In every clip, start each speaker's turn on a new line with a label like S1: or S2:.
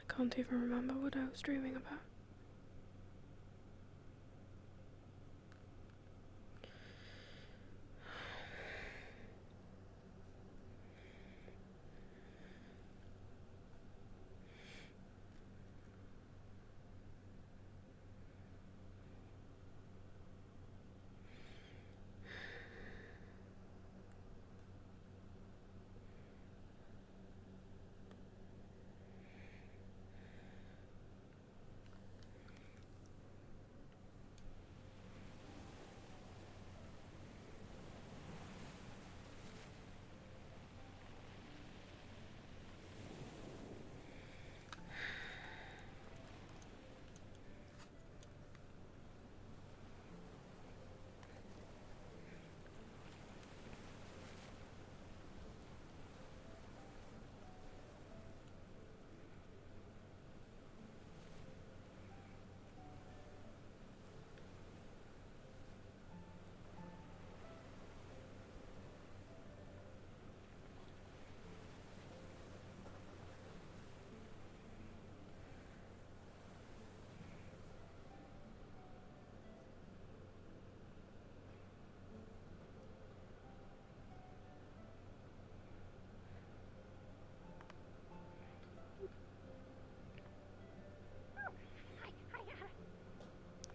S1: Can't even remember what I was dreaming about.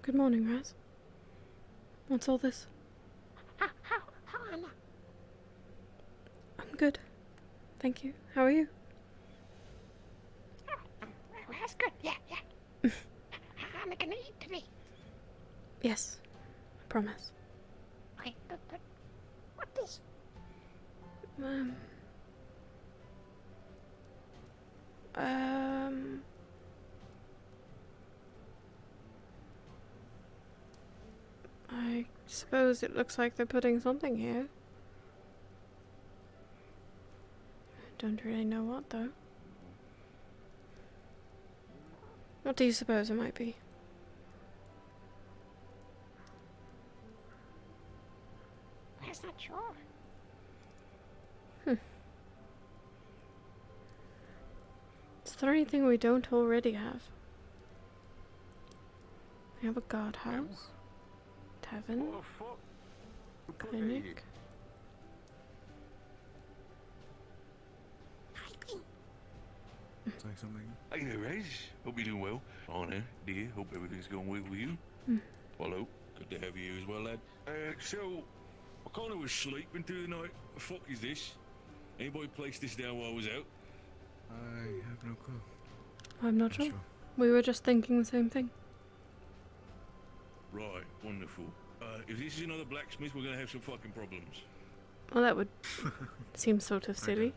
S1: Good morning, Raz. What's all this?
S2: How, Anna?
S1: I'm good. Thank you. How are you?
S2: Well, that's good, yeah. Anna gonna eat today.
S1: Yes, I promise.
S2: Okay, good. What is?
S1: I suppose it looks like they're putting something here. I don't really know what, though. What do you suppose it might be?
S2: I'm not sure.
S1: Is there anything we don't already have? We have a guardhouse, tavern, clinic.
S3: Say something.
S4: Hey there, Rez. Hope you're doing well. Anna, dear, hope everything's going well with you. Hello. Good to have you here as well, lad. So, I kind of was sleeping through the night. The fuck is this? Anybody place this down while I was out?
S3: I have no clue.
S1: I'm not sure. We were just thinking the same thing.
S4: Right, wonderful. If this is another blacksmith, we're gonna have some fucking problems.
S1: Well, that would seem sort of silly.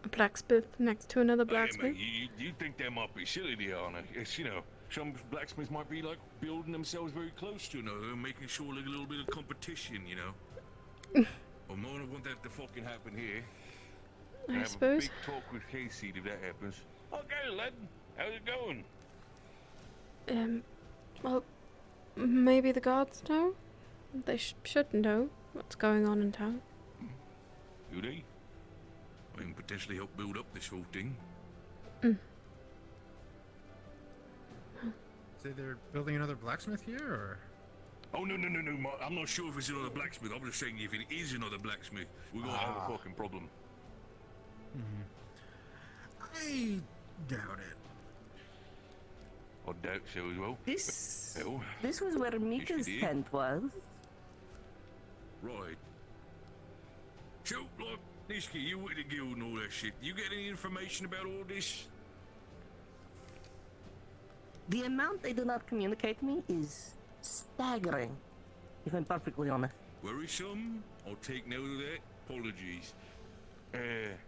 S1: A blacksmith next to another blacksmith?
S4: Hey, mate, you think that might be silly, dear Anna. It's, you know, some blacksmiths might be, like, building themselves very close to another and making sure, like, a little bit of competition, you know? Well, more than want that to fucking happen here.
S1: I
S4: have
S1: suppose.
S4: a big talk with Casey if that happens. Okay, lad. How's it going?
S1: Well, maybe the guards know? They should know what's going on in town.
S4: Do they? I can potentially help build up this whole thing.
S3: Say they're building another blacksmith here, or?
S4: Oh, no. I'm not sure if it's another blacksmith. I'm just saying if it is another blacksmith, we're gonna have a fucking problem.
S3: I doubt it.
S4: I doubt so as well.
S5: This was where Mika's tent was.
S4: Right. So, like, Nishki, you with the guild and all that shit. You get any information about all this?
S5: The amount they do not communicate me is staggering, if I'm perfectly honest.
S4: Worrisome? I'll take note of that. Apologies. Yeah,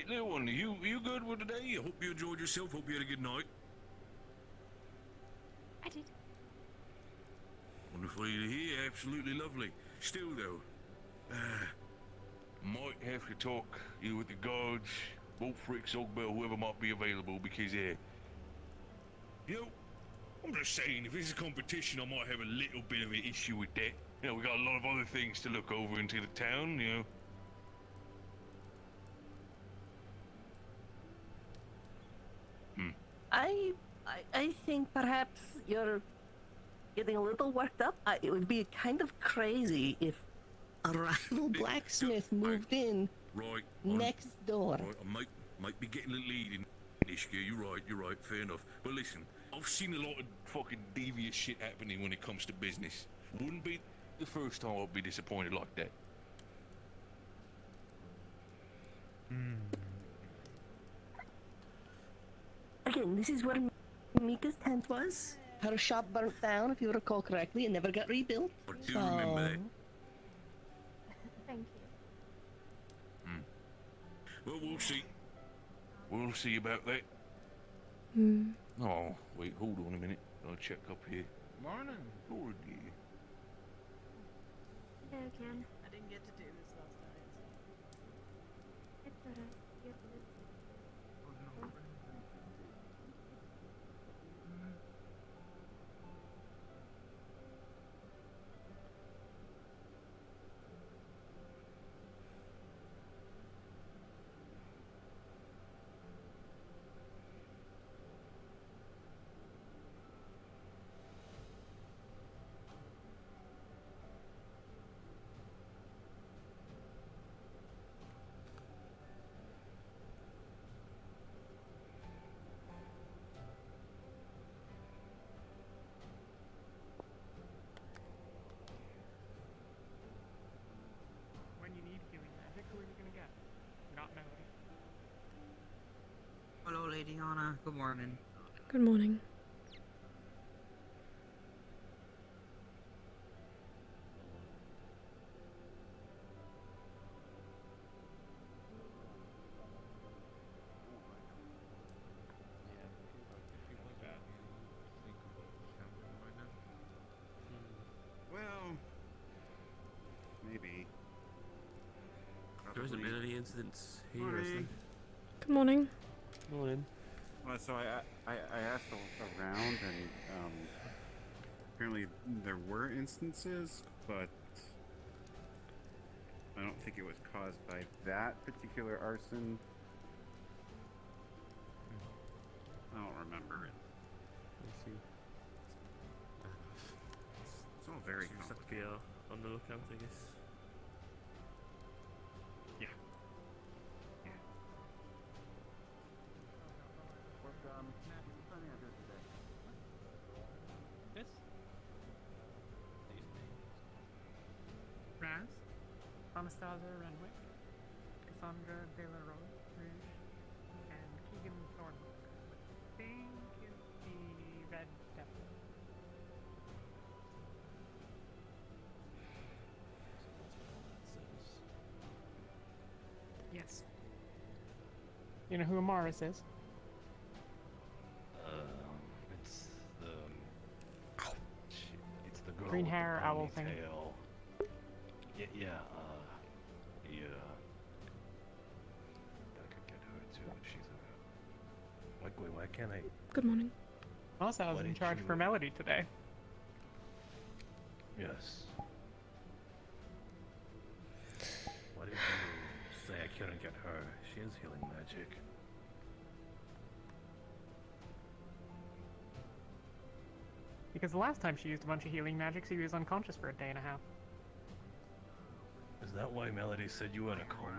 S4: little one, you good with today? I hope you enjoyed yourself. Hope you had a good night.
S2: I did.
S4: Wonderful to hear. Absolutely lovely. Still, though, might have to talk either with the guards, Wolfric, Ogbell, whoever might be available, because, you know, I'm just saying, if it's a competition, I might have a little bit of an issue with that. You know, we got a lot of other things to look over into the town, you know.
S5: I think perhaps you're getting a little worked up. It would be kind of crazy if a rival blacksmith moved in
S4: Right.
S5: next door.
S4: Right, I might be getting a lead in this gear. You're right, fair enough. But listen, I've seen a lot of fucking devious shit happening when it comes to business. Wouldn't be the first time I'd be disappointed like that.
S5: Again, this is where Mika's tent was. Her shop burnt down, if you recall correctly, and never got rebuilt.
S4: I do remember that.
S2: Thank you.
S4: Well, we'll see. We'll see about that.
S1: Hmm.
S4: Oh, wait, hold on a minute. I'll check up here.
S3: Morning.
S4: Lord, yeah.
S2: Hey, again.
S6: I didn't get to do this last night.
S2: It's alright. You're good.
S7: When you need healing magic, who are you gonna get? Not Melody.
S6: Hello, Lady Anna. Good morning.
S1: Good morning.
S8: Well, maybe.
S9: There hasn't been any incidents here, is there?
S8: Morning.
S1: Good morning.
S9: Morning.
S8: Well, so I asked around, and apparently there were instances, but I don't think it was caused by that particular arson. I don't remember it.
S9: I see.
S8: It's all very
S9: Just have to be
S8: complicated.
S9: on the lookout, I guess.
S8: Yeah. Yeah.
S7: This? Raz, Anastasia Renwick, Cassandra De La Rouge, and Keegan Thornwick. I think it's the Red Devil. Yes. You know who Amaris is?
S9: It's the shit, it's the girl
S7: Green
S9: with
S7: hair,
S9: the
S7: owl thing.
S9: ponytail. Yeah, I could get her too if she's around. Why can't I?
S1: Good morning.
S7: Also, I was
S9: Why
S7: in
S9: did
S7: charge
S9: you-
S7: for Melody today.
S9: Yes. Why did you say I couldn't get her? She has healing magic.
S7: Because the last time she used a bunch of healing magic, she was unconscious for a day and a half.
S9: Is that why Melody said you were in a coma?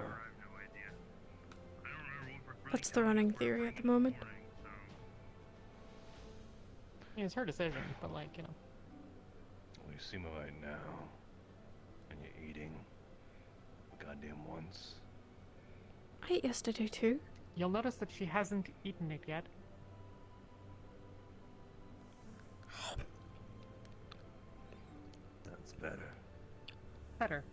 S1: That's the running theory at the moment.
S7: Yeah, it's her decision, but like, you know.
S9: Well, you seem alright now. And you're eating. Goddamn once.
S1: I ate yesterday too.
S7: You'll notice that she hasn't eaten it yet.
S9: That's better.
S7: Better.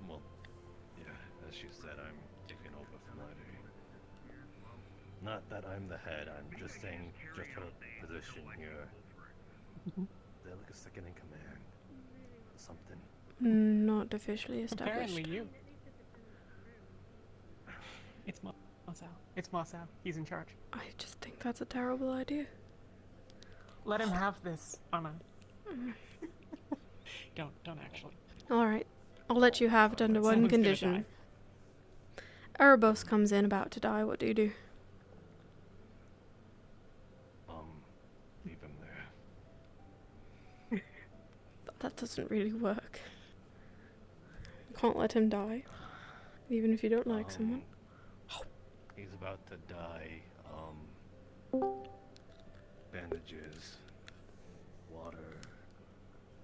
S9: Well, yeah, as she said, I'm taking over from Melody. Not that I'm the head, I'm just saying just her position here. They're like a second in command. Something.
S1: Not officially established.
S7: Apparently you. It's Masao. It's Masao. He's in charge.
S1: I just think that's a terrible idea.
S7: Let him have this, Anna. Don't actually.
S1: Alright. I'll let you have it under one
S7: Someone's gonna
S1: condition.
S7: die.
S1: Erebos comes in about to die. What do you do?
S9: Leave him there.
S1: That doesn't really work. You can't let him die, even if you don't like someone.
S9: He's about to die. Bandages, water,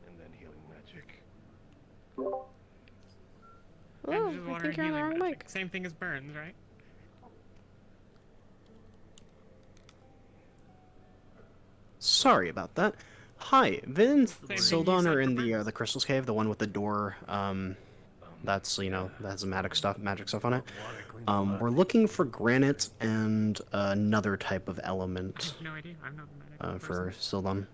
S9: and then healing magic.
S1: Oh,
S7: Bandages,
S1: I
S7: water,
S1: think
S7: and
S1: you're on the
S7: healing
S1: wrong
S7: magic.
S1: mic.
S7: Same thing as burns, right?
S10: Sorry about that. Hi, Vince
S7: Same thing
S10: Sildon
S7: you said
S10: are
S7: for
S10: in the
S7: burns.
S10: Crystal's Cave, the one with the door. That's that has magic stuff on it.
S9: Water cleans blood.
S10: We're looking for granite and another type of element
S7: No idea. I'm not the medic
S10: for
S7: person.
S10: Sildon.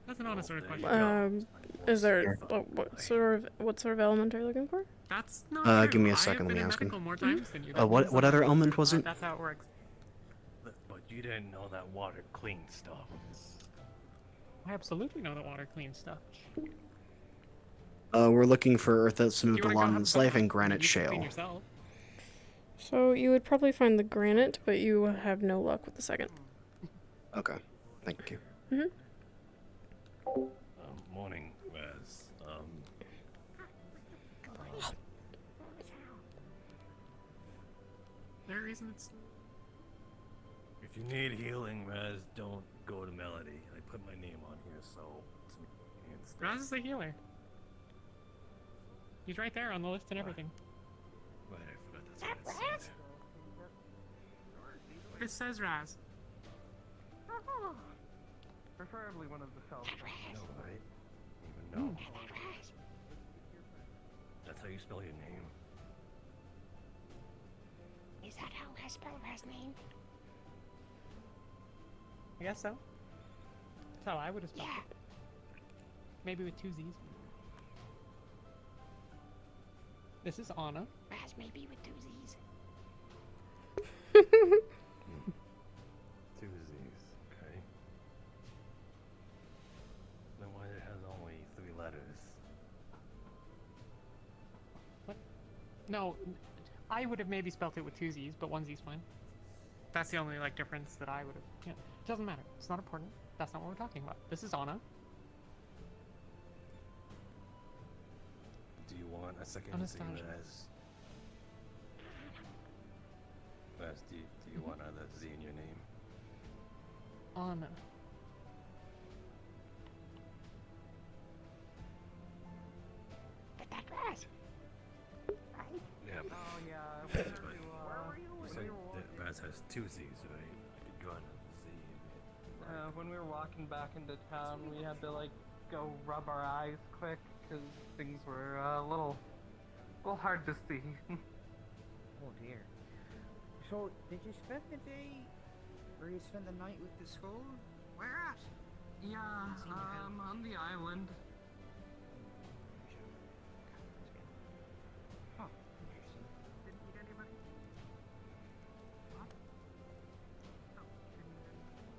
S7: That's an honest sort of question.
S1: Is there what sort of element are you looking for?
S7: That's not true.
S10: Give me a
S7: I have
S10: second,
S7: been
S10: let me
S7: in
S10: ask him.
S7: medical more times than you.
S10: What other element was it?
S7: That's how it works.
S9: But you didn't know that water cleans stuff.
S7: I absolutely know that water cleans stuff.
S10: We're looking for earth that smooth
S7: You
S10: the
S7: wanna go have
S10: London's
S7: a
S10: life
S7: bath?
S10: and granite
S7: You can clean
S10: shale.
S7: yourself.
S1: So you would probably find the granite, but you have no luck with the second.
S10: Okay, thank you.
S9: Morning, Raz.
S7: There reason it's
S9: If you need healing, Raz, don't go to Melody. I put my name on here, so it's me instead.
S7: Raz is a healer. He's right there on the list and everything.
S9: Right, I forgot that's what it said.
S7: This says Raz.
S6: Preferably one of the cells.
S9: No, right? Even know. That's how you spell your name.
S2: Is that how I spell his name?
S7: I guess so. That's how I would have spelled
S2: Yeah.
S7: it. Maybe with two Z's. This is Anna.
S2: Raz maybe with two Z's.
S9: Two Z's, okay. Then why it has only 3 letters?
S7: No, I would have maybe spelt it with two Z's, but one Z's fine. That's the only difference that I would have. Yeah, it doesn't matter. It's not important. That's not what we're talking about. This is Anna.
S9: Do you want a second
S7: Anastasia.
S9: Z, Raz? Raz, do you want another Z in your name?
S7: Anna.
S2: But that Raz. Right?
S9: Yeah.
S6: Oh yeah.
S9: But
S6: Where were you
S9: you said that Raz has 2 Z's, right? I could draw another Z in it.
S6: When we were walking back into town, we had to go rub our eyes quick because things were a little hard to see.
S11: Oh dear. So, did you spend the day, or you spend the night with the school? Where at?
S6: Yeah, on the island.
S11: Huh, interesting.
S6: Didn't meet anybody? What? No, didn't meet anybody.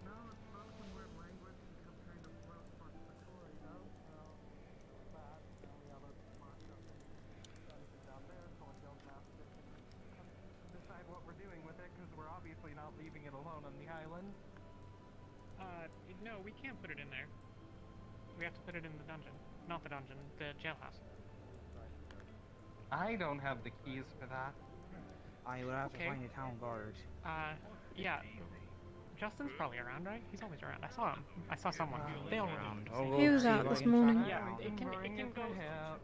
S6: No, it's spoken weird language and some kind of rough participatory, though. So, bad. We have a smart down there, so I don't have to decide what we're doing with it, because we're obviously not leaving it alone on the island.
S7: No, we can't put it in there. We have to put it in the dungeon. Not the dungeon, the jailhouse.
S6: I don't have the keys for that.
S11: I would have
S7: Okay.
S11: to find a town guard.
S7: Yeah. Justin's probably around, right? He's always around. I saw him. I saw someone. They all
S11: Around.
S7: around.
S11: Oh,
S1: He was
S11: see
S1: out
S11: if I
S1: this
S11: can track
S1: morning.
S11: it
S7: Yeah,
S11: down.
S7: it can
S6: Bring
S7: go.
S6: it to him.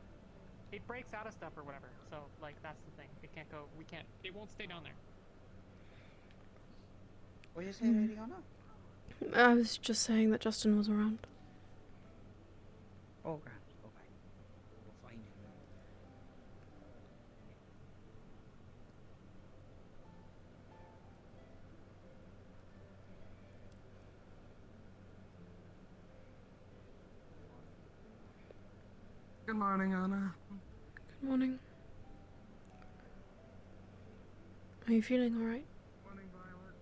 S7: It breaks out of stuff or whatever. So that's the thing. It can't go. We can't. It won't stay down there.
S11: What did you say, Lady Anna?
S1: I was just saying that Justin was around.
S11: Oh, grand. Okay. We'll find him.
S6: Good morning, Anna.
S1: Good morning. Are you feeling alright?
S6: Morning, Violet.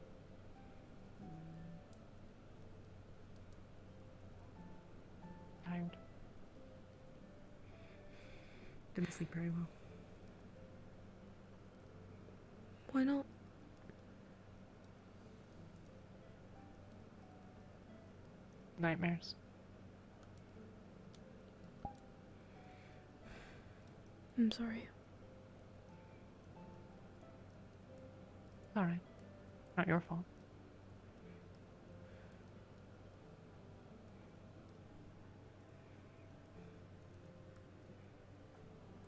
S7: Tired. Didn't sleep very well.
S1: Why not?
S7: Nightmares.
S1: I'm sorry.
S7: Alright. Not your fault.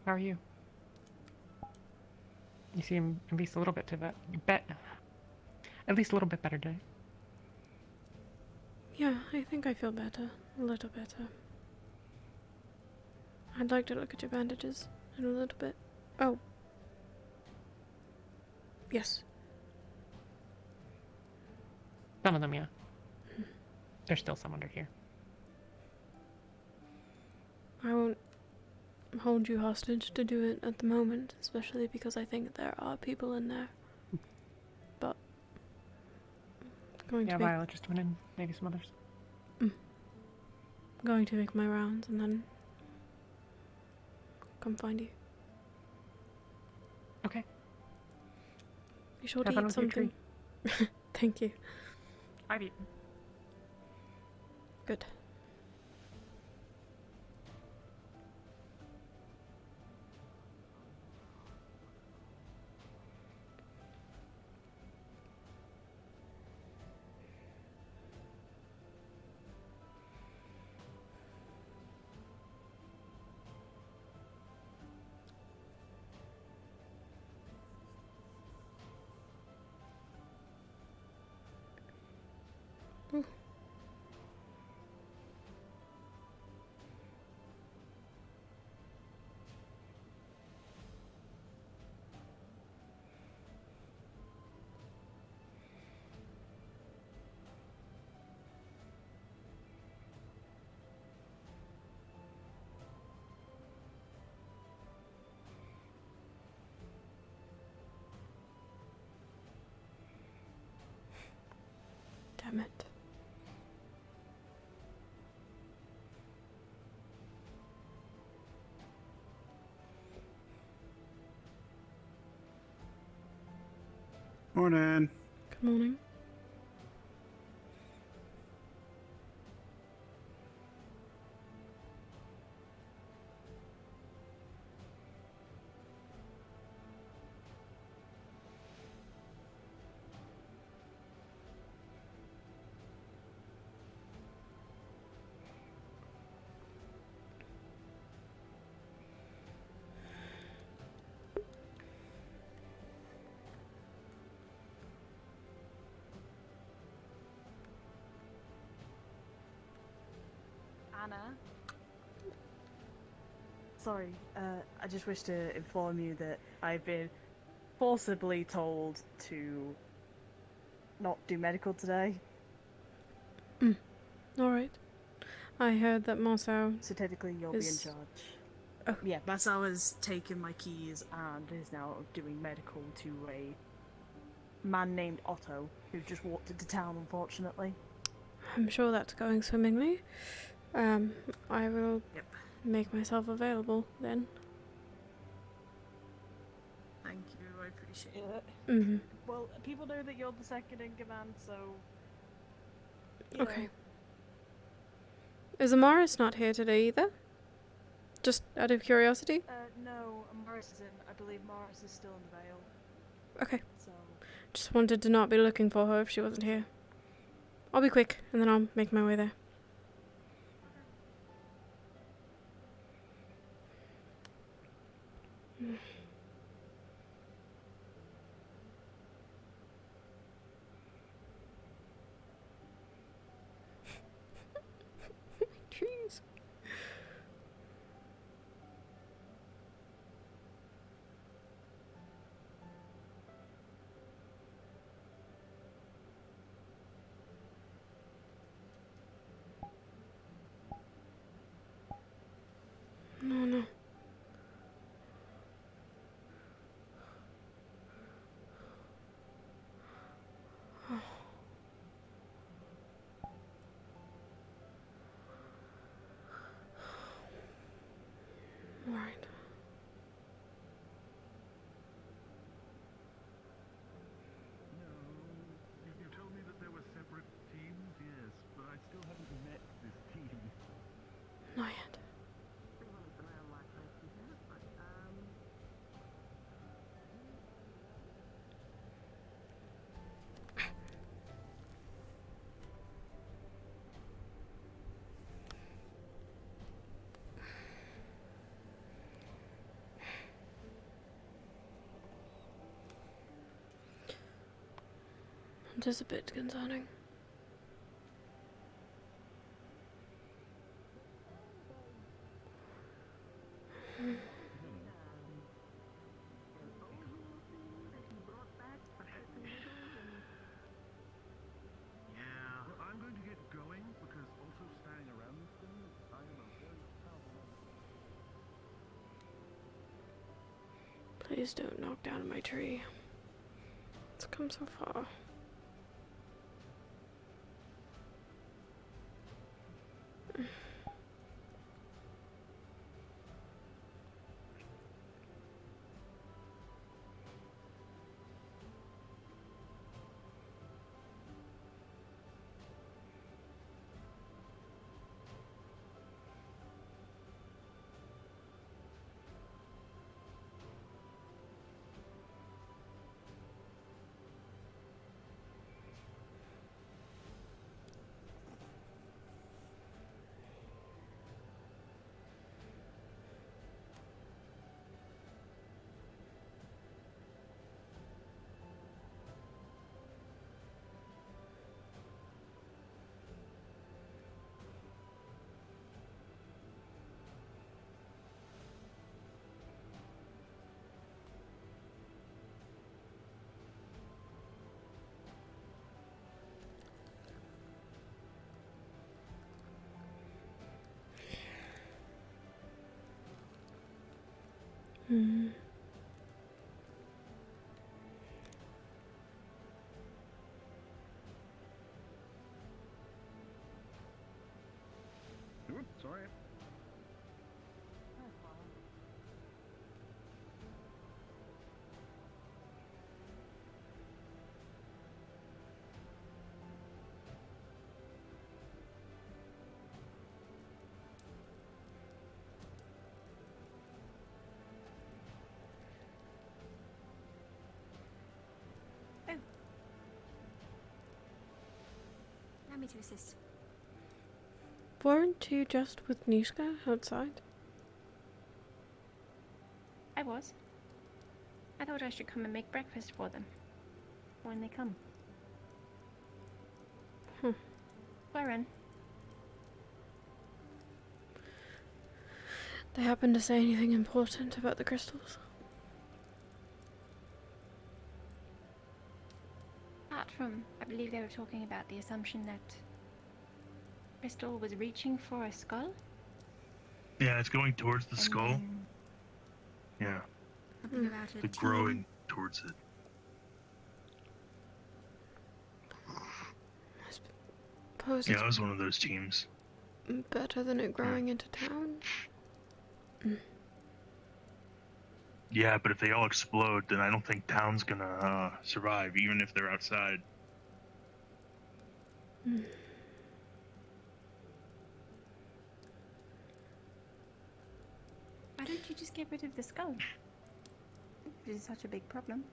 S7: How are you? You seem at least a little bit to that. At least a little bit better today.
S1: Yeah, I think I feel better. A little better. I'd like to look at your bandages in a little bit. Oh. Yes.
S7: Some of them, yeah. There's still some under here.
S1: I won't hold you hostage to do it at the moment, especially because I think there are people in there. But
S7: Yeah, Violet just went in. Maybe some others.
S1: Going to make my rounds and then come find you.
S7: Okay.
S1: Be sure
S7: Have
S1: to
S7: fun
S1: eat
S7: with your
S1: something. Thank you.
S7: I've eaten.
S1: Good. Ooh. Damn it.
S3: Morning.
S1: Good morning.
S12: Anna? Sorry, I just wish to inform you that I've been forcibly told to not do medical today.
S1: Alright. I heard that Marcel
S12: So technically you'll be in
S1: is...
S12: charge.
S1: Oh.
S12: Yeah, Marcel has taken my keys and is now doing medical to a man named Otto, who just walked into town, unfortunately.
S1: I'm sure that's going swimmingly. I will make myself available then.
S12: Thank you, I appreciate it.
S1: Mm-hmm.
S12: Well, people know that you're the second in command, so...
S1: Okay.
S12: know.
S1: Is Amaris not here today either? Just out of curiosity?
S12: No, Morris is in. I believe Morris is still in the Vale.
S1: Okay.
S12: So...
S1: Just wanted to not be looking for her if she wasn't here. I'll be quick, and then I'll make my way there. Jeez. No, no. It is a bit concerning.
S6: Yeah, I'm going to get going because also standing around this thing, I am a very powerful.
S1: Please don't knock down my tree. It's come so far. Hmm.
S6: Oops, sorry.
S2: Allow me to assist.
S1: Weren't you just with Nishka outside?
S2: I was. I thought I should come and make breakfast for them. When they come. Wherein?
S1: They happen to say anything important about the crystals?
S2: Apart from, I believe they were talking about the assumption that Crystal was reaching for a skull.
S13: Yeah, it's going towards the skull.
S2: Then
S13: Yeah.
S2: something about a
S13: The
S2: team.
S13: growing towards it.
S1: Suppose
S13: Yeah, it was one of those teams.
S1: it's better than it growing into town.
S13: Yeah, but if they all explode, then I don't think town's gonna survive, even if they're outside.
S2: Why don't you just get rid of the skull? If it is such a big problem.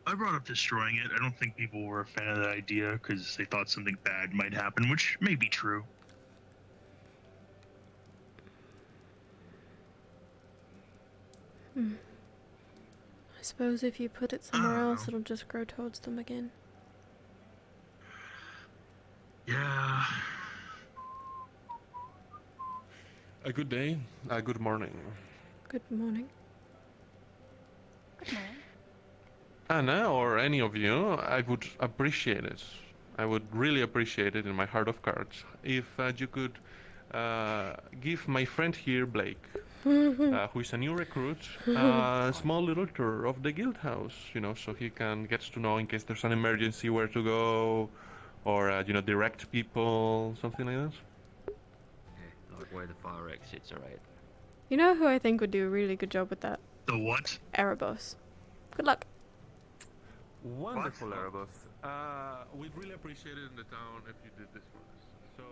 S13: I brought up destroying it. I don't think people were a fan of that idea because they thought something bad might happen, which may be true.
S1: I suppose if you put it somewhere else, it'll just grow towards them again.
S13: Yeah.
S14: Good day. Good morning.
S1: Good morning.
S2: Good morning.
S14: Anna, or any of you, I would appreciate it. I would really appreciate it in my heart of cards if you could give my friend here, Blake, who is a new recruit, a small little tour of the guild house, you know, so he can get to know in case there's an emergency where to go, or, you know, direct people, something like that.
S15: Yeah, like where the fire exits are at.
S1: You know who I think would do a really good job with that?
S13: The what?
S1: Erebos. Good luck.
S14: Wonderful, Erebos. We'd really appreciate it in the town if you did this for us. So,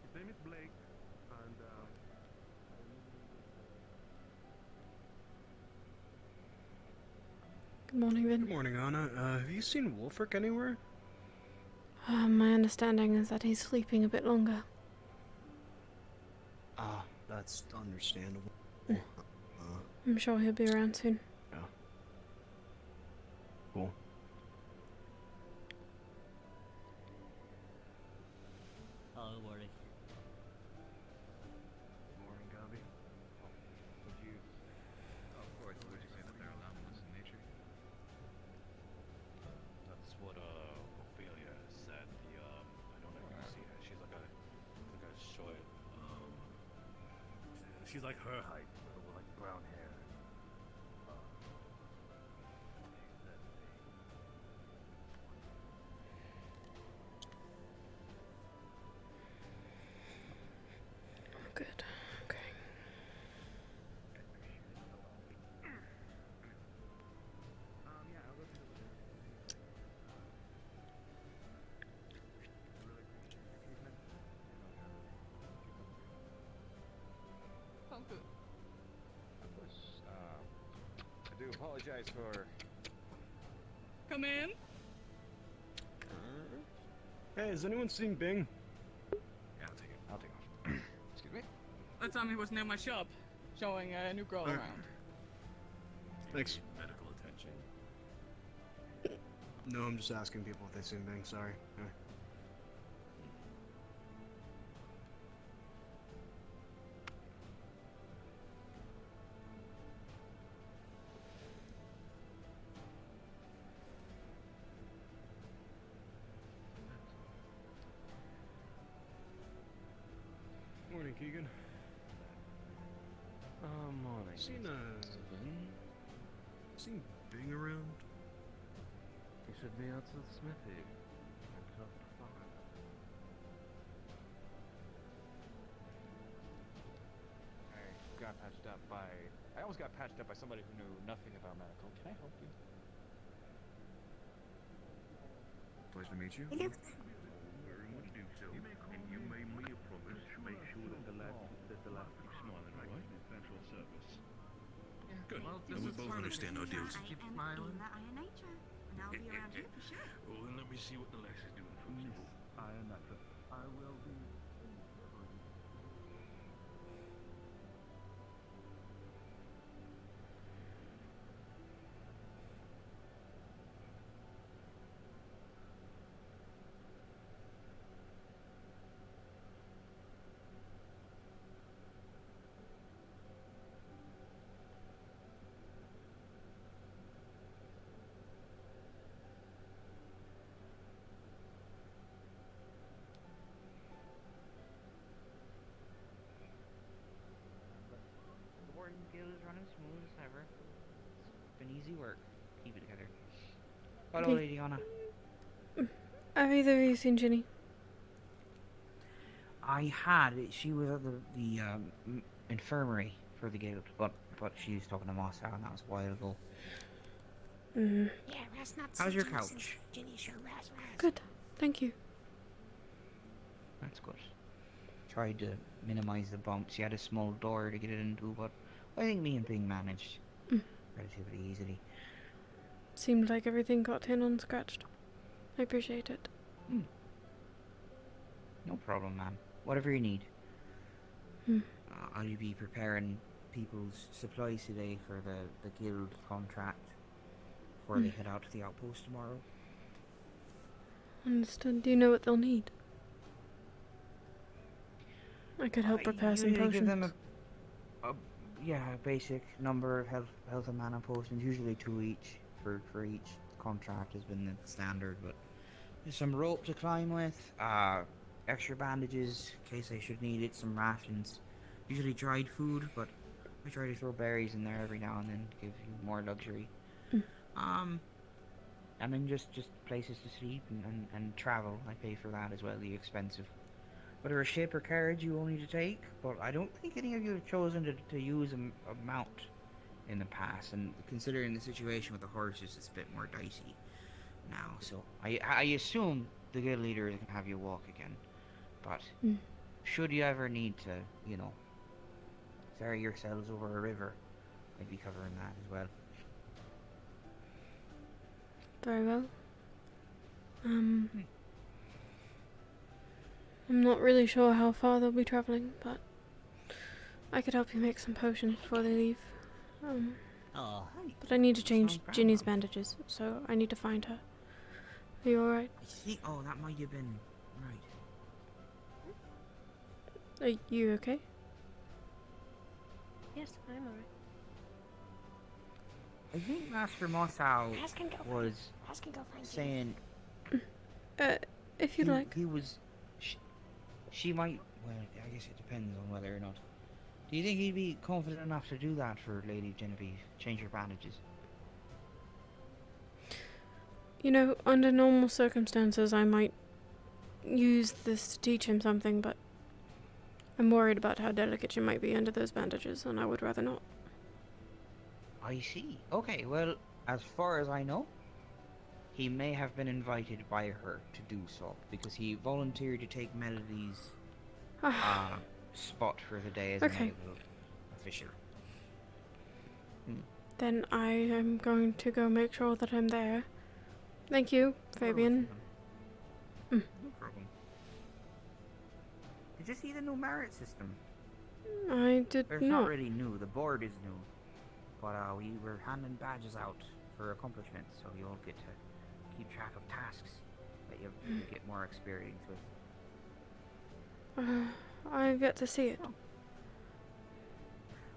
S14: his name is Blake, and
S1: Good morning, Vin.
S10: Good morning, Anna. Have you seen Wolfric anywhere?
S1: My understanding is that he's sleeping a bit longer.
S10: Ah, that's understandable.
S1: I'm sure he'll be around soon.
S10: Yeah. Cool.
S9: She's like her height, with like brown hair.
S1: Good. Okay.
S6: Yeah, I'll go through the list. I really appreciate your treatment.
S16: Sounds good. Of course, I do apologize for...
S12: Come in.
S10: Hey, has anyone seen Bing?
S16: Yeah, I'll take it. I'll take off. Excuse me.
S12: That time he was near my shop, showing a new girl around.
S10: Thanks.
S9: Medical attention.
S10: No, I'm just asking people if they've seen Bing. Sorry. Yeah. Morning, Keegan.
S9: Morning.
S3: Seen Bing around?
S9: You should be out to the smithy. And talk to Father.
S16: I almost got patched up by somebody who knew nothing about medical. Can I help you?
S3: Pleasure to meet you.
S4: Very much do so. And you made me a promise to make sure that the lad keeps smiling, all right? Central service. Good.
S3: Well, and we both understand our deals.
S6: Keep smiling.
S17: And I'll be around here for sure.
S4: Well, then let me see what the lass is doing for you.
S16: Iron Nectar. I will be...
S11: The Warden Guild is running smooth as ever. It's been easy work. Keep it together. Hello,
S1: Okay.
S11: Lady Anna.
S1: Have either of you seen Ginny?
S11: I had. She was at the infirmary for the guild, but she was talking to Mossa, and that was a while ago.
S1: Mm-hmm.
S17: Yeah, Raz not
S11: How's your
S17: seen Ginny since
S11: couch?
S17: Ginny sure Raz.
S1: Good. Thank you.
S11: That's good. Tried to minimize the bumps. She had a small door to get it into, but I think me and Bing managed relatively easily.
S1: Seemed like everything got in unscratched. I appreciate it.
S11: No problem, man. Whatever you need. I'll be preparing people's supplies today for the guild contract before they head out to the outpost tomorrow.
S1: Understood. Do you know what they'll need? I could help prepare some
S11: Usually
S1: potions.
S11: give them a basic number of health and mana potions, usually 2 each for each contract has been the standard, but there's some rope to climb with, extra bandages in case I should need it, some rations, usually dried food, but I try to throw berries in there every now and then to give you more luxury. And then just places to sleep and travel. I pay for that as well, the expensive. Whether a ship or carriage you will need to take, but I don't think any of you have chosen to use a mount in the past, and considering the situation with the horses, it's a bit more dicey now, so I assume the guild leader can have you walk again, but should you ever need to, ferry yourselves over a river, I'd be covering that as well.
S1: Very well. I'm not really sure how far they'll be traveling, but I could help you make some potions before they leave. But I need to change Ginny's bandages, so I need to find her. Are you alright?
S11: Oh, that might have been right.
S1: Are you okay?
S17: Yes, I'm alright.
S11: I think Master Mossau
S17: Raz can go
S11: was
S17: Raz can go find
S11: saying...
S1: if you'd like.
S11: He was... She might... Well, I guess it depends on whether or not Do you think he'd be confident enough to do that for Lady Genevieve? Change her bandages?
S1: You know, under normal circumstances, I might use this to teach him something, but I'm worried about how delicate she might be under those bandages, and I would rather not.
S11: I see. Okay, well, as far as I know, he may have been invited by her to do so, because he volunteered to take Melody's spot for the day as a
S1: Okay.
S11: medical official.
S1: Then I am going to go make sure that I'm there. Thank you, Fabian.
S11: No problem. Did you see the new merit system?
S1: I did
S11: It's
S1: not.
S11: not really new, the board is new. But we were handing badges out for accomplishments, so you all get to keep track of tasks that you get more experience with.
S1: I've yet to see it.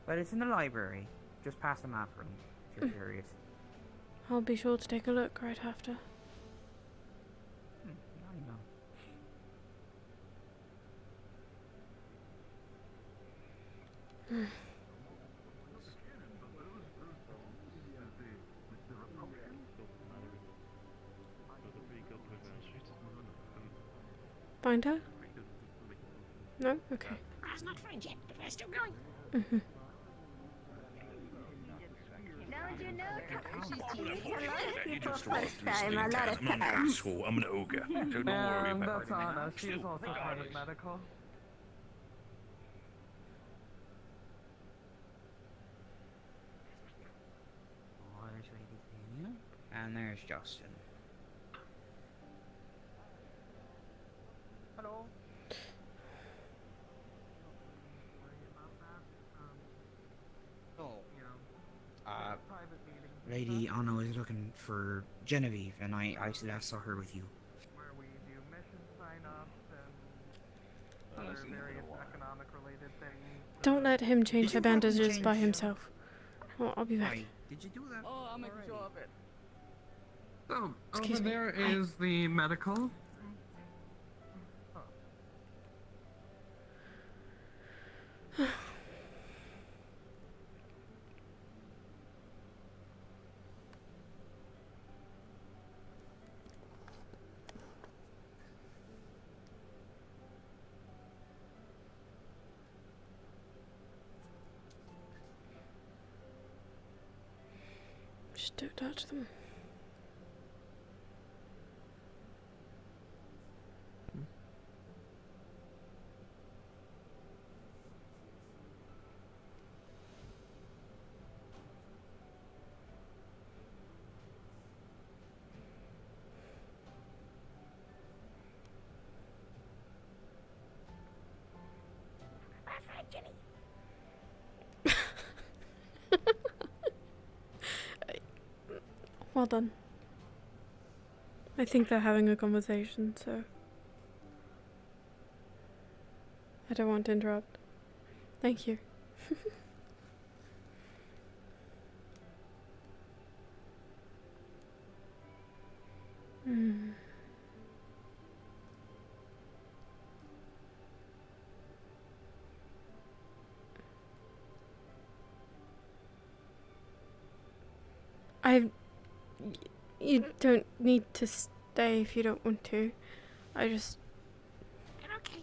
S11: But it's in the library, just past the map room, if you're curious.
S1: I'll be sure to take a look right after.
S11: I know.
S1: Find her? No? Okay.
S17: That's not fine yet, but we're still going.
S1: Mm-hmm.
S13: I'm not an asshole. I'm an ogre. So don't worry about
S6: That's
S13: it.
S6: Anna. She is also part of medical.
S11: Oh, there's Lady Daniel. And there's Justin.
S6: Hello.
S11: Lady Anna is looking for Genevieve, and I last saw her with you.
S6: Where we do mission sign-ups and other various economic-related things.
S1: Don't let him change
S11: Did
S1: her
S11: you have him
S1: bandages by
S11: change-
S1: himself. Oh, I'll be back.
S11: Why, did you do that?
S6: Oh, I'll make sure of it. So,
S1: Excuse
S6: over
S1: me.
S6: there
S1: Hi.
S6: is the medical.
S1: Just don't touch them.
S17: That's right, Jenny.
S1: Well done. I think they're having a conversation, so I don't want to interrupt. Thank you. Hmm. You don't need to stay if you don't want to. I just...
S17: Okay.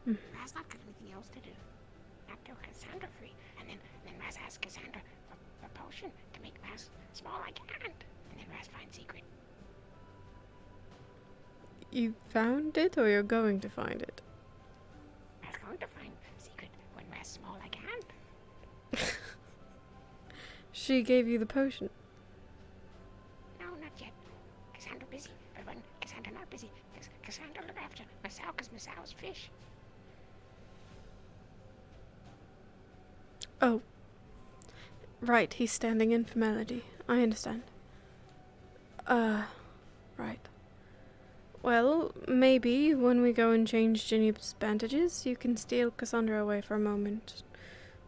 S17: Raz not got anything else to do. Not till Cassandra free. And then Raz asks Cassandra for a potion to make Raz small like Ant. And then Raz finds secret.
S1: You found it, or you're going to find it?
S17: Raz going to find secret when Raz small like Ant.
S1: She gave you the potion.
S17: No, not yet. Cassandra busy. But when Cassandra not busy, Cassandra look after Masao, cause Masao's fish.
S1: Oh. Right, he's standing in for Melody. I understand. Right. Well, maybe when we go and change Ginny's bandages, you can steal Cassandra away for a moment,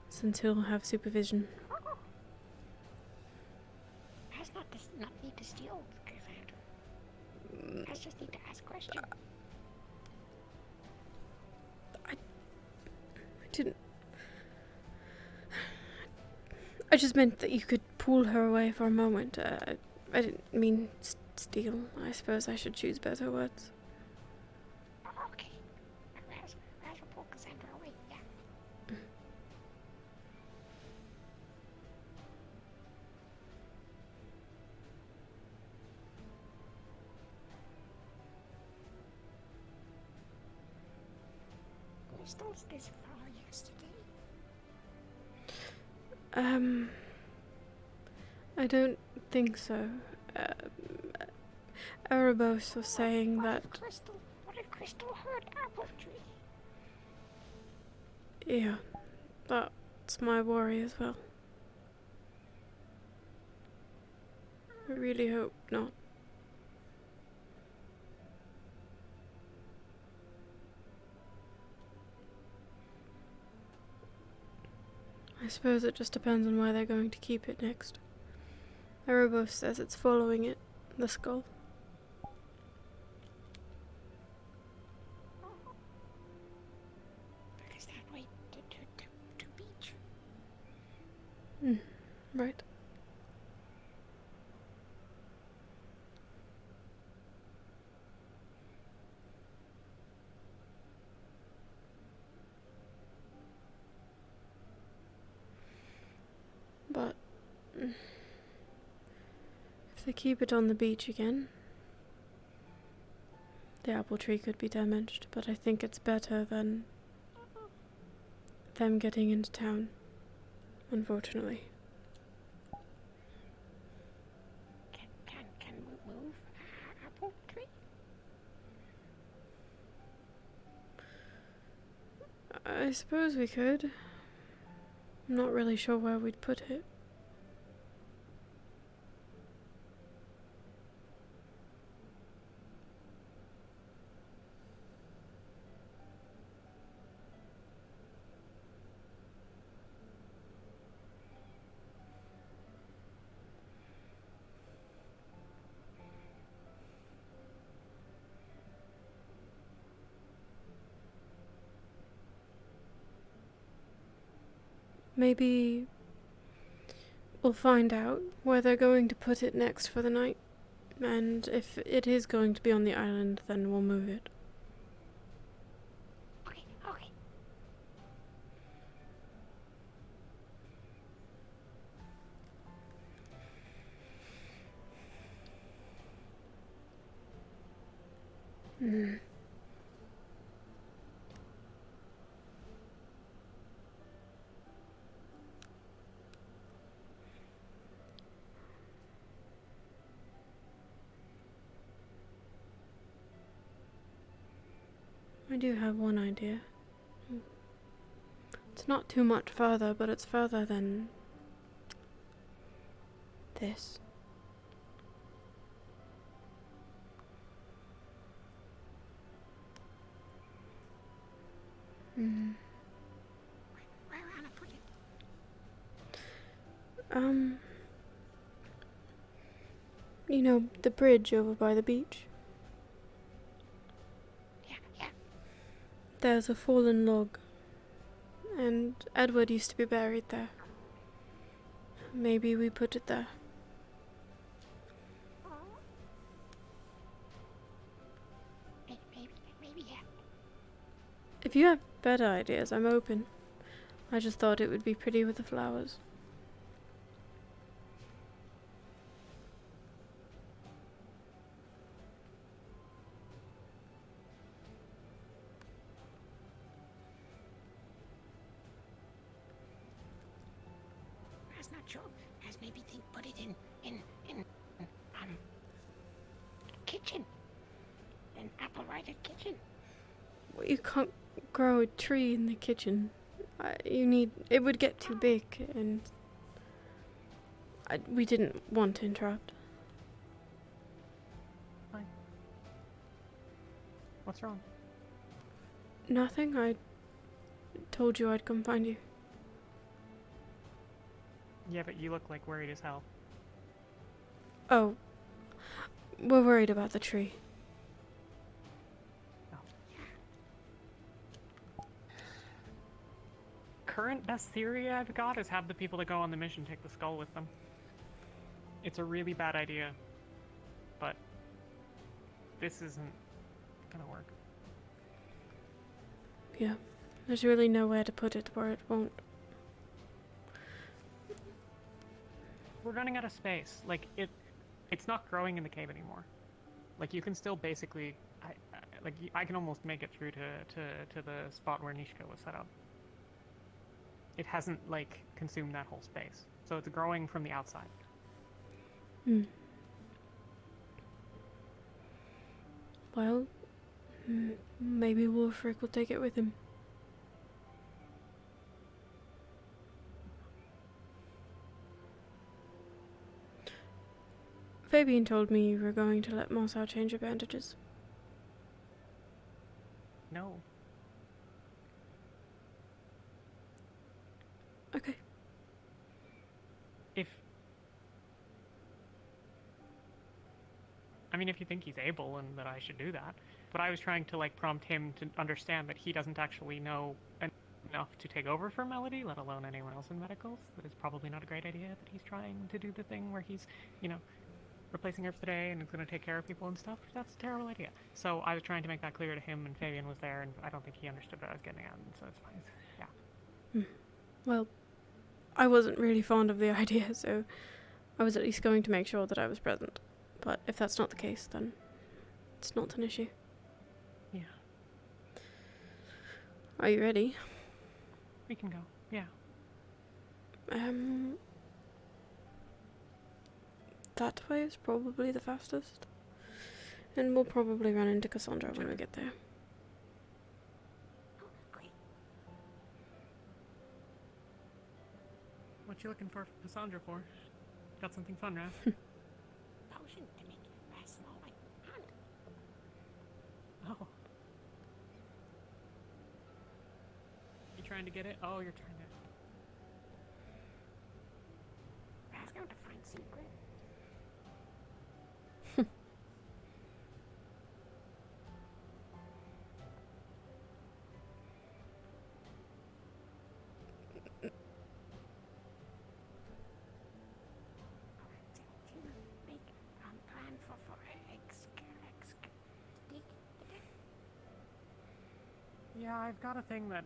S1: since he'll have supervision.
S17: Raz not need to steal Cassandra. Raz just need to ask questions.
S1: didn't. I just meant that you could pull her away for a moment. I didn't mean steal. I suppose I should choose better words.
S17: Okay. Raz will pull Cassandra away. Yeah. Crystals this far yesterday.
S1: I don't think so. Erebos was saying that.
S17: What if Crystal hurt Apple Tree?
S1: Yeah, that's my worry as well. I really hope not. I suppose it just depends on where they're going to keep it next. Erebos says it's following it, the skull.
S17: Because that way to beach.
S1: Right. But if they keep it on the beach again, the apple tree could be damaged, but I think it's better than them getting into town, unfortunately.
S17: Can we move Apple Tree?
S1: I suppose we could. I'm not really sure where we'd put it. Maybe we'll find out where they're going to put it next for the night, and if it is going to be on the island, then we'll move it.
S17: Okay.
S1: I do have one idea. It's not too much further, but it's further than this.
S17: Where Anna put it?
S1: You know, the bridge over by the beach?
S17: Yeah.
S1: There's a fallen log, and Edward used to be buried there. Maybe we put it there.
S17: Maybe, yeah.
S1: If you have better ideas, I'm open. I just thought it would be pretty with the flowers.
S17: That's not sure. As maybe think put it in kitchen. An apple cider kitchen.
S1: Well, you can't grow a tree in the kitchen. It would get too big, and we didn't want to interrupt.
S7: Fine. What's wrong?
S1: Nothing. I told you I'd come find you.
S7: Yeah, but you look like worried as hell.
S1: Oh, we're worried about the tree.
S7: current best theory I've got is have the people that go on the mission take the skull with them. It's a really bad idea, but this isn't gonna work.
S1: Yeah, there's really nowhere to put it where it won't.
S7: We're running out of space. Like, it's not growing in the cave anymore. Like, you can still basically, I can almost make it through to the spot where Nishka was set up. It hasn't, like, consumed that whole space. So it's growing from the outside.
S1: Hmm. Well, maybe Wolfric will take it with him. Fabian told me you were going to let Mossau change your bandages.
S7: No.
S1: Okay.
S7: If you think he's able and that I should do that. But I was trying to, like, prompt him to understand that he doesn't actually know enough to take over for Melody, let alone anyone else in medicals. That it's probably not a great idea that he's trying to do the thing where he's, replacing her for the day and is going to take care of people and stuff. That's a terrible idea. So I was trying to make that clear to him, and Fabian was there, and I don't think he understood what I was getting at, and so it's fine. Yeah.
S1: Well, I wasn't really fond of the idea, so I was at least going to make sure that I was present. But if that's not the case, then it's not an issue.
S7: Yeah.
S1: Are you ready?
S7: We can go. Yeah.
S1: That way is probably the fastest. And we'll probably run into Cassandra when we get there.
S7: What you looking for Cassandra for? Got something fun, Raph?
S17: Potion to make a small like hand.
S7: Oh. You trying to get it? Oh, you're trying to...
S17: I was going to find secret.
S7: Yeah, I've got a thing that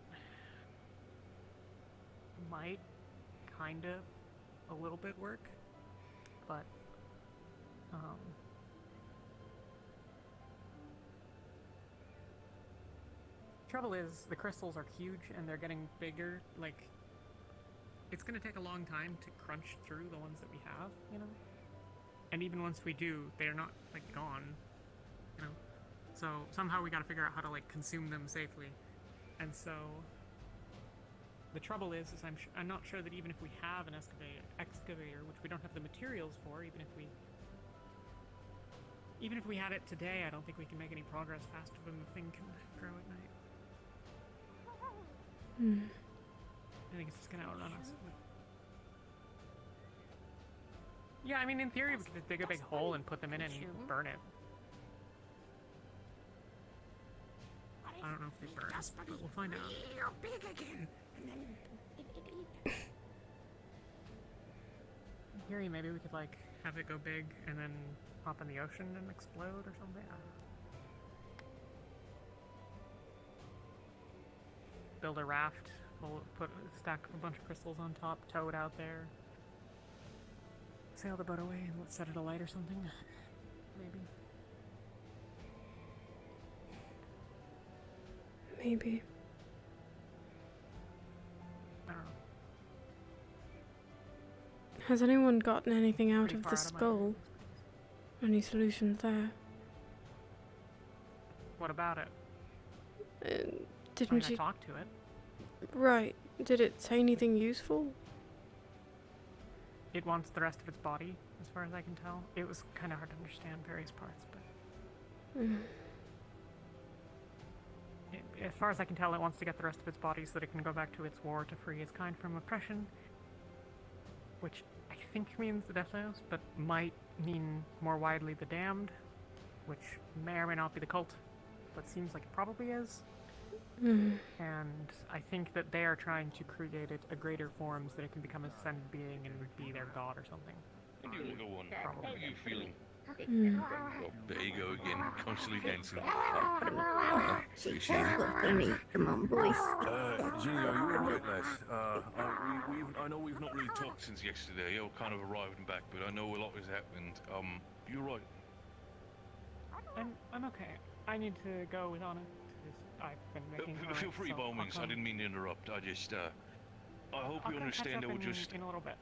S7: might kinda a little bit work, but trouble is the crystals are huge and they're getting bigger. Like, it's gonna take a long time to crunch through the ones that we have, and even once we do, they're not like gone, so somehow we gotta figure out how to like consume them safely. And so the trouble is I'm not sure that even if we have an excavator, which we don't have the materials for, even if we had it today, I don't think we can make any progress faster than the thing can grow at night. I think it's just gonna outrun us. Yeah, I mean, in theory, we could just dig a big hole and put them in and burn it. I don't know if they burn, but we'll find out.
S17: Big again, and then
S7: In theory, maybe we could, like, have it go big and then hop in the ocean and explode or something. I don't know. Build a raft, we'll stack a bunch of crystals on top, tow it out there, sail the boat away, and let's set it alight or something. Maybe.
S1: Maybe.
S7: I don't know.
S1: Has anyone gotten anything out
S7: Pretty
S1: of
S7: far
S1: the
S7: out of my
S1: skull? Any solutions there?
S7: What about it?
S1: Didn't
S7: I
S1: you
S7: talk to it?
S1: Right. Did it say anything useful?
S7: It wants the rest of its body, as far as I can tell. It was kind of hard to understand various parts, but... as far as I can tell, it wants to get the rest of its body so that it can go back to its war to free its kind from oppression. Which I think means the Deathhouse, but might mean more widely the Damned, which may or may not be the cult, but seems like it probably is.
S1: Mm.
S7: And I think that they are trying to create it a greater form so that it can become a ascended being and it would be their god or something.
S4: And you little one, how are you feeling?
S1: Mm.
S4: Oh, there you go again, constantly dancing.
S5: Come on, boys.
S4: Junior, are you alright, lad? I know we've not really talked since yesterday. You kind of arrived and back, but I know a lot has happened. You right?
S7: I'm okay. I need to go with Anna. I've been making her
S4: Feel
S7: right,
S4: free,
S7: so
S4: by all
S7: I'll
S4: means. I
S7: come.
S4: didn't mean to interrupt. I just, I hope
S7: I'll
S4: you
S7: come catch
S4: understand.
S7: up
S4: I would just.
S7: in a little bit.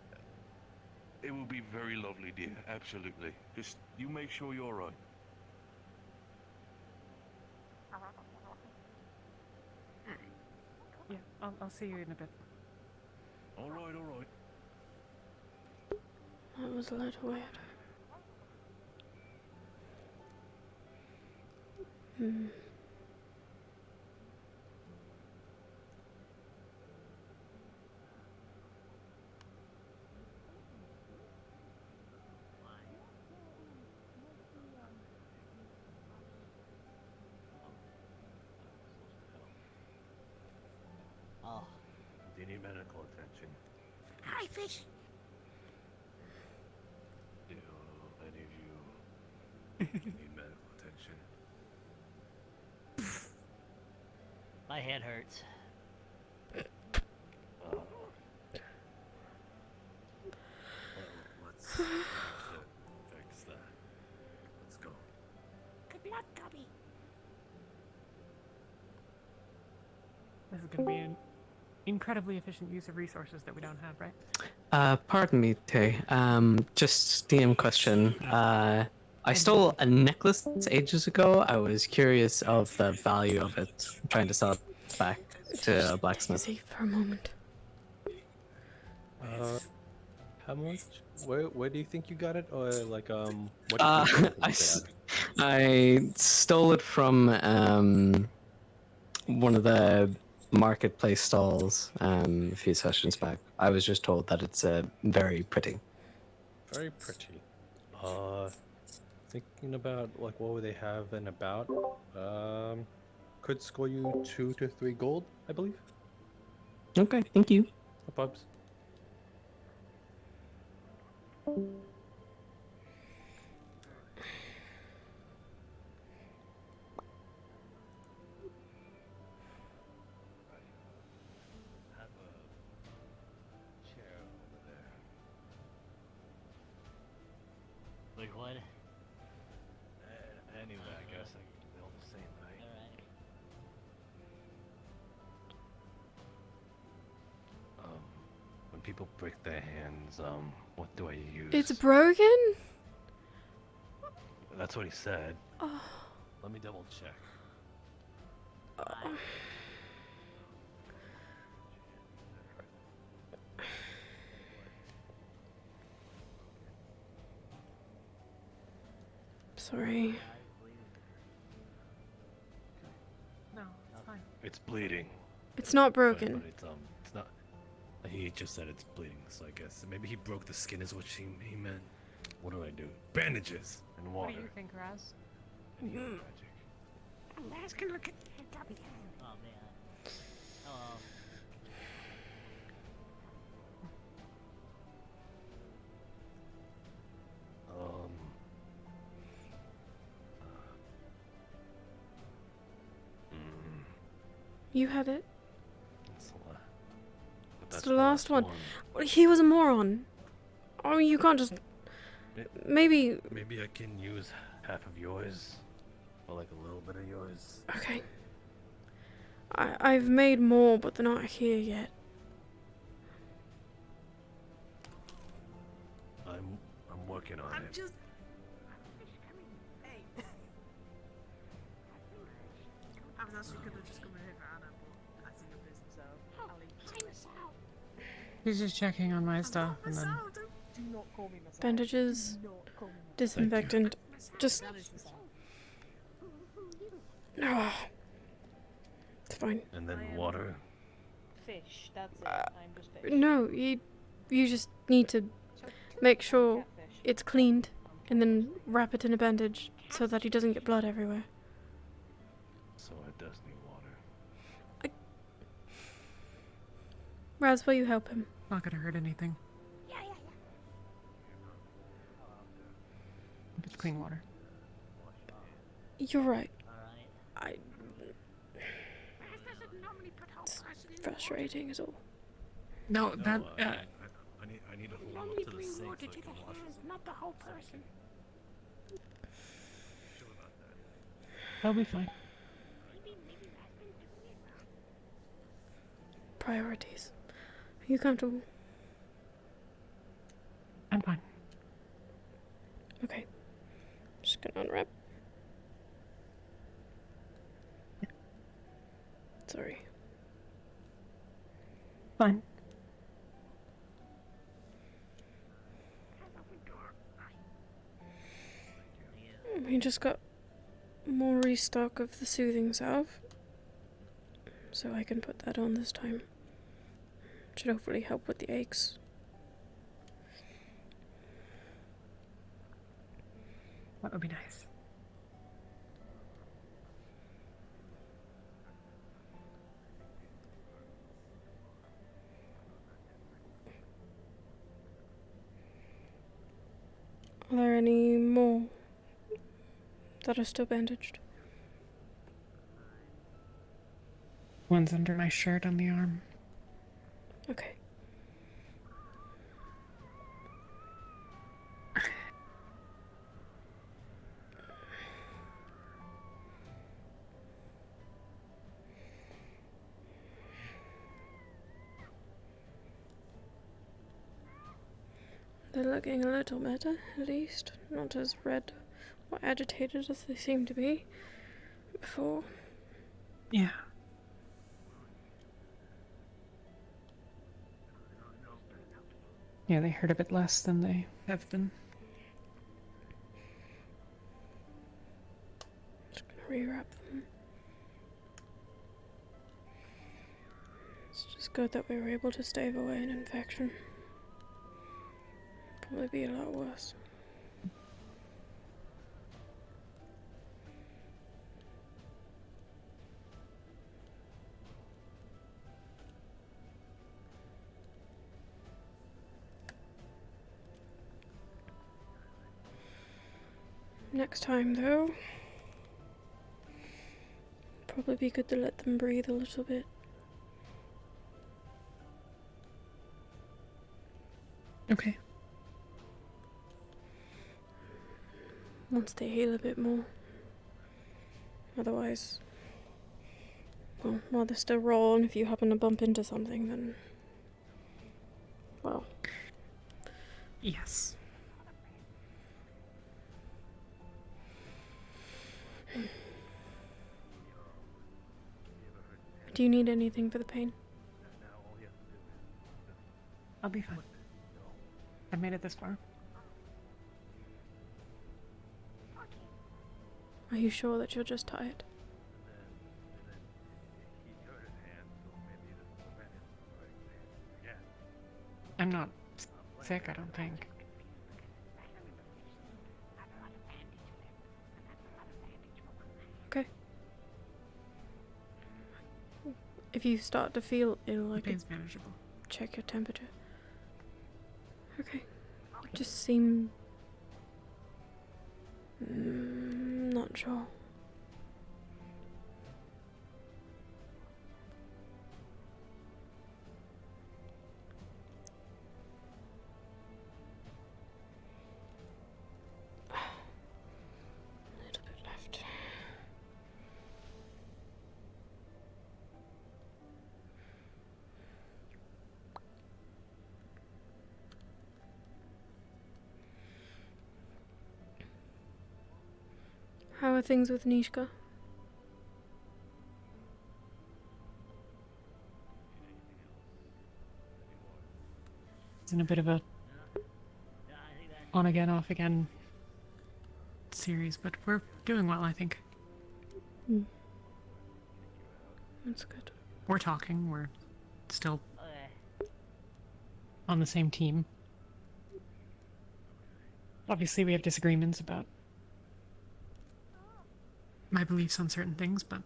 S4: It will be very lovely, dear. Absolutely. Just you make sure you're right.
S7: Yeah, I'll see you in a bit.
S4: All right, all right.
S1: That was a little weird. Hmm.
S9: Oh. Do you need medical attention?
S17: Hi, fish.
S9: Do any of you need medical attention?
S18: My head hurts.
S9: Well, let's fix that. Let's go.
S17: Good luck, Gubby.
S7: This is going to be an incredibly efficient use of resources that we don't have, right?
S10: Pardon me, Tay. Just DM question. I stole a necklace ages ago. I was curious of the value of it. I'm trying to sell it back to a blacksmith.
S1: Easy for a moment.
S19: How much? Where do you think you got it? Or like what?
S10: I stole it from one of the marketplace stalls a few sessions back. I was just told that it's very pretty.
S19: Very pretty. Thinking about like what would they have and about? Could score you 2 to 3 gold, I believe.
S10: Okay, thank you.
S19: No pubs.
S18: Like what?
S9: Anyway, I guess they're all the same, right?
S18: Alright.
S9: When people break their hands, what do I use?
S1: It's broken?
S9: That's what he said.
S1: Oh.
S9: Let me double check.
S1: Sorry.
S7: No, it's fine.
S9: It's bleeding.
S1: It's not broken.
S9: But it's not. He just said it's bleeding, so I guess maybe he broke the skin is what he meant. What do I do? Bandages and water.
S7: What do you think, Raz?
S9: And healing magic.
S17: Last can look at Gubby.
S18: Oh man. Hello.
S1: You had it.
S9: That's
S1: It's the last one. He was a moron. Oh, you can't just. Maybe.
S9: Maybe I can use half of yours, or like a little bit of yours.
S1: Okay. I've made more, but they're not here yet.
S9: I'm working on it.
S12: Just. Hey. I was actually gonna just come in here for Anna, but I see your business, so I'll leave.
S7: He's just checking on my stuff and then.
S12: Do not call me Masao.
S1: Bandages,
S12: Do not call me Masao.
S1: disinfectant. Just.
S12: That is Masao.
S1: Oh. It's fine.
S9: And then water.
S12: Fish, that's it. I'm just fish.
S1: No, you just need to make sure it's cleaned and then wrap it in a bandage so that he doesn't get blood everywhere.
S9: So it does need water.
S1: Raz, will you help him?
S7: Not gonna hurt anything.
S17: Yeah.
S7: It's clean water.
S1: You're right.
S18: Alright.
S1: It's frustrating is all.
S7: No, that.
S9: I need to hold on
S17: Only
S9: to the
S17: bring
S9: sink
S17: water
S9: so I
S17: to
S9: can
S17: the
S9: wash
S17: hands,
S9: this.
S17: not the whole person.
S9: Chill about that.
S7: That'll be fine.
S1: Priorities. Are you comfortable?
S7: I'm fine.
S1: Okay. Just gonna unwrap. Sorry.
S7: Fine.
S1: We just got more restock of the soothing salve, so I can put that on this time. Should hopefully help with the aches.
S7: That would be nice.
S1: Are there any more that are still bandaged?
S7: One's under my shirt on the arm.
S1: Okay. They're looking a little better, at least. Not as red or agitated as they seemed to be before.
S7: Yeah. Yeah, they hurt a bit less than they have been.
S1: Just gonna rewrap them. It's just good that we were able to stave away an infection. Probably be a lot worse. Next time, though, probably be good to let them breathe a little bit.
S7: Okay.
S1: Once they heal a bit more. Otherwise, well, while they're still raw, and if you happen to bump into something, then, well.
S7: Yes.
S1: Do you need anything for the pain?
S7: I'll be fine. I've made it this far.
S1: Are you sure that you're just tired?
S7: I'm not sick, I don't think.
S1: Okay. If you start to feel ill, I
S7: Pain's
S1: can
S7: manageable.
S1: check your temperature. Okay. You just seem... not sure. A little bit left. How are things with Nishka?
S7: It's in a bit of a on again, off again series, but we're doing well, I think.
S1: That's good.
S7: We're talking, we're still on the same team. Obviously, we have disagreements about my beliefs on certain things, but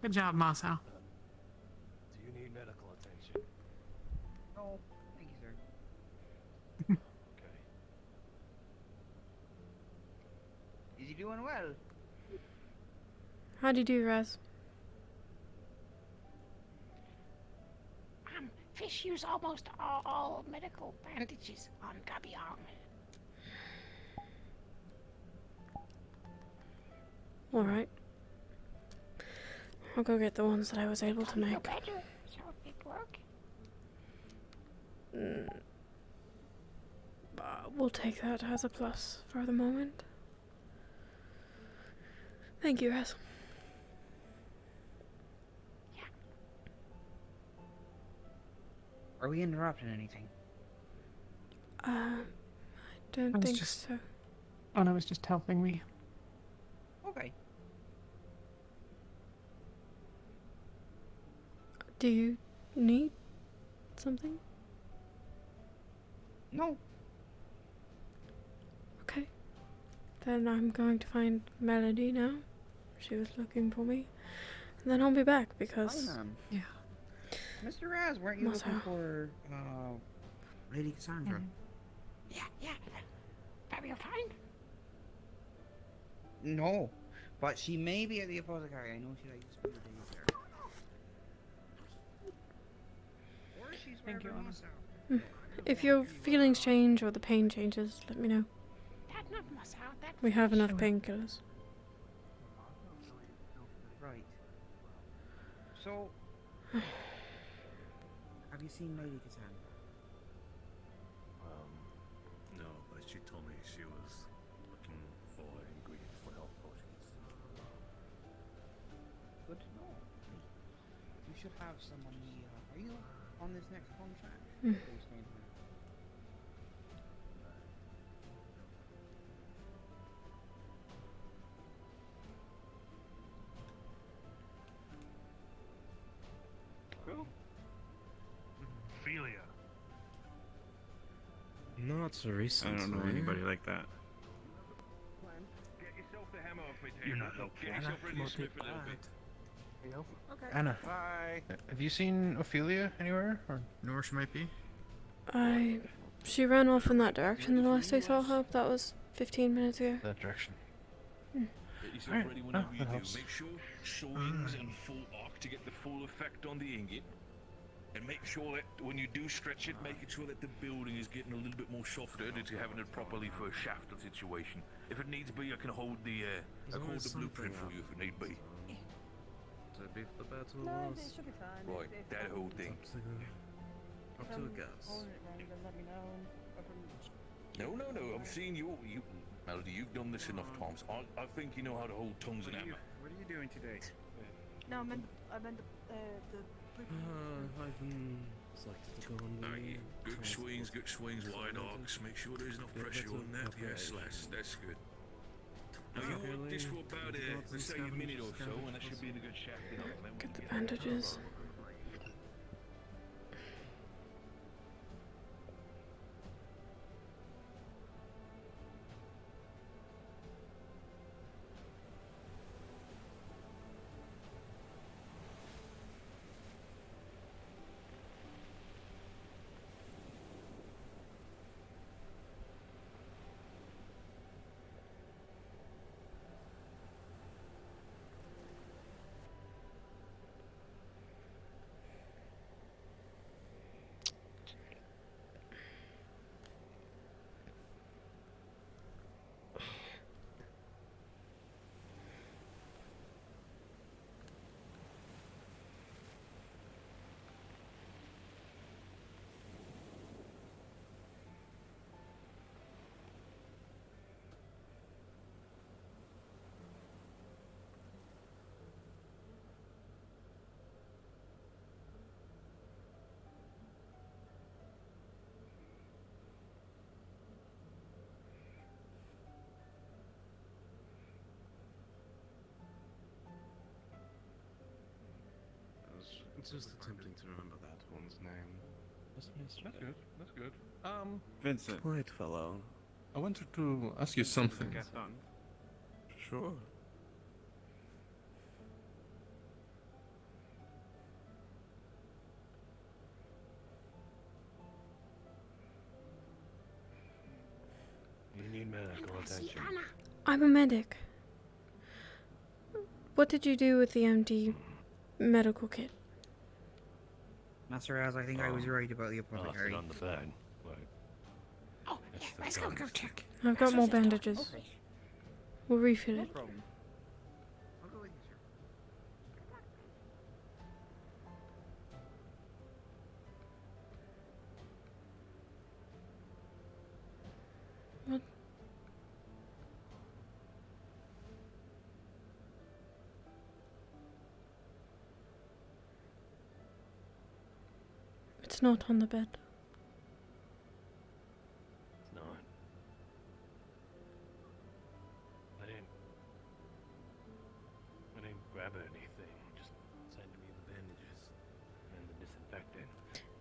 S7: Good job, Marcel.
S9: Do you need medical attention?
S11: No, thank you, sir.
S9: Okay.
S11: Is he doing well?
S1: How do you do, Raz?
S17: Fish use almost all medical bandages on Gabiong.
S1: Alright. I'll go get the ones that I was able to make.
S17: Better, so it work.
S1: We'll take that as a plus for the moment. Thank you, Raz.
S11: Are we interrupting anything?
S1: I don't
S7: I was
S1: think
S7: just-
S1: so.
S7: Anna was just helping me.
S11: Okay.
S1: Do you need something?
S11: No.
S1: Okay. Then I'm going to find Melody now. She was looking for me. And then I'll be back because...
S11: Hi, ma'am.
S7: Yeah.
S11: Mr. Raz, weren't you looking
S1: Masa.
S11: for, Lady Cassandra?
S17: Yeah. Very fine.
S11: No, but she may be at the apothecary. I know she likes to spend her days there. Or she's
S7: Thank you,
S11: wherever
S7: Anna.
S11: Masa.
S1: If your feelings change or the pain changes, let me know.
S17: That not must out. That
S1: We have enough painkillers.
S11: Right. So, have you seen Lady Cassandra?
S9: No, but she told me she was looking for ingredients for health potions.
S11: Good to know. You should have someone. Are you on this next contract?
S1: Mm.
S11: Or are you staying here?
S13: Cool. Ophelia.
S3: Not so recently.
S16: I don't know anybody like that.
S4: Get yourself the hammer off me,
S13: You're not helpful.
S4: Get yourself ready to smith a little bit.
S11: Okay.
S19: Anna,
S16: Hi.
S19: have you seen Ophelia anywhere? Or
S3: Know where she might be?
S1: She ran off in that direction the last I saw her. That was 15 minutes ago.
S19: that direction?
S4: Get yourself
S19: Alright,
S4: ready
S19: no,
S4: whenever you
S19: that
S4: do.
S19: helps.
S4: Make sure swings and full arc to get the full effect on the ingot. And make sure that when you do stretch it, making sure that the building is getting a little bit more softer to having it properly for a shafted situation. If it needs be, I can hold the blueprint for you if it need be.
S3: To be for the battle
S12: No,
S3: was
S12: it should be fine.
S4: Right,
S12: If
S4: that whole thing.
S3: up to a guess.
S12: holding it wrong, then let me know.
S4: No. I'm seeing you, Melody. You've done this enough times. I think you know how to hold tongues and hammer.
S16: What are you doing today?
S12: No, I meant the
S3: I've been selected to go on the
S4: Good swings, wide arcs. Make sure there's enough pressure on that. Yes, that's good. Now you want this for about let's say a minute or so, and that should be in a good shaft.
S1: Get the bandages.
S3: It's just attempting to remember that one's name.
S14: That's good. That's good.
S16: Vincent.
S3: Polite fellow.
S14: I wanted to ask you something.
S3: Sure.
S9: medical attention.
S1: I'm a medic. What did you do with the empty medical kit?
S11: Master Raz, I think I was right about the apothecary.
S9: On the bed. But
S17: Oh, yeah, let's go check.
S1: I've got more bandages. We'll refill it.
S6: I'll go with you, sir.
S1: What? It's not on the bed.
S9: it's not. I didn't grab anything. Just sent me the bandages and the disinfectant.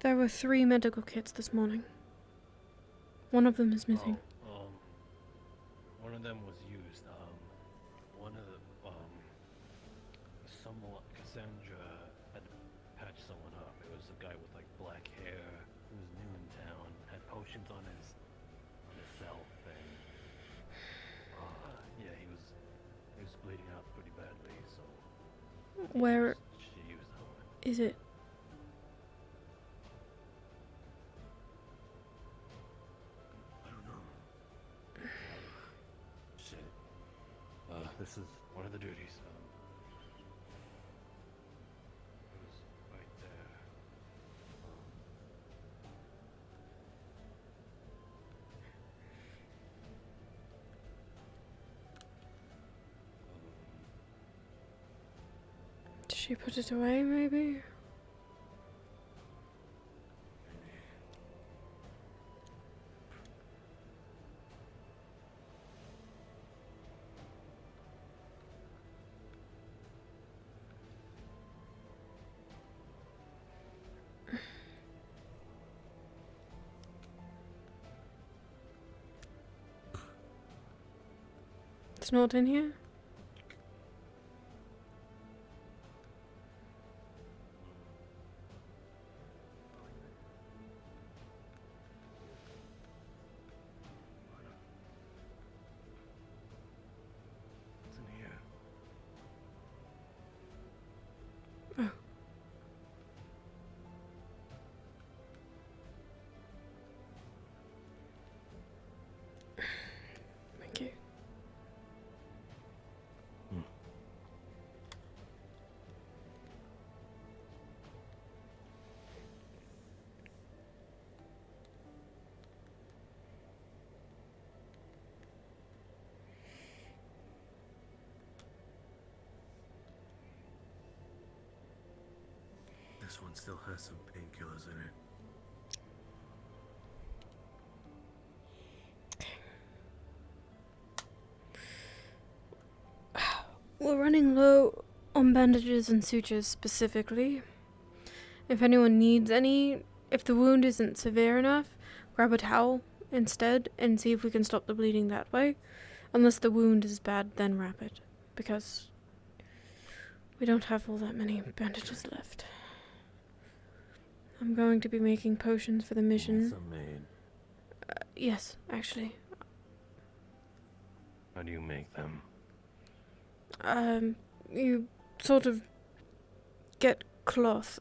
S1: There were 3 medical kits this morning. One of them is missing.
S9: One of them was used. One of the someone Cassandra had to patch someone up. It was a guy with like black hair who was new in town, had potions on himself, and yeah, he was bleeding out pretty badly. So
S1: Where
S9: she used them.
S1: is it?
S9: I don't know. Shit. This is one of the duties. It was right there.
S1: Did she put it away, maybe? It's not in here?
S9: It's in here.
S1: Oh. Thank you.
S3: This one still has some painkillers in it.
S1: We're running low on bandages and sutures specifically. If anyone needs any, if the wound isn't severe enough, grab a towel instead and see if we can stop the bleeding that way. Unless the wound is bad, then wrap it. Because we don't have all that many bandages left. I'm going to be making potions for the mission.
S9: Some made.
S1: Yes, actually.
S9: How do you make them?
S1: You sort of get cloth.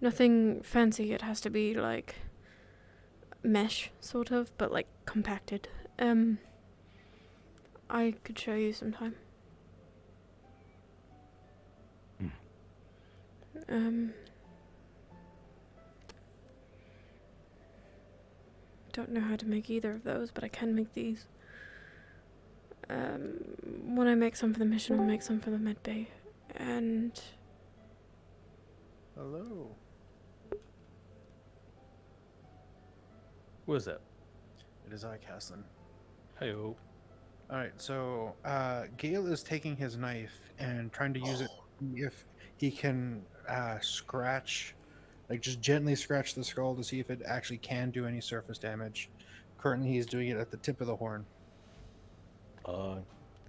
S1: Nothing fancy. It has to be like mesh, sort of, but like compacted. I could show you sometime. Don't know how to make either of those, but I can make these. When I make some for the mission, I'll make some for the med bay. And
S19: Hello. Who is that?
S20: It is I, Caslin.
S19: Heyo.
S20: Alright, so Gale is taking his knife and trying to use it if he can scratch, like just gently scratch the skull to see if it actually can do any surface damage. Currently he's doing it at the tip of the horn.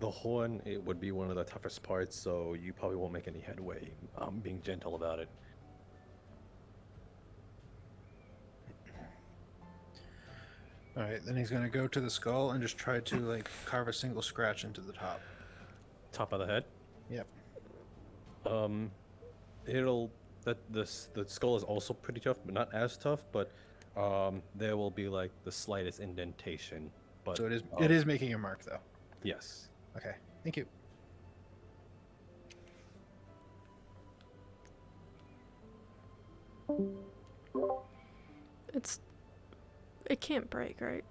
S19: The horn, it would be one of the toughest parts, so you probably won't make any headway. I'm being gentle about it.
S20: All right, then he's gonna go to the skull and just try to like carve a single scratch into the top.
S19: Top of the head.
S20: Yep.
S19: It'll the skull is also pretty tough, but not as tough. But there will be like the slightest indentation. But
S20: So it is making a mark though.
S19: Yes.
S20: Okay. Thank you.
S1: It can't break, right?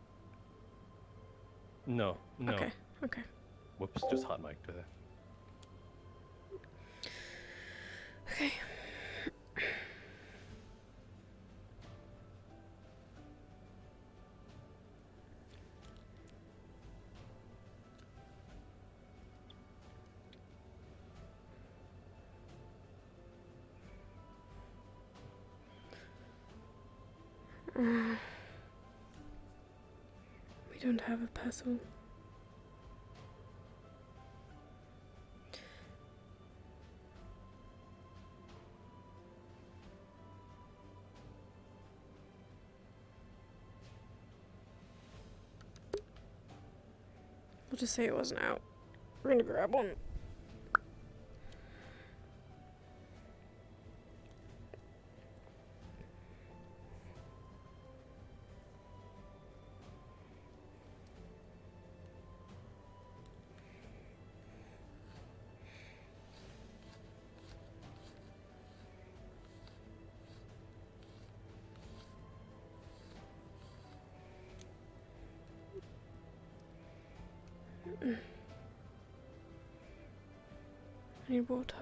S19: No.
S1: Okay. Okay.
S19: Whoops, just hot mic there.
S1: Okay. We don't have a pestle. We'll just say it wasn't out. We're gonna grab one. I need water.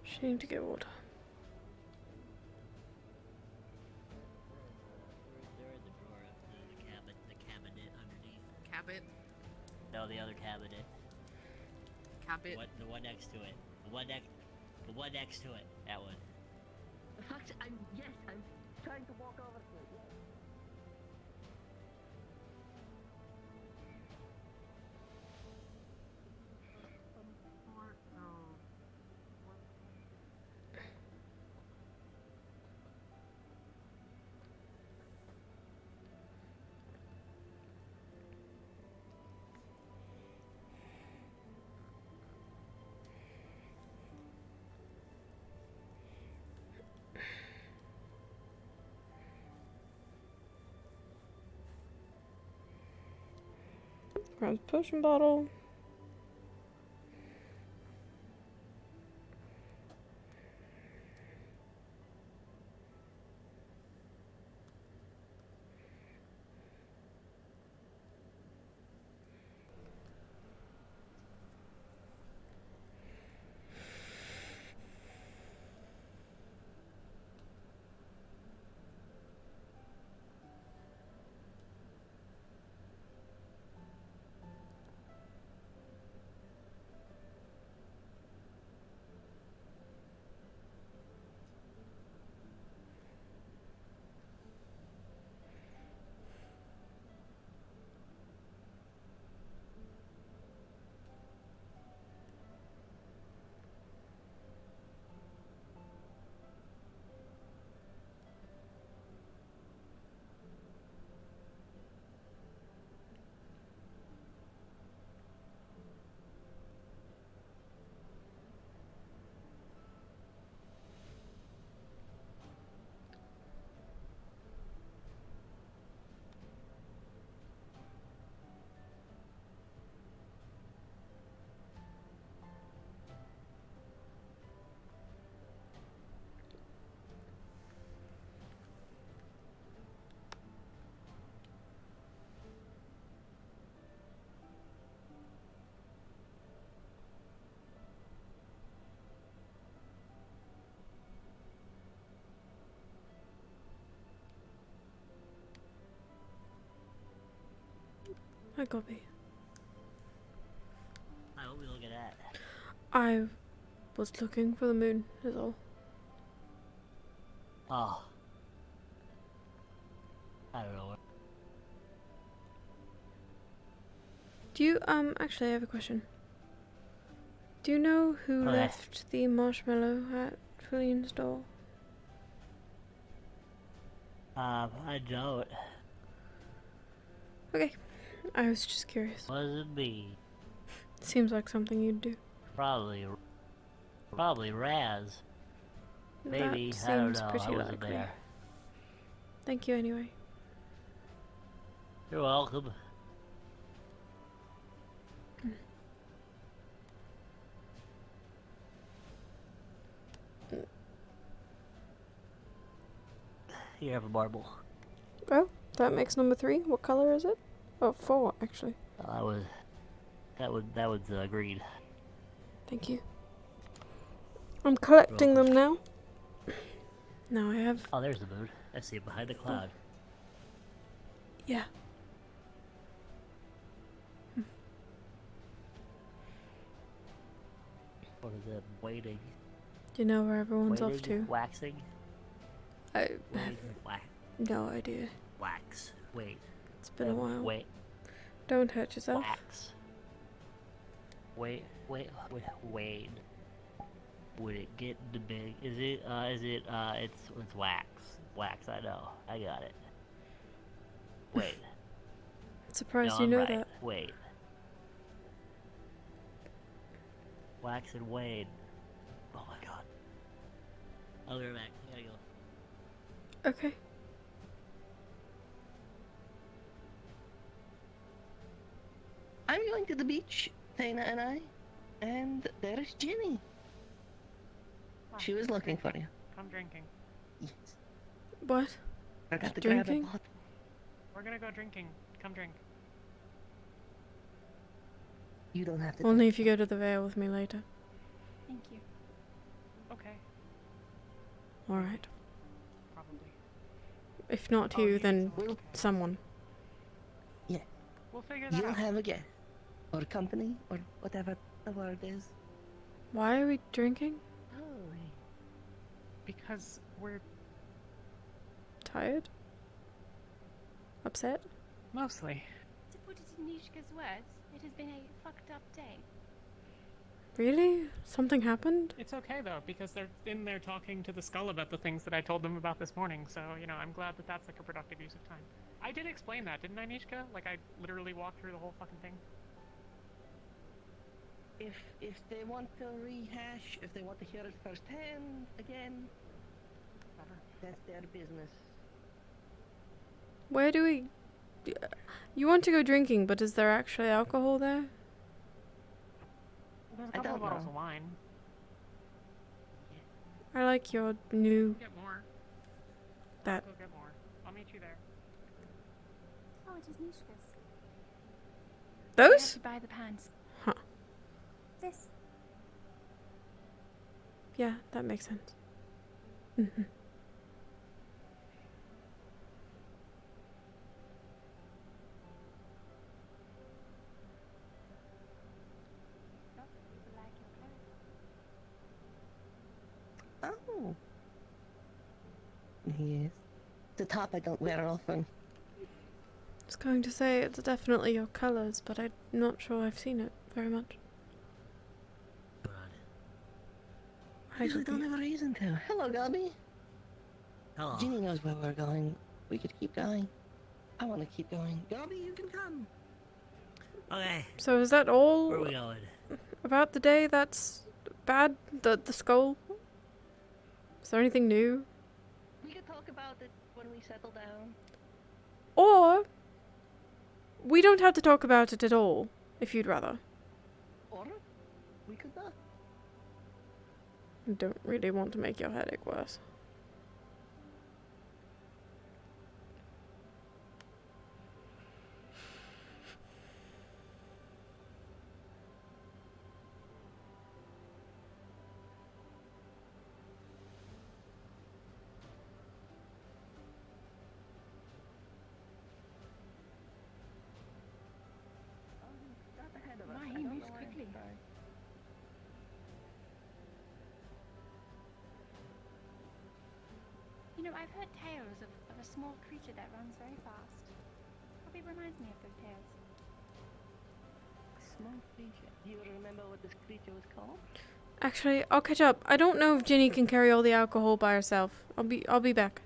S1: She need to get water.
S18: They're in the drawer of the cabinet underneath.
S21: Cabot.
S18: No, the other cabinet.
S21: Cabot.
S18: What? The one next to it. The one next to it. That one.
S5: I'm trying to walk over to it. Yes.
S1: Grab the potion bottle. Hi, Gobby.
S18: Hi, what we looking at?
S1: I was looking for the moon, is all.
S18: Oh. I don't know.
S1: Do you, actually I have a question. Do you know who
S18: Okay.
S1: left the marshmallow at Julian's door?
S18: I don't.
S1: Okay. I was just curious.
S18: Wasn't me.
S1: Seems like something you'd do.
S18: Probably Raz. Maybe,
S1: That
S18: I don't
S1: seems
S18: know,
S1: pretty
S18: I wasn't
S1: likely.
S18: there.
S1: Thank you anyway.
S18: You're welcome. You have a marble.
S1: Oh, that makes number 3. What color is it? Oh, 4 actually.
S18: That was green.
S1: Thank you. I'm collecting them now. Now I have.
S18: Oh, there's the moon. I see it behind the cloud.
S1: Yeah.
S18: What is it? Waiting.
S1: Do you know where everyone's off
S18: Waiting,
S1: to?
S18: waxing.
S1: I have
S18: Waiting, wax.
S1: no idea.
S18: Wax. Wait.
S1: It's been a while.
S18: Wait.
S1: Don't hurt yourself.
S18: Wax. Wait. Would it get the big? It's wax. Wax. I know. I got it. Wait.
S1: Surprised
S18: No,
S1: you
S18: I'm
S1: know
S18: right.
S1: that.
S18: Wait. Wax and Wade. Oh my god. I'll be right back. I gotta go.
S1: Okay.
S5: I'm going to the beach, Dana and I, and there's Ginny. She was looking for you.
S7: Come drinking.
S5: Yes.
S1: What?
S5: Forgot to
S1: Drinking?
S5: grab a bottle.
S7: We're gonna go drinking. Come drink.
S5: You don't have to.
S1: Only if you go to the Vale with me later.
S2: Thank you.
S7: Okay.
S1: Alright.
S7: Probably.
S1: If not you, then someone.
S5: Yeah.
S7: We'll figure that
S5: You'll
S7: out.
S5: have a guest, or company, or whatever the word is.
S1: Why are we drinking?
S5: Oh.
S7: Because we're
S1: Tired? Upset?
S7: mostly.
S2: To put it in Nishka's words, it has been a fucked up day.
S1: Really? Something happened?
S7: It's okay though, because they're in there talking to the skull about the things that I told them about this morning. So I'm glad that that's like a productive use of time. I did explain that, didn't I, Nishka? Like I literally walked through the whole fucking thing.
S5: If they want to rehash, if they want to hear it firsthand again, that's their business.
S1: Where do we... You want to go drinking, but is there actually alcohol there?
S7: There's a
S5: I
S7: couple of
S5: don't
S7: bottles
S5: know.
S7: of wine.
S1: I like your new...
S7: Get more.
S1: That...
S7: Go get more. I'll meet you there.
S2: Oh, it is Nishka's. I
S1: Those?
S2: have to buy the pants.
S1: Huh.
S2: This.
S1: Yeah, that makes sense. Mm-hmm.
S5: Oh. Yes. The top I don't wear often.
S1: I was going to say it's definitely your colours, but I'm not sure I've seen it very much.
S5: I usually don't have a reason to. Hello, Gubby.
S18: Hello.
S5: Ginny knows where we're going. We could keep going. I want to keep going. Gubby, you can come.
S18: Okay.
S1: So is that all
S18: Where are we going?
S1: about the day that's bad? The skull? Is there anything new?
S5: We could talk about it when we settle down.
S1: Or we don't have to talk about it at all, if you'd rather.
S5: Or we could not.
S1: I don't really want to make your headache worse.
S2: My, he moves quickly. You know, I've heard tales of a small creature that runs very fast. Probably reminds me of those tales.
S5: Small creature. Do you remember what this creature was called?
S1: Actually, I'll catch up. I don't know if Ginny can carry all the alcohol by herself. I'll be back.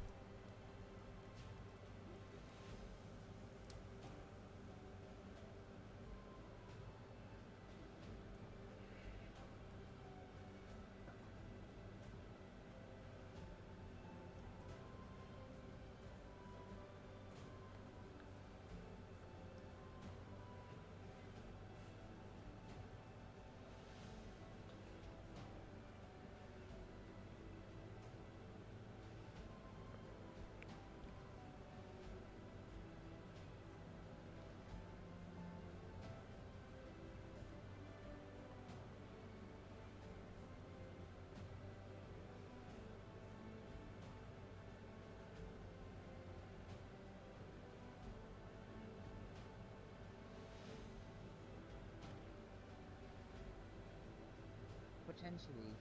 S11: Potentially,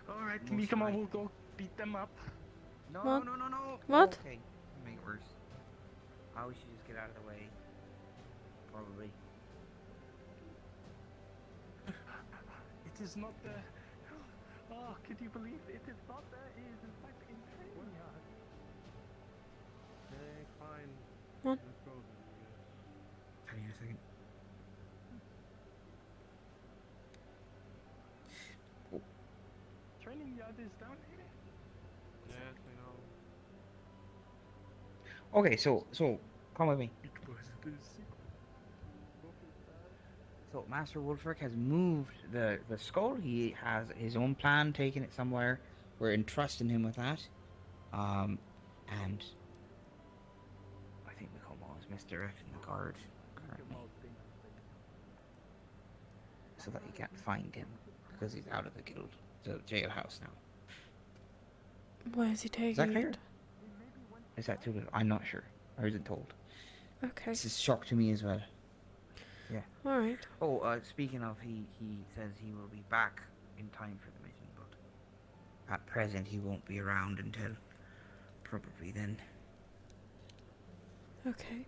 S13: All right,
S11: most
S13: come on,
S11: likely.
S13: we'll go beat them up.
S11: No,
S1: What?
S11: no, no, no, no.
S1: What?
S11: Okay, make it worse. I wish you just get out of the way. Probably.
S13: It is not there. Oh, can you believe it is not there? It is in fact in training yard.
S3: Okay, fine.
S1: What?
S3: Let's go then, I guess.
S11: Tell you in a second.
S13: Training yard is down here.
S3: Yes, I know.
S11: Okay, so come with me.
S13: It was the secret.
S11: So Master Wolfric has moved the skull. He has his own plan, taking it somewhere. We're entrusting him with that. And I think Macomo is misdirecting the guard currently, so that you can't find him because he's out of the guild, the jailhouse now.
S1: Why is he taking
S11: Is that clear?
S1: it?
S11: Is that too? I'm not sure. I wasn't told.
S1: Okay.
S11: This is shock to me as well. Yeah.
S1: Alright.
S11: Oh, speaking of, he says he will be back in time for the mission, but at present he won't be around until probably then.
S1: Okay.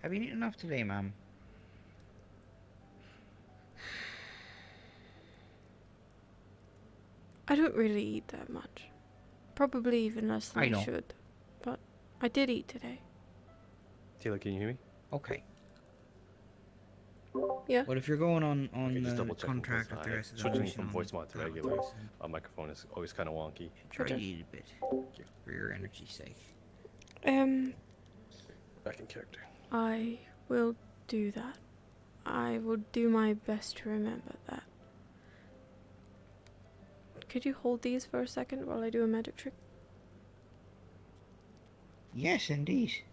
S11: Have you eaten enough today, ma'am?
S1: I don't really eat that much. Probably even less than
S11: I
S1: I
S11: know.
S1: should. But I did eat today.
S19: Taylor, can you hear me?
S11: Okay.
S1: Yeah.
S11: Well, if you're going on
S19: Okay, just
S11: the
S19: double checking,
S11: contract
S19: 'cause
S11: with the
S19: I-
S11: rest of the
S19: switching
S11: mission
S19: from
S11: on
S19: voice mod to
S11: that
S19: regular,
S11: place,
S19: microphone is always kind of wonky.
S11: try to
S1: Okay.
S11: eat a bit for your energy's sake.
S19: Back in character.
S1: I will do that. I will do my best to remember that. Could you hold these for a second while I do a magic trick?
S11: Yes, indeed.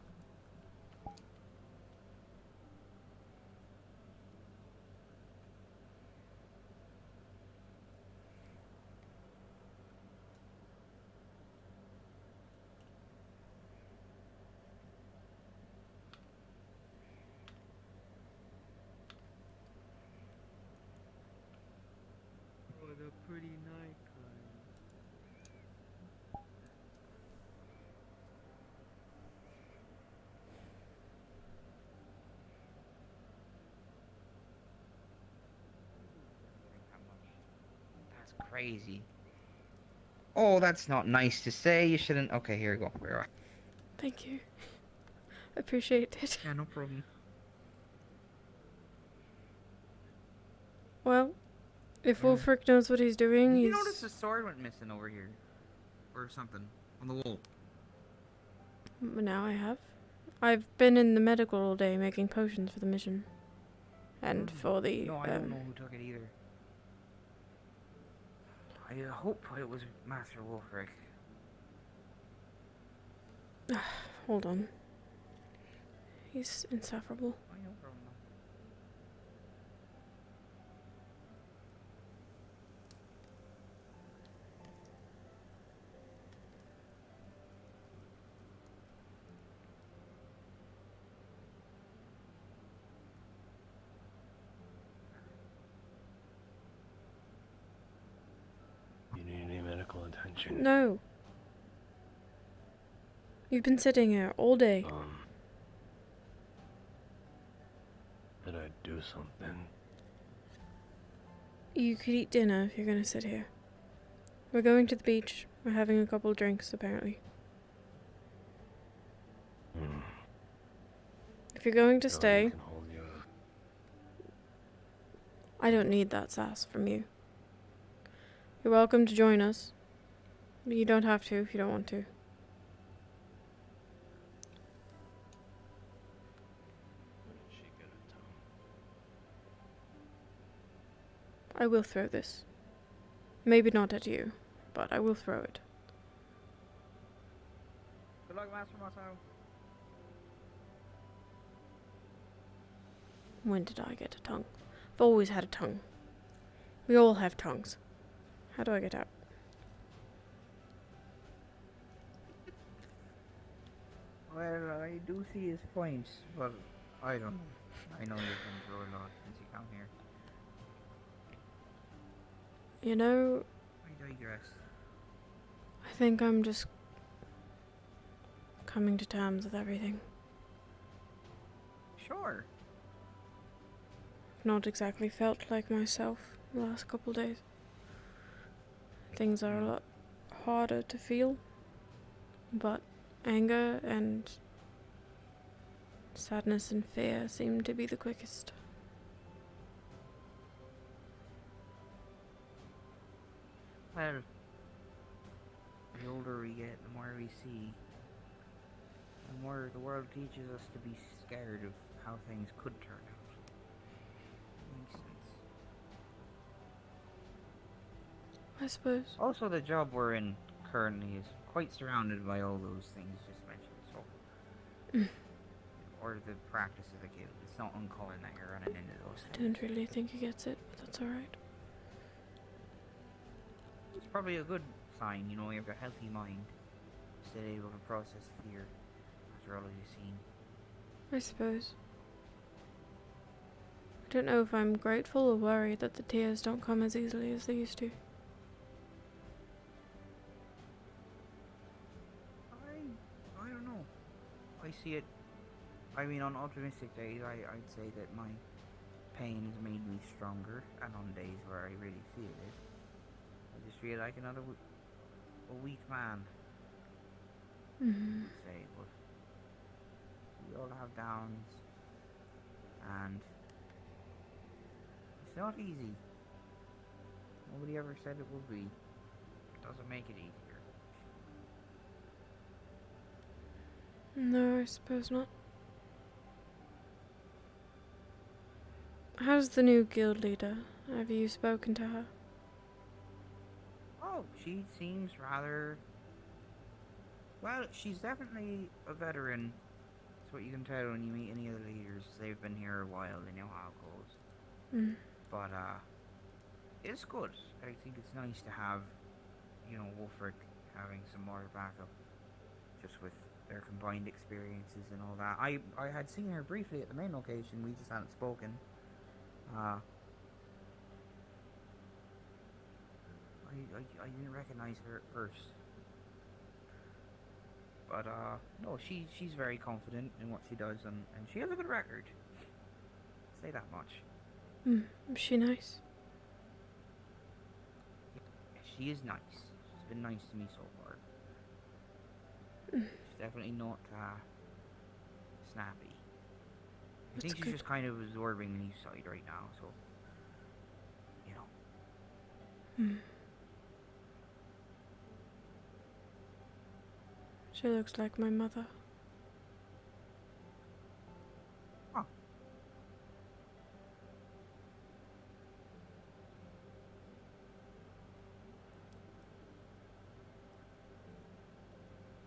S15: What a pretty night, Kyle.
S11: That's crazy. Oh, that's not nice to say. You shouldn't. Okay, here we go. We're right.
S1: Thank you. Appreciate it.
S11: Yeah, no problem.
S1: Well, if Wolfric knows what he's doing,
S11: Did you
S1: he's...
S11: notice the sword went missing over here? Or something. On the wall.
S1: Now I have. I've been in the medical all day making potions for the mission. And for the...
S11: No, I don't know who took it either. I hope it was Master Wolfric.
S1: Hold on. He's insufferable.
S11: I know from
S19: You need any medical attention?
S1: No. You've been sitting here all day.
S9: do something.
S1: You could eat dinner if you're gonna sit here. We're going to the beach. We're having a couple drinks, apparently. If you're going to stay, I don't need that sass from you. You're welcome to join us, but you don't have to if you don't want to. I will throw this. Maybe not at you, but I will throw it.
S11: Good luck, Master Motto.
S1: When did I get a tongue? I've always had a tongue. We all have tongues. How do I get out?
S11: Well, I do see his points, but I don't know. I know you've been through a lot since you come here.
S1: You know,
S11: I digress.
S1: I think I'm just coming to terms with everything.
S11: Sure.
S1: I've not exactly felt like myself the last couple days. Things are a lot harder to feel, but anger and sadness and fear seem to be the quickest.
S11: Well, the older we get, the more we see. The more the world teaches us to be scared of how things could turn out. Makes sense.
S1: I suppose.
S11: Also, the job we're in currently is quite surrounded by all those things just mentioned, so... or the practice of the guild. It's not uncommon that you're running into those
S1: I
S11: things.
S1: don't really think he gets it, but that's alright.
S11: It's probably a good sign, you know, you have a healthy mind. Still able to process fear after all you've seen.
S1: I suppose. I don't know if I'm grateful or worried that the tears don't come as easily as they used to.
S11: I don't know. I see it. I mean, on optimistic days, I'd say that my pain has made me stronger, and on days where I really feel it, I just feel like another a weak man. I'd say, but we all have downs, and it's not easy. Nobody ever said it would be. It doesn't make it easier.
S1: No, I suppose not. How's the new guild leader? Have you spoken to her?
S11: Oh, she seems rather... Well, she's definitely a veteran. That's what you can tell when you meet any of the leaders. They've been here a while, they know how it goes. But, it's good. I think it's nice to have, you know, Wolfric having some more backup. Just with their combined experiences and all that. I had seen her briefly at the main location, we just hadn't spoken. I didn't recognize her at first. But, no, she's very confident in what she does, and she has a good record. Say that much.
S1: Is she nice?
S11: Yeah, she is nice. She's been nice to me so far. She's definitely not, snappy. I think she's just kind of absorbing the new side right now, so, you know.
S1: She looks like my mother.
S11: Huh.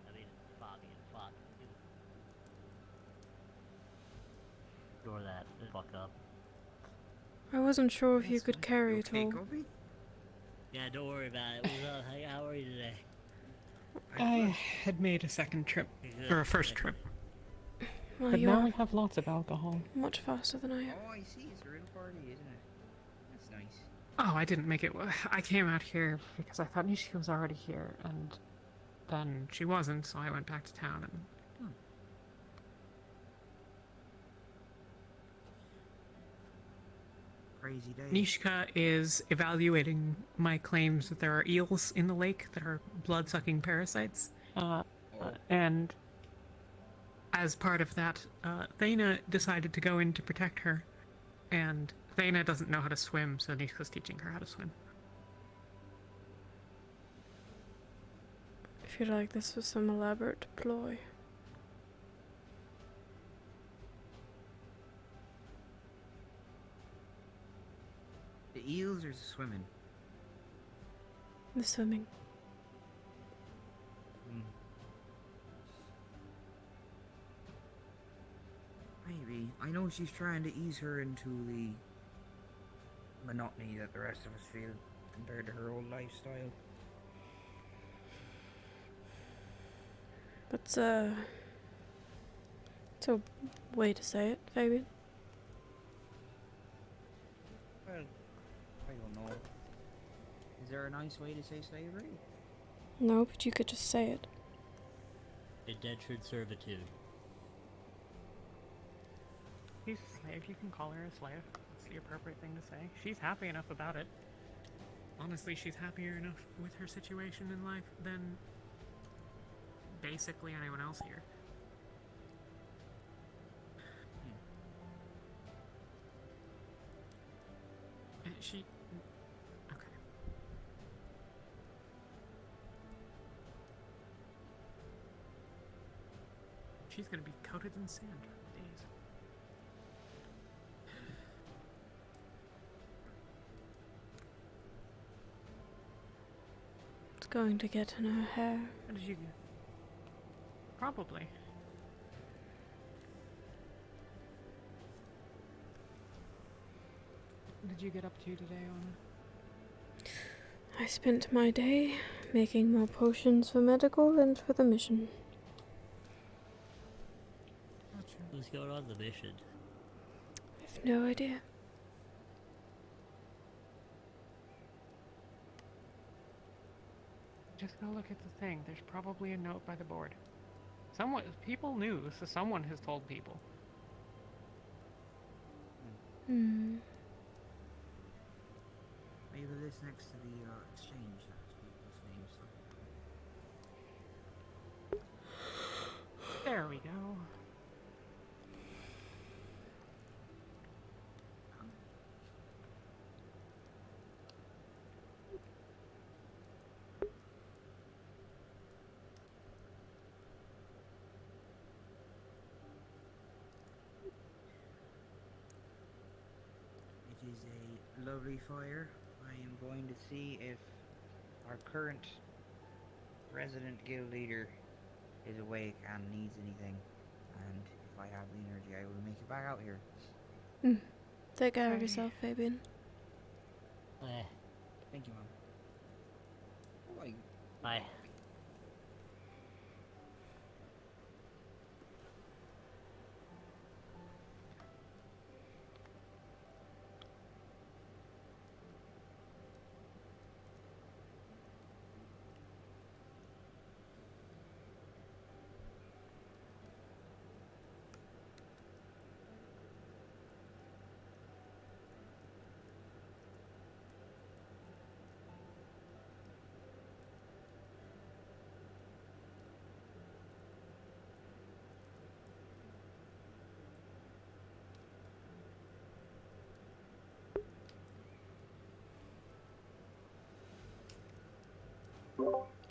S18: I mean, Bobby and fuck. Ignore that. Fuck up.
S1: I wasn't sure if you could carry it all.
S18: Yeah, don't worry about it. How are you today?
S7: I had made a second trip, or a first trip.
S1: Well,
S7: But
S1: you're
S7: now I have lots of alcohol.
S1: much faster than I am.
S11: Oh, I see. It's a real party, isn't it? That's nice.
S7: Oh, I didn't make it. I came out here because I thought she was already here, and then she wasn't, so I went back to town and...
S11: crazy day.
S7: Nishka is evaluating my claims that there are eels in the lake that are blood-sucking parasites. And as part of that, Thena decided to go in to protect her. And Thena doesn't know how to swim, so Nishka's teaching her how to swim.
S1: I feel like this was some elaborate ploy.
S11: The eels or the swimming?
S1: The swimming.
S11: Maybe. I know she's trying to ease her into the monotony that the rest of us feel compared to her old lifestyle.
S1: It's a way to say it, Fabian.
S11: Well, I don't know. Is there a nice way to say slavery?
S1: No, but you could just say it.
S18: Indentured servitude.
S7: She's a slave, you can call her a slave. That's the appropriate thing to say. She's happy enough about it. Honestly, she's happier enough with her situation in life than basically anyone else here. And she... Okay. She's gonna be coated in sand for days.
S1: It's going to get in her hair.
S7: How did you get? Probably. What did you get up to today, Anna?
S1: I spent my day making more potions for medical and for the mission.
S18: Who's going on the mission?
S1: I have no idea.
S7: Just go look at the thing. There's probably a note by the board. People knew, so someone has told people.
S1: Hmm.
S11: Maybe this next to the exchange. That's people's names.
S7: There we go.
S11: It is a lovely fire. I am going to see if our current resident guild leader is awake and needs anything. And if I have the energy, I will make it back out here.
S1: Take care of yourself, Fabian.
S11: Thank you, Mom.
S18: Bye.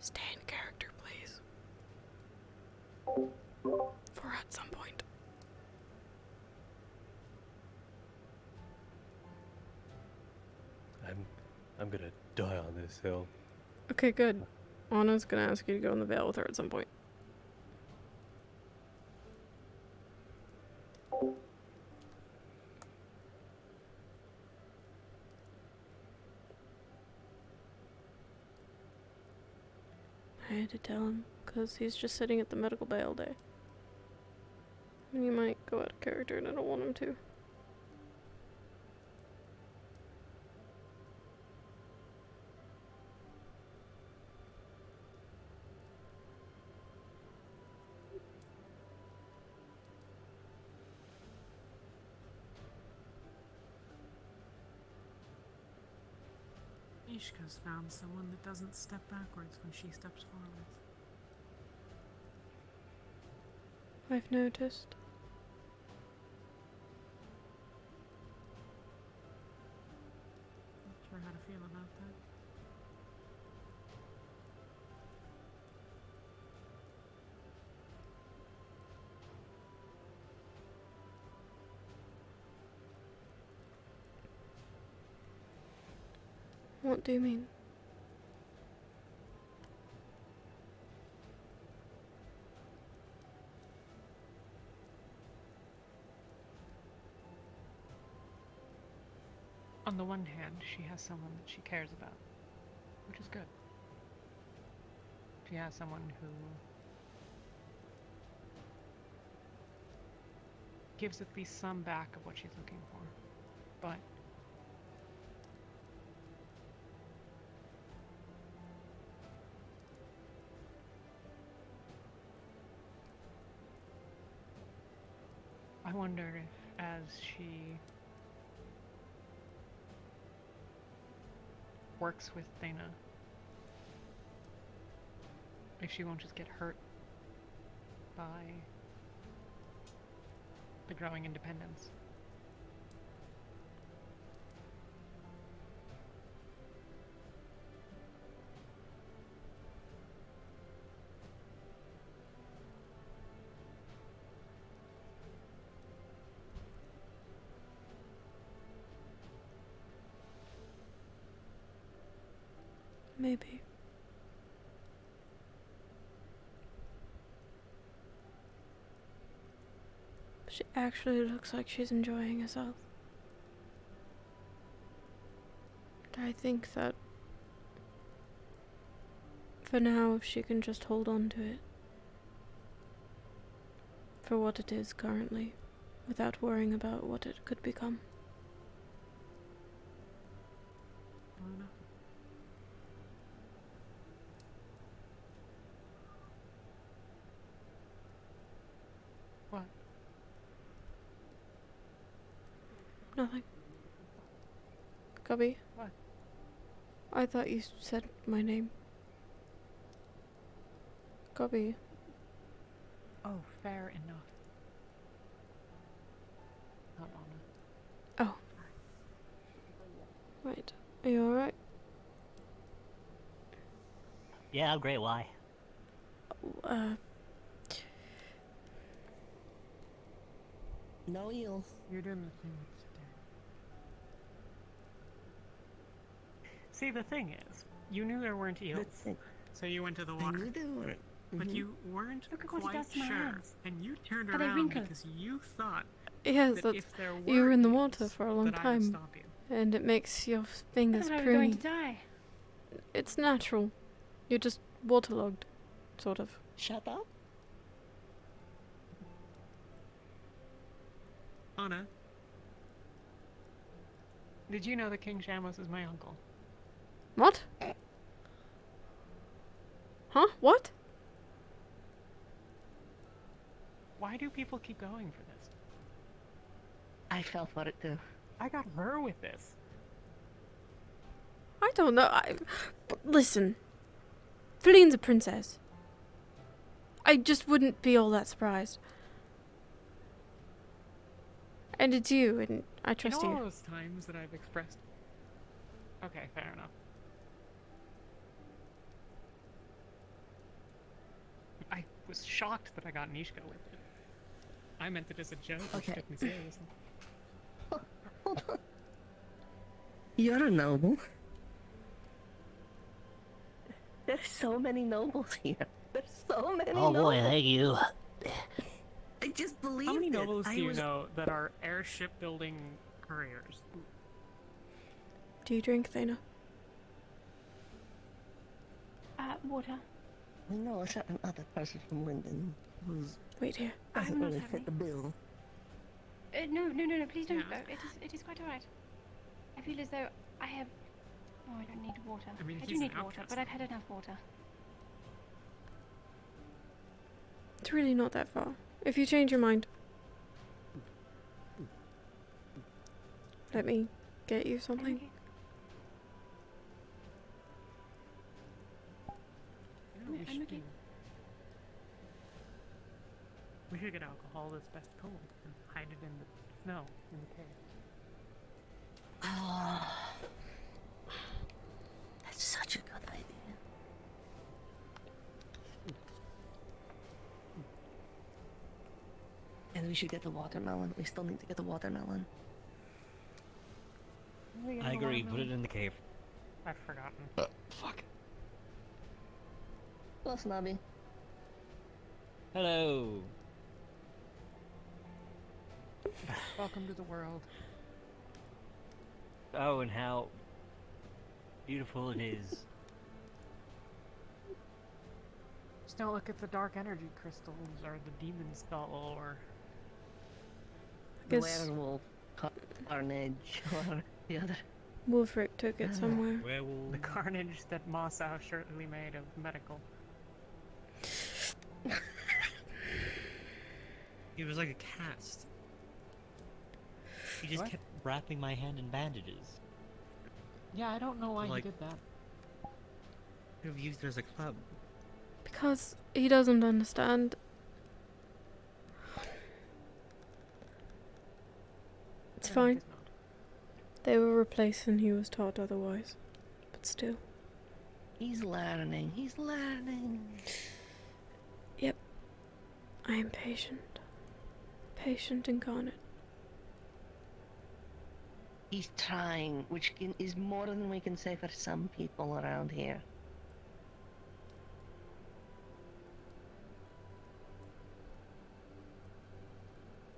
S1: Stay in character, please. For at some point.
S19: I'm gonna die on this hill.
S1: Okay, good. Anna's gonna ask you to go in the Vale with her at some point. I had to tell him, because he's just sitting at the medical bay all day. And he might go out of character, and I don't want him to.
S7: Ishka's found someone that doesn't step backwards when she steps forwards.
S1: I've noticed.
S7: Not sure how to feel about that.
S1: What do you mean?
S7: On the one hand, she has someone that she cares about, which is good. She has someone who gives at least some back of what she's looking for. But I wonder if, as she works with Thena, if she won't just get hurt by the growing independence.
S1: Maybe. She actually looks like she's enjoying herself. And I think that for now, if she can just hold on to it for what it is currently, without worrying about what it could become.
S7: What?
S1: Nothing. Gubby?
S7: What?
S1: I thought you said my name. Gubby.
S7: Oh, fair enough. Not Anna.
S1: Oh. Right. Are you alright?
S18: Yeah, I'm great. Why?
S5: No, you'll.
S7: You're doing the thing with today. See, the thing is, you knew there weren't eels, so you went to the water.
S5: I knew there weren't.
S7: But you weren't
S2: Look at what it
S7: quite
S2: does to my
S7: sure,
S2: hands.
S7: and you turned
S2: Are they
S7: around
S2: wrinkled?
S7: because you thought
S1: Yes,
S7: that
S1: that's,
S7: if there were
S1: you were in the
S7: eels,
S1: water for a long
S7: that I would
S1: time,
S7: stop you.
S1: and it makes your
S2: I
S1: fingers
S2: thought I was going to
S1: pruny.
S2: die.
S1: It's natural. You're just waterlogged, sort of.
S5: Shut up.
S7: Anna, did you know that King Shamos is my uncle?
S1: What? Huh? What?
S7: Why do people keep going for this?
S5: I fell for it too.
S7: I got her with this.
S1: I don't know. But listen. Flene's a princess. I just wouldn't be all that surprised. And it's you, and I trust
S7: In all
S1: you.
S7: those times that I've expressed... Okay, fair enough. I was shocked that I got Nishka with it. I meant it as a joke, which
S5: Okay.
S7: took me seriously.
S5: Hold on. You're a noble. There's so many nobles here. There's so many
S18: Oh
S5: nobles.
S18: boy, thank you.
S5: I just believed
S7: How many
S5: it.
S7: nobles do
S5: I
S7: you
S5: was...
S7: know that are airship building couriers?
S1: Do you drink, Thena?
S2: Water.
S5: I know a certain other person from Linden who's
S1: Wait here.
S5: doesn't
S2: I'm not
S5: really
S2: having-
S5: fit the bill.
S2: No, please don't go. It is quite alright. I feel as though I have... Oh, I don't need water.
S7: I mean,
S2: I
S7: he's
S2: do
S7: an
S2: need water,
S7: outcast.
S2: but I've had enough water.
S1: It's really not that far. If you change your mind, let me get you something.
S2: Okay.
S7: We should get alcohol that's best cold and hide it in the snow in the cave.
S5: Oh, that's such a good idea. And we should get the watermelon. We still need to get the watermelon.
S18: I agree, put it in the cave.
S7: I've forgotten.
S18: Fuck.
S5: Hello, Snobby.
S18: Hello.
S7: Welcome to the world.
S18: Oh, and how beautiful it is.
S7: Just don't look at the dark energy crystals or the demon skull or...
S5: Werewolf, carnage, or the other.
S1: Wolfric took it somewhere.
S18: Werewolf.
S7: The carnage that Mossau surely made of medical.
S18: It was like a cast. He just
S7: What?
S18: kept wrapping my hand in bandages.
S7: Yeah, I don't know why
S18: Like-
S7: he did that.
S18: Could have used it as a club.
S1: Because he doesn't understand. It's fine. They were replaced and he was taught otherwise. But still.
S5: He's learning. He's learning.
S1: Yep. I am patient. Patient incarnate.
S5: He's trying, which is more than we can say for some people around here.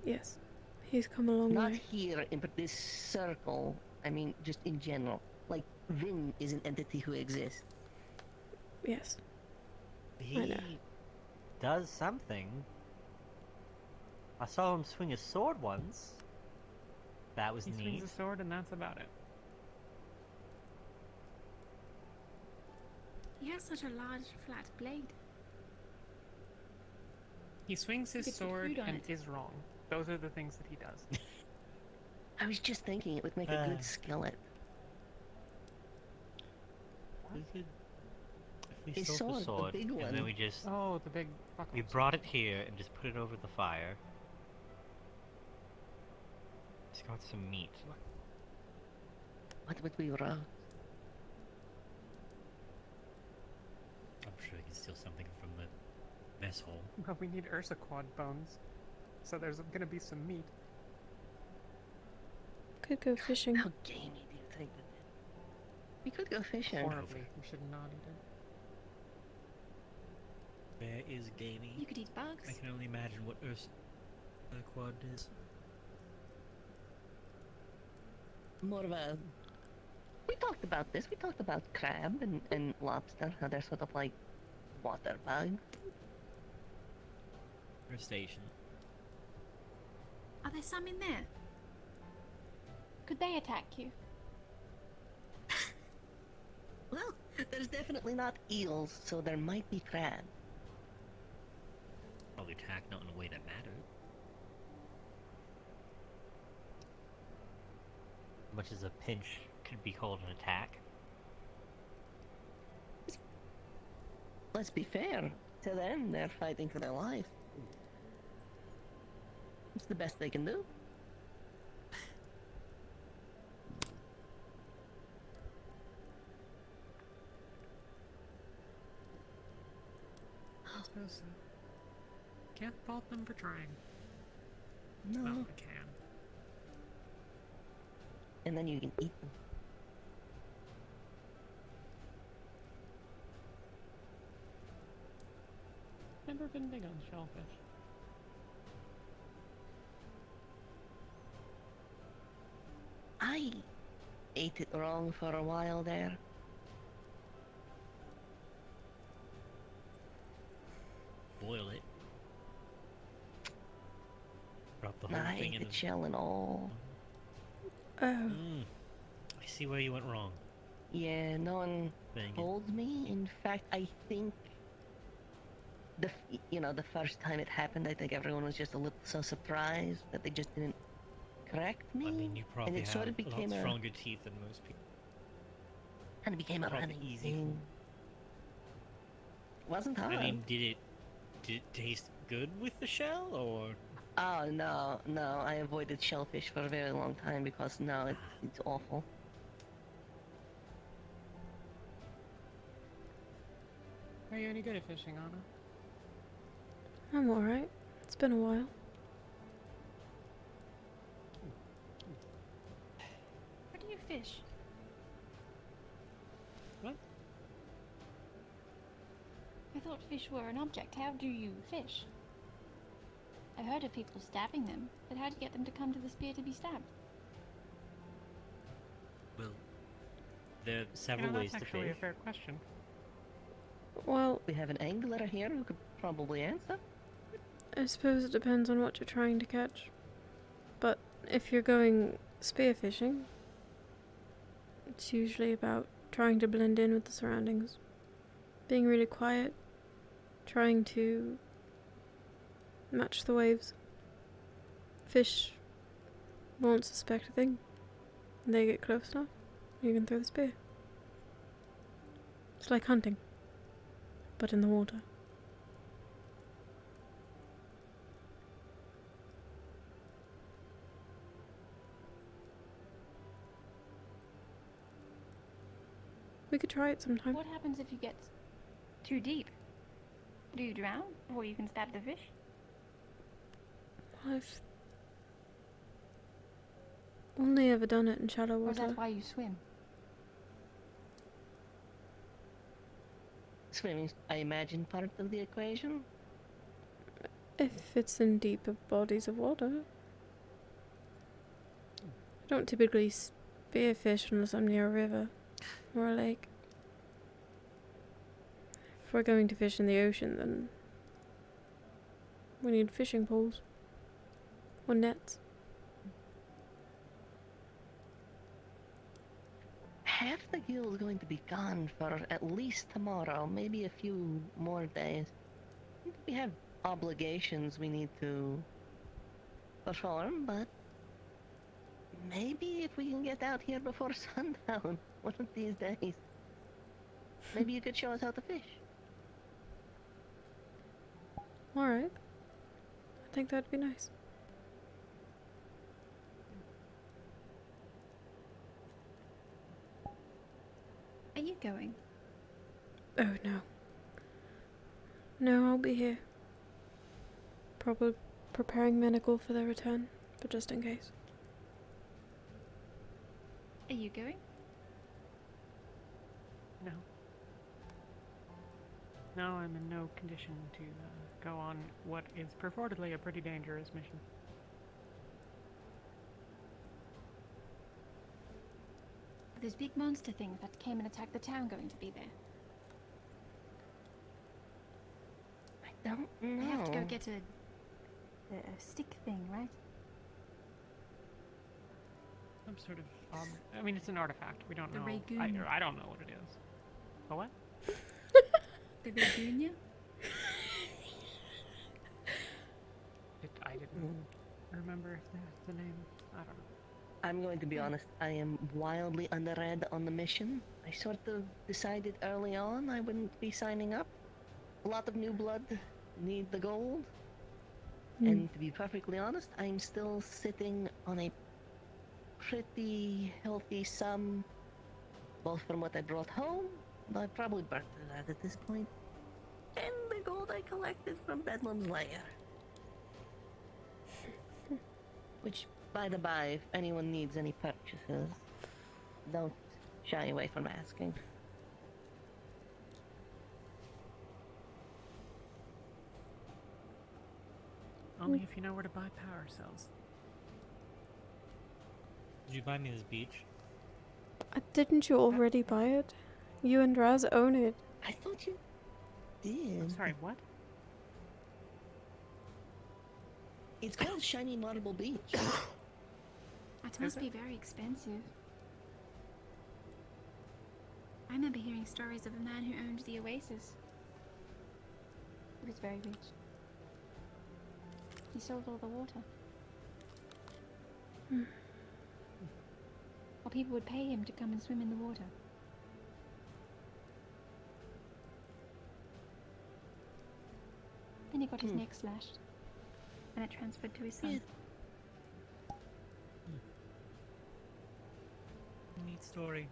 S1: Yes. He's come a long
S5: Not
S1: way.
S5: here, in but this circle. I mean, just in general. Like, Vin is an entity who exists.
S1: Yes.
S18: He does something. I saw him swing a sword once. That was
S7: He
S18: neat.
S7: swings a sword and that's about it.
S2: He has such a large, flat blade.
S7: He swings his
S2: You could put
S7: sword
S2: food on
S7: and
S2: it.
S7: is wrong. Those are the things that he does.
S5: I was just thinking it would make a good skillet.
S18: We could, if we
S5: His
S18: sold the
S5: sword, the
S18: sword,
S5: big
S18: and then
S5: one.
S18: we just
S7: Oh, the big buckle.
S18: we brought it here and just put it over the fire. It's got some meat.
S5: What would we roast?
S18: I'm sure we can steal something from the mess hall.
S7: Well, we need Ursa quad bones. So there's gonna be some meat.
S1: Could go fishing.
S5: How gamey do you think that we could go fishing?
S7: Horribly. We should not eat it.
S18: Where is gamey?
S2: You could eat bugs.
S18: I can only imagine what quad is.
S5: More of a... We talked about this. We talked about crab and lobster, how they're sort of like water bugs.
S18: Crustacean.
S2: Are there some in there? Could they attack you?
S5: Well, there's definitely not eels, so there might be crab.
S18: Probably attack not in a way that mattered. Much as a pinch could be called an attack.
S5: Let's be fair. To them, they're fighting for their life. It's the best they can do.
S7: I suppose so. Can't fault them for trying.
S5: No.
S7: Well, we can.
S5: And then you can eat them.
S7: Never been big on shellfish.
S5: I ate it wrong for a while there.
S18: Boil it. Drop the whole
S5: I
S18: thing
S5: ate
S18: in
S5: the shell and all.
S1: Oh.
S18: I see where you went wrong.
S5: Yeah, no one
S18: Dang it.
S5: told me. In fact, I think the first time it happened, I think everyone was just a little so surprised that they just didn't correct me.
S18: I mean, you probably
S5: and it
S18: have
S5: sort of
S18: a lot
S5: became
S18: stronger teeth than most people.
S5: and it became a
S18: Probably
S5: running
S18: easy.
S5: thing. Wasn't hard.
S18: I mean, did it taste good with the shell, or?
S5: Oh, no, no. I avoided shellfish for a very long time because no, it's awful.
S7: Are you any good at fishing, Anna?
S1: I'm alright. It's been a while.
S2: How do you fish?
S7: What?
S2: I thought fish were an object. How do you fish? I've heard of people stabbing them, but how do you get them to come to the spear to be stabbed?
S18: Well, there are several ways to
S7: That's actually a
S18: fish.
S7: fair question.
S1: Well,
S5: we have an angler here who could probably answer.
S1: I suppose it depends on what you're trying to catch. But if you're going spearfishing, it's usually about trying to blend in with the surroundings. Being really quiet, trying to match the waves. Fish won't suspect a thing. They get close enough, you can throw the spear. It's like hunting, but in the water. We could try it sometime.
S2: What happens if you get too deep? Do you drown before you can stab the fish?
S1: I've only ever done it in shallow
S2: Or is
S1: water.
S2: that why you swim?
S5: Swimming's, I imagine, part of the equation.
S1: If it's in deeper bodies of water. I don't typically spearfish unless I'm near a river or a lake. If we're going to fish in the ocean, then we need fishing poles or nets.
S5: Half the guild is going to be gone for at least tomorrow, maybe a few more days. We have obligations we need to perform, but maybe if we can get out here before sundown one of these days, maybe you could show us how to fish.
S1: Alright. I think that'd be nice.
S2: Are you going?
S1: Oh no. No, I'll be here. Probably preparing Menacle for their return, but just in case.
S2: Are you going?
S7: No. No, I'm in no condition to go on what is purportedly a pretty dangerous mission.
S2: Those big monster things that came and attacked the town going to be there.
S5: I don't know.
S2: They have to go get a stick thing, right?
S7: Some sort of, I mean, it's an artifact. We don't
S2: The
S7: know.
S2: Ragoon.
S7: I don't know what it is. A what?
S2: The Ragunia?
S7: I didn't remember the name. I don't know.
S5: I'm going to be honest, I am wildly underread on the mission. I sort of decided early on I wouldn't be signing up. A lot of new blood need the gold. And to be perfectly honest, I'm still sitting on a pretty healthy sum, both from what I brought home, but I probably burnt that at this point, and the gold I collected from Bedlam's lair. Which, by the by, if anyone needs any purchases, don't shy away from asking.
S7: Only if you know where to buy power cells.
S18: Did you buy me this beach?
S1: Didn't you already buy it? You and Raz own it.
S5: I thought you did.
S7: Sorry, what?
S5: It's called Shiny Marble Beach.
S2: That must be very expensive. I remember hearing stories of a man who owned the oasis. He was very rich. He sold all the water. Or people would pay him to come and swim in the water. Then he got his neck slashed. And it transferred to his son.
S18: Neat story.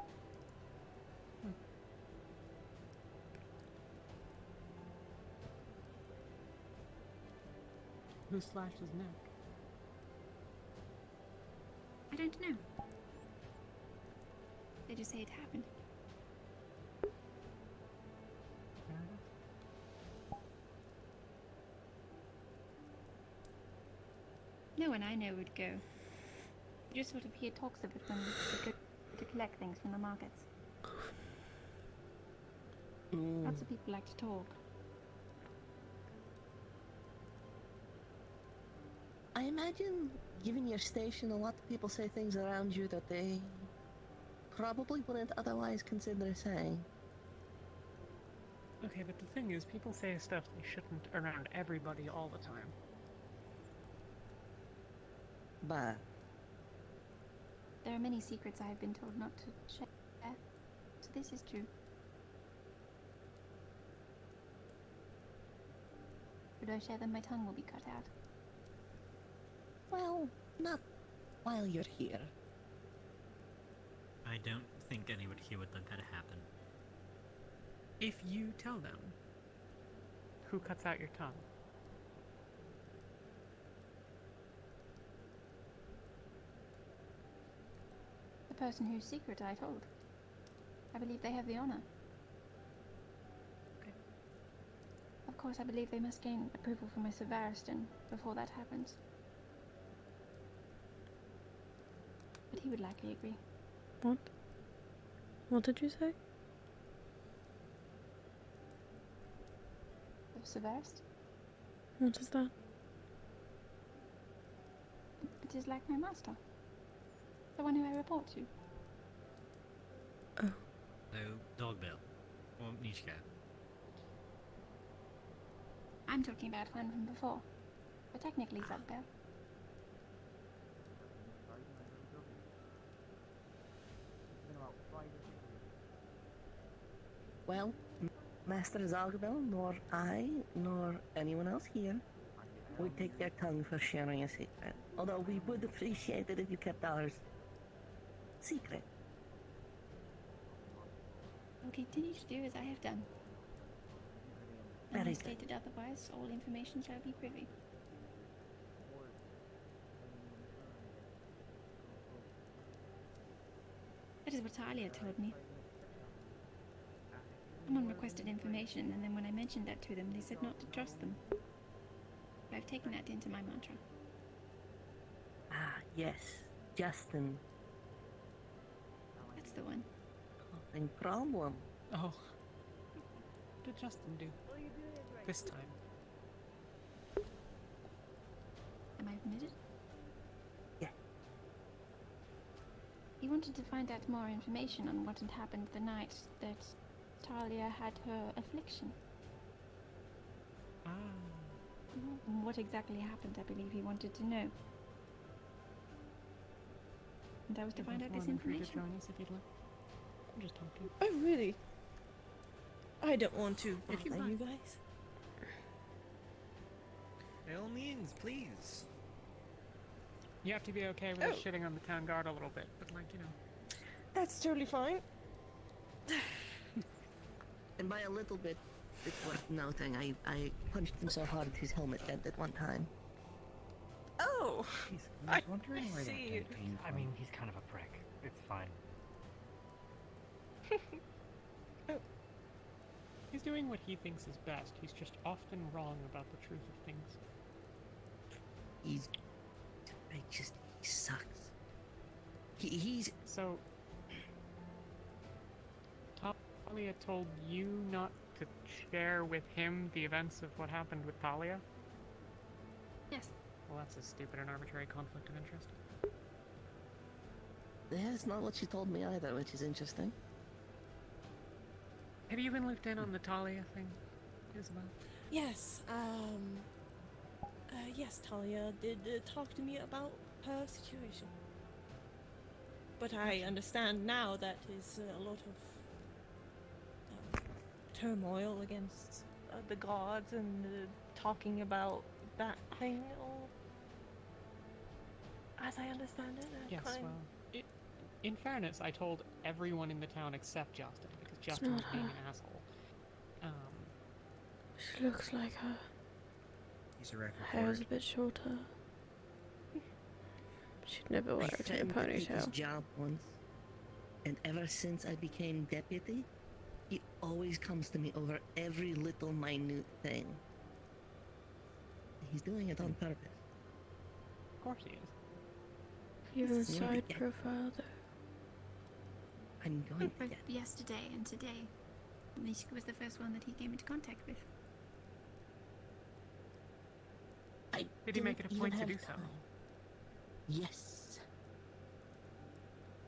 S7: Who slashed his neck?
S2: I don't know. They just say it happened. No one I know would go. You just sort of hear talks of it when we go to collect things from the markets. Lots of people like to talk.
S5: I imagine, given your station, a lot of people say things around you that they probably wouldn't otherwise consider saying.
S7: Okay, but the thing is, people say stuff they shouldn't around everybody all the time.
S5: But
S2: There are many secrets I have been told not to share, so this is true. Should I share them, my tongue will be cut out.
S5: well, not while you're here.
S18: I don't think anyone here would let that happen.
S7: If you tell them, who cuts out your tongue?
S2: The person whose secret I told. I believe they have the honor.
S7: Okay.
S2: Of course, I believe they must gain approval from Mr. Variston before that happens. But he would likely agree.
S1: What? What did you say?
S2: Of Severus?
S1: What is that?
S2: It is like my master. The one who I report to.
S1: Oh.
S18: So, Dogbill. Or Nishka.
S2: I'm talking about one from before. But technically Zugbill.
S5: Well, Master Zalgabel, nor I, nor anyone else here would take their tongue for sharing a secret. Although we would appreciate it if you kept ours secret.
S2: I'll continue to do as I have done.
S5: Very
S2: Unless
S5: good.
S2: stated otherwise, all information shall be privy. That is what Talia told me. Someone requested information, and then when I mentioned that to them, they said not to trust them. I've taken that into my mantra.
S5: Ah, yes. Justin.
S2: That's the one.
S5: Causing problem.
S7: Oh. What did Justin do? This time.
S2: Am I permitted?
S5: Yeah.
S2: He wanted to find out more information on what had happened the night that Talia had her affliction.
S7: Ah.
S2: What exactly happened, I believe he wanted to know. And I was to find out this information.
S7: Join us if you'd like. I'm just talking.
S8: Oh, really? I don't want to
S7: If you
S8: bother
S7: like.
S8: you guys.
S11: By all means, please.
S7: You have to be okay with us shitting on the town guard a little bit, but like, you know.
S8: That's totally fine.
S5: And by a little bit, it's worth noting, I punched him so hard his helmet bent at one time.
S8: Oh!
S11: I was wondering where that
S8: see.
S11: came from.
S22: I mean, he's kind of a prick. It's fine.
S7: He's doing what he thinks is best. He's just often wrong about the truth of things.
S5: He sucks. He's...
S7: So... Talia told you not to share with him the events of what happened with Talia?
S2: Yes.
S7: Well, that's a stupid and arbitrary conflict of interest.
S5: That's not what she told me either, which is interesting.
S7: Have you been looped in on the Talia thing, Isabel?
S8: Yes, yes, Talia did talk to me about her situation. But I understand now that is a lot of turmoil against the gods and talking about that thing, or as I understand it,
S7: Yes, well, in fairness, I told everyone in the town except Justin, because Justin was
S1: not
S7: being
S1: her.
S7: an asshole.
S1: She looks like her.
S11: He's a record for
S1: Hair's
S11: it.
S1: a bit shorter. She'd never wear
S5: I
S1: it in a
S5: threatened to take his
S1: ponytail.
S5: job once, and ever since I became deputy, he always comes to me over every little minute thing. He's doing it on purpose.
S7: Of course he is.
S1: Even
S5: It's
S1: side
S5: yeah.
S1: profile though.
S5: I'm going to
S2: Both
S5: get
S2: yesterday and today. Nishka was the first one that he came into contact with.
S7: Did he make it a point to do so?
S5: Yes.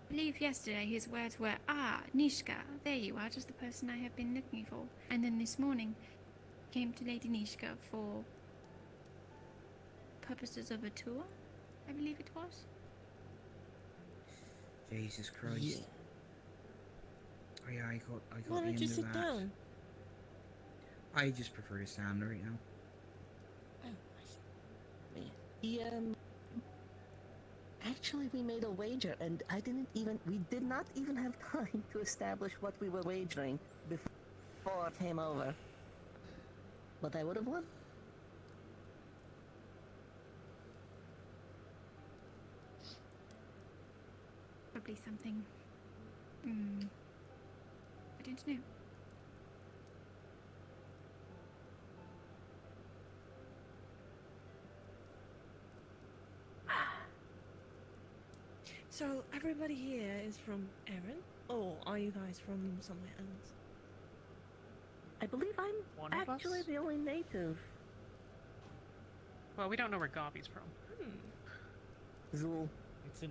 S2: I believe yesterday his words were, "Ah, Nishka, there you are, just the person I have been looking for." And then this morning, came to Lady Nishka for purposes of a tour, I believe it was.
S11: Jesus Christ.
S5: Yeah.
S11: Oh yeah, I got
S8: Why
S11: the
S8: don't
S11: end
S8: you
S11: of
S8: sit
S11: that.
S8: down?
S11: I just prefer to stand right now.
S5: He, actually, we made a wager, and we did not even have time to establish what we were wagering before it came over. But I would have won.
S2: Probably something. I don't know.
S8: So everybody here is from Erin, or are you guys from somewhere else?
S5: I believe I'm
S7: One of
S5: actually
S7: us?
S5: the only native.
S7: Well, we don't know where Gobby's from.
S5: Zool.
S10: It's a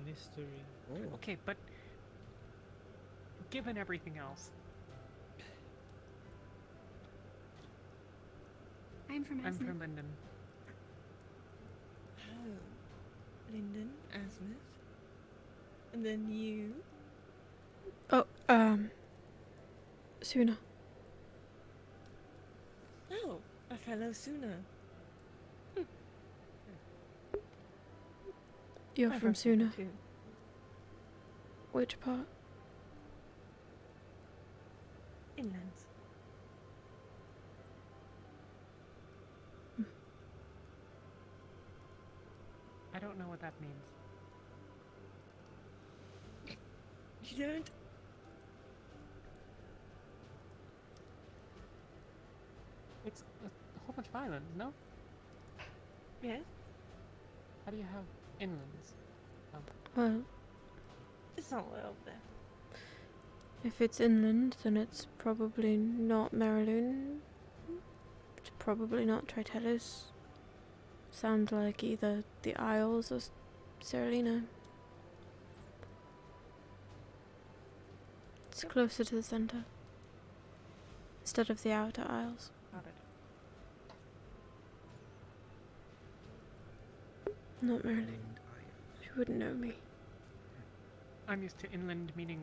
S10: mystery.
S7: Okay, but given everything else,
S2: I'm from
S7: I'm from Linden.
S8: Oh, Lyndon, Asmith, and then you.
S1: Oh, Suna.
S8: Oh, a fellow Suna.
S1: You're
S8: I'm
S1: from Suna.
S8: too.
S1: Which part?
S8: Inland.
S7: I don't know what that means.
S8: You don't?
S7: It's a whole bunch of islands, no?
S8: Yes.
S7: How do you have inlands?
S1: Well,
S8: It's somewhere over there.
S1: if it's inland, then it's probably not Mariloon. It's probably not Tritellus. Sounds like either the Isles or Seralina. It's closer to the center. Instead of the outer Isles.
S7: Got it.
S1: Not Mariloon. She wouldn't know me.
S7: I'm used to inland meaning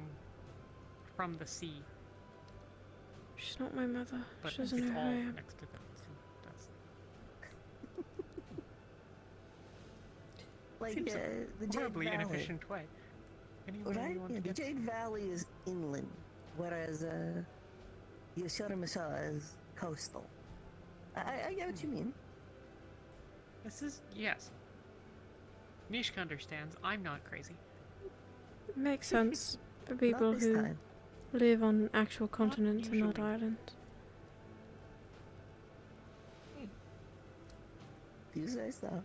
S7: from the sea,
S1: She's not my mother.
S7: but
S1: She doesn't
S7: it's
S1: know who
S7: all
S1: I am.
S7: next to the sea. That's
S5: Like
S7: seems
S5: the
S7: a
S5: Jade
S7: horribly
S5: Valley.
S7: inefficient way. Anyway,
S5: Right?
S7: you want
S5: Yeah,
S7: to
S5: the
S7: get
S5: Jade Valley is inland, whereas Yoshiromasa is coastal. I get what you mean.
S7: This is yes. Nishka understands. I'm not crazy.
S1: Makes sense for people
S5: this
S1: who
S5: time.
S1: live on actual continents and not
S7: usually.
S1: islands.
S5: You say so.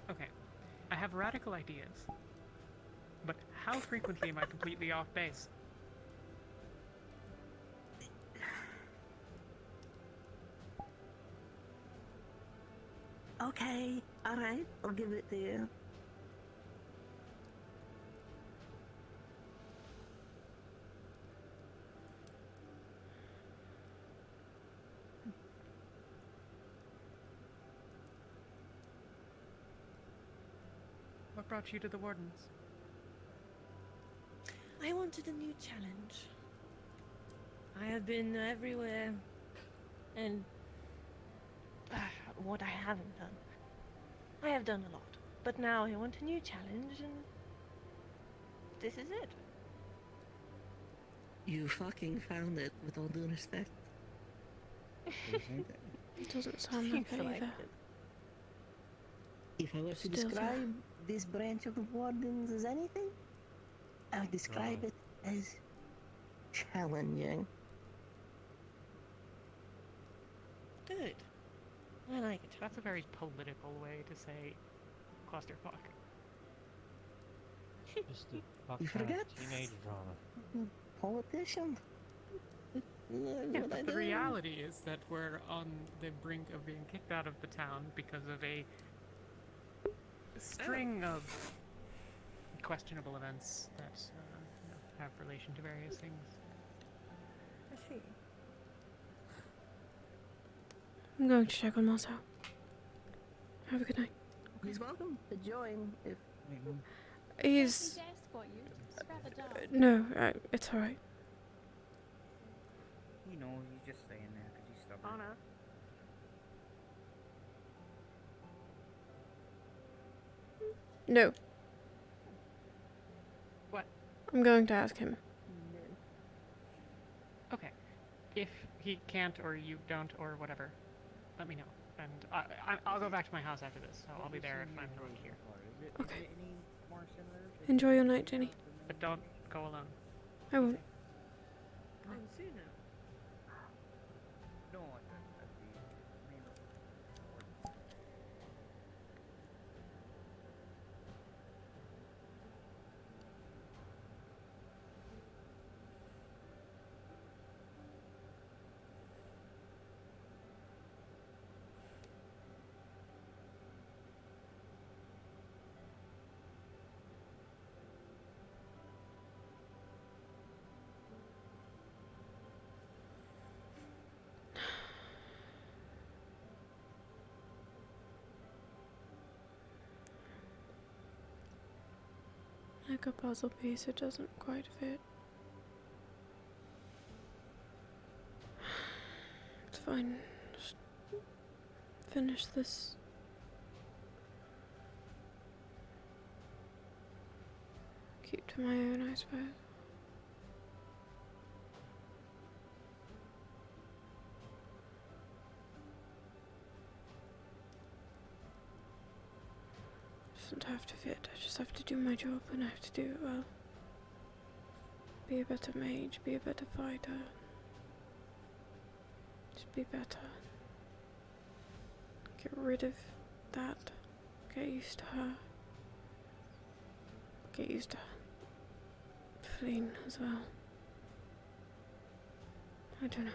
S7: Okay, I have radical ideas, but how frequently am I completely off base?
S5: Okay, alright, I'll give it to you.
S7: What brought you to the Wardens?
S8: I wanted a new challenge. I have been everywhere, and what I haven't done. I have done a lot, but now I want a new challenge, and this is it.
S5: You fucking found it, with all due respect.
S1: It doesn't sound like
S8: Seems
S1: it
S8: like
S1: either.
S8: it.
S5: If I were to
S1: Still
S5: describe this branch of the Wardens as anything, I would describe it as challenging.
S8: Good. I like it.
S7: That's a very political way to say clusterfuck.
S10: Just a
S5: You forget?
S10: teenage drama.
S5: Politician.
S7: Yeah, but the reality is that we're on the brink of being kicked out of the town because of a string of questionable events that have relation to various things.
S8: I see.
S1: I'm going to check on Marcel. Have a good night.
S5: He's welcome to join if.
S1: He's...
S2: to escort you. It's rather dark.
S1: No, it's alright.
S11: You know, he's just staying there because he's stubborn.
S7: Anna.
S1: No.
S7: What?
S1: I'm going to ask him.
S7: Okay. If he can't, or you don't, or whatever, let me know. And I'll go back to my house after this, so I'll be there if I'm not here.
S1: Okay. Enjoy your night, Jenny.
S7: But don't go alone.
S1: I won't.
S8: I'm soon now.
S11: No,
S1: Like a puzzle piece, it doesn't quite fit. It's fine. Just finish this. Keep to my own, I suppose. Doesn't have to fit. I just have to do my job and I have to do it well. Be a better mage, be a better fighter. Just be better. Get rid of that. Get used to her. Get used to Feline as well. I don't know.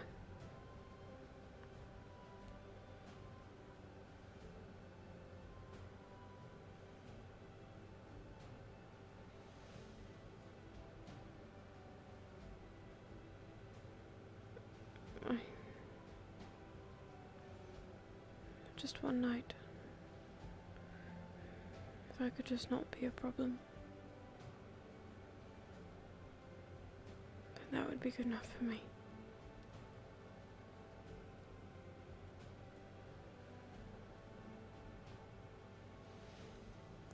S1: Just one night. If I could just not be a problem, then that would be good enough for me.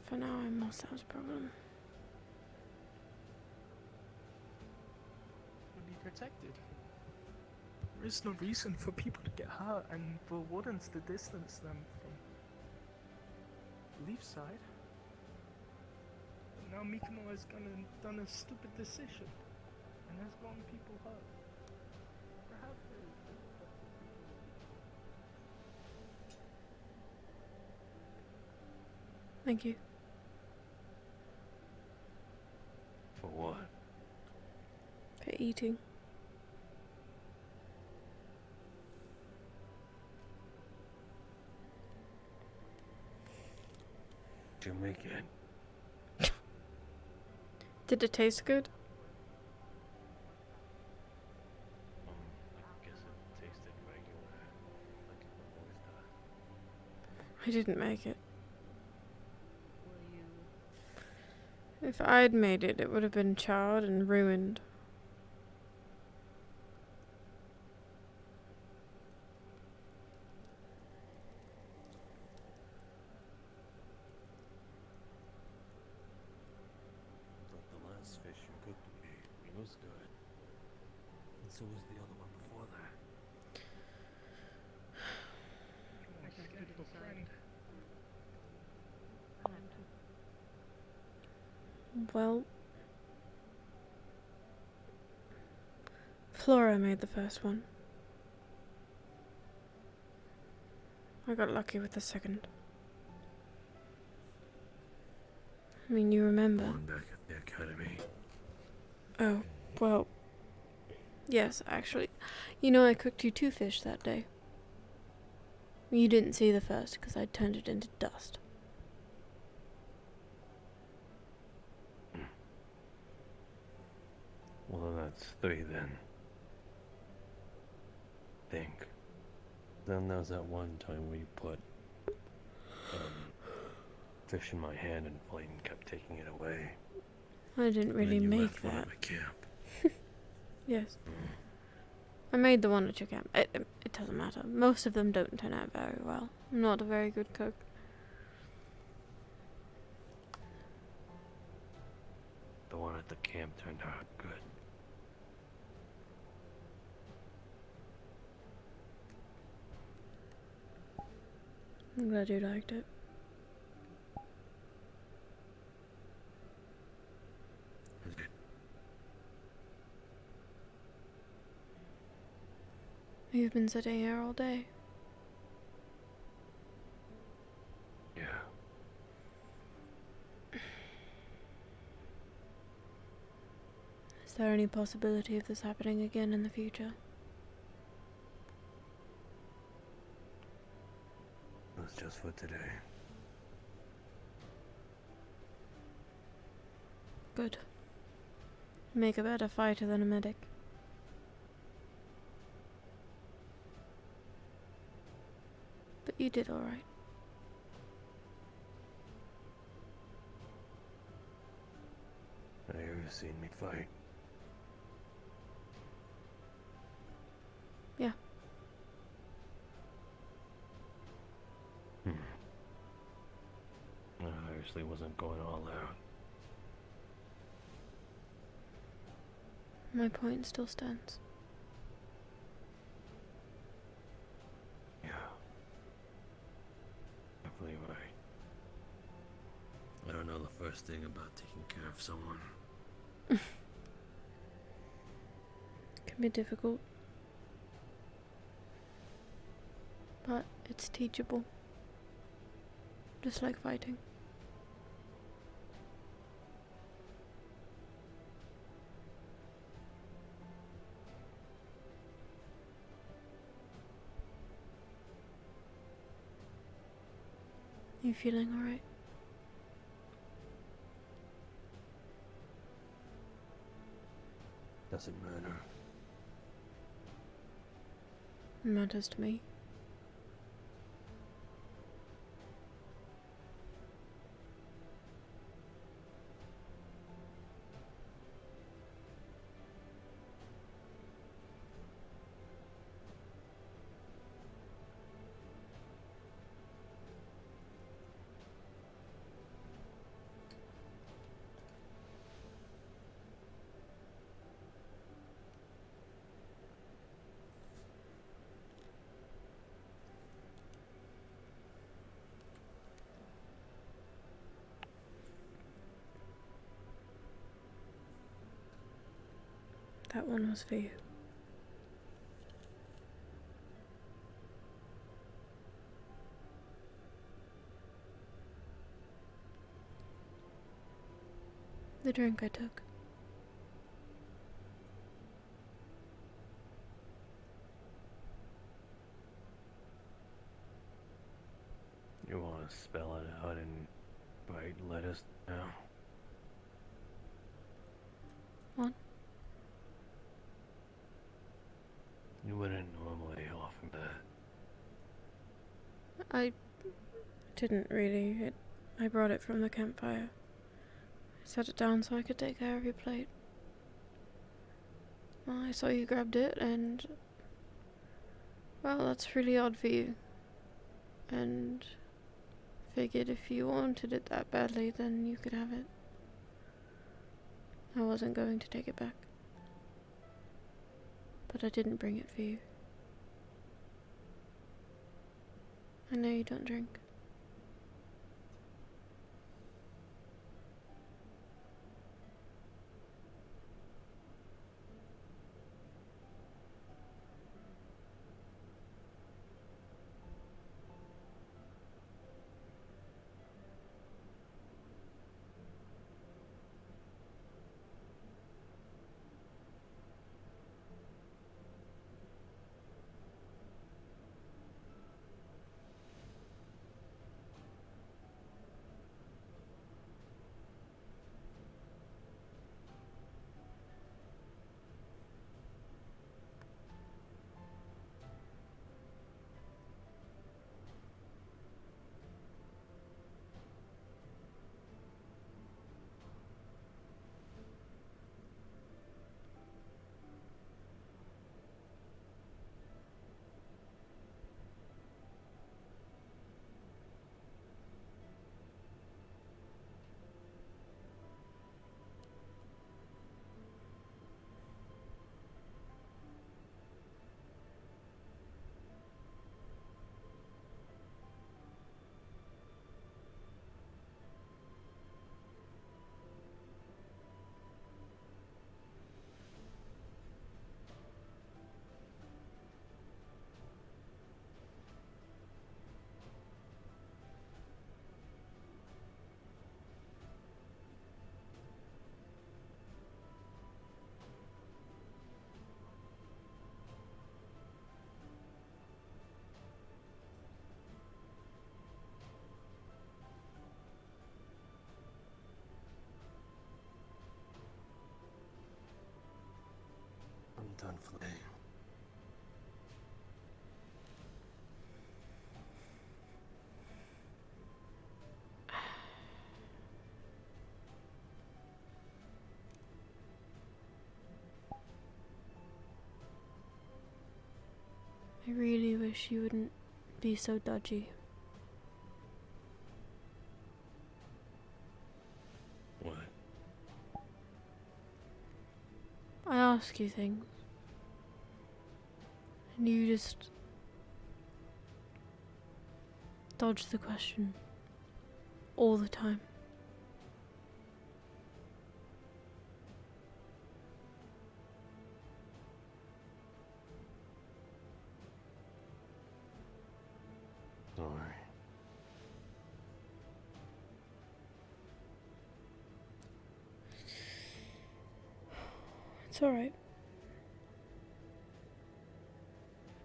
S1: For now, I'm Marcel's problem.
S6: We'll be protected. There is no reason for people to get hurt and for Wardens to distance them from Leaf's side. But now Mikimo has done a stupid decision and has gotten people hurt. Perhaps
S1: Thank you.
S9: For what?
S1: For eating.
S9: To make it.
S1: Did it taste good?
S9: I guess it tasted regular, like it always does.
S1: I didn't make it. If I'd made it, it would have been charred and ruined.
S10: so was the other one before that.
S1: Well, Flora made the first one. I got lucky with the second. I mean, you remember.
S9: One back at the academy.
S1: Oh, well, yes, actually. You know, I cooked you 2 fish that day. You didn't see the first because I turned it into dust.
S9: Well, then that's 3 then. Think. Then there was that one time where you put fish in my hand and Flayton kept taking it away.
S1: I didn't really
S9: and then you
S1: make
S9: left one
S1: that.
S9: at my camp.
S1: Yes. I made the one at your camp. It doesn't matter. Most of them don't turn out very well. I'm not a very good cook.
S9: The one at the camp turned out good.
S1: I'm glad you liked it. You've been sitting here all day.
S9: Yeah.
S1: Is there any possibility of this happening again in the future?
S9: It was just for today.
S1: Good. Make a better fighter than a medic. But you did alright.
S9: Have you ever seen me fight?
S1: Yeah.
S9: I obviously wasn't going all out.
S1: My point still stands.
S9: Yeah. Definitely right. I don't know the first thing about taking care of someone.
S1: Can be difficult. But it's teachable. Just like fighting. You feeling alright?
S9: Doesn't matter.
S1: It matters to me. That one was for you. The drink I took.
S9: You want to spell it out and write letters now?
S1: What?
S9: You wouldn't normally offer that.
S1: I didn't really. I brought it from the campfire. I set it down so I could take care of your plate. Well, I saw you grabbed it and... Well, that's really odd for you. And figured if you wanted it that badly, then you could have it. I wasn't going to take it back. but I didn't bring it for you. I know you don't drink.
S9: I'm done for the day.
S1: I really wish you wouldn't be so dodgy.
S9: What?
S1: I ask you things, and you just dodge the question all the time.
S9: Sorry.
S1: It's alright.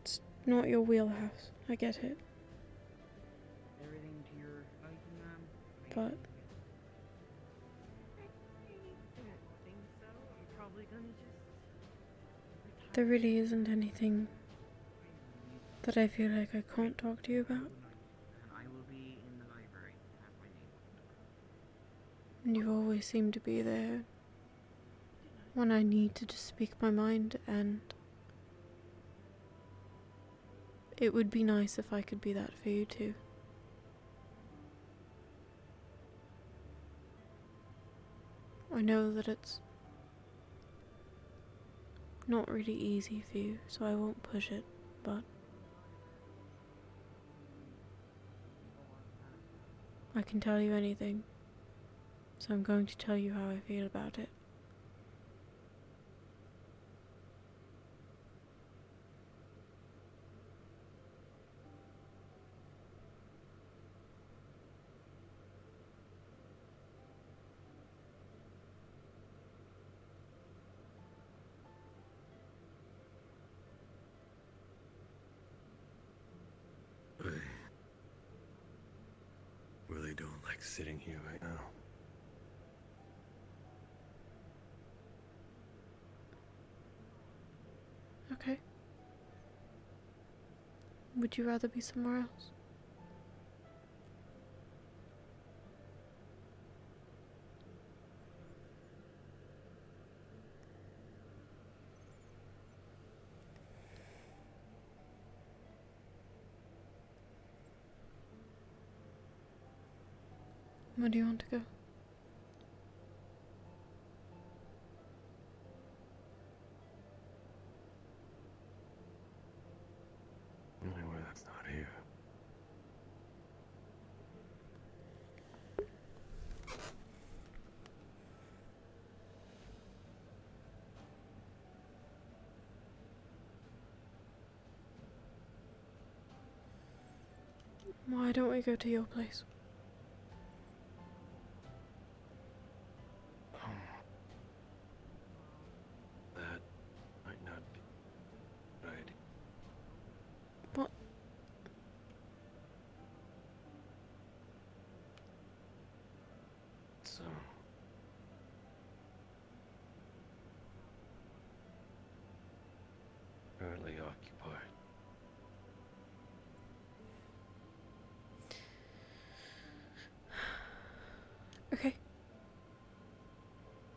S1: It's not your wheelhouse, I get it.
S11: Everything to your liking, ma'am?
S1: But
S6: think so. I'm probably gonna just
S1: there really isn't anything that I feel like I can't talk to you about.
S11: And I will be in the library at my name.
S1: And you always seem to be there when I need to just speak my mind, and it would be nice if I could be that for you too. I know that it's not really easy for you, so I won't push it, but I can tell you anything, so I'm going to tell you how I feel about it.
S9: I really don't like sitting here right now.
S1: Okay. Would you rather be somewhere else? Where do you want to go? Why don't we go to your place?
S9: That might not be right.
S1: What?
S9: So currently occupied.
S1: Okay.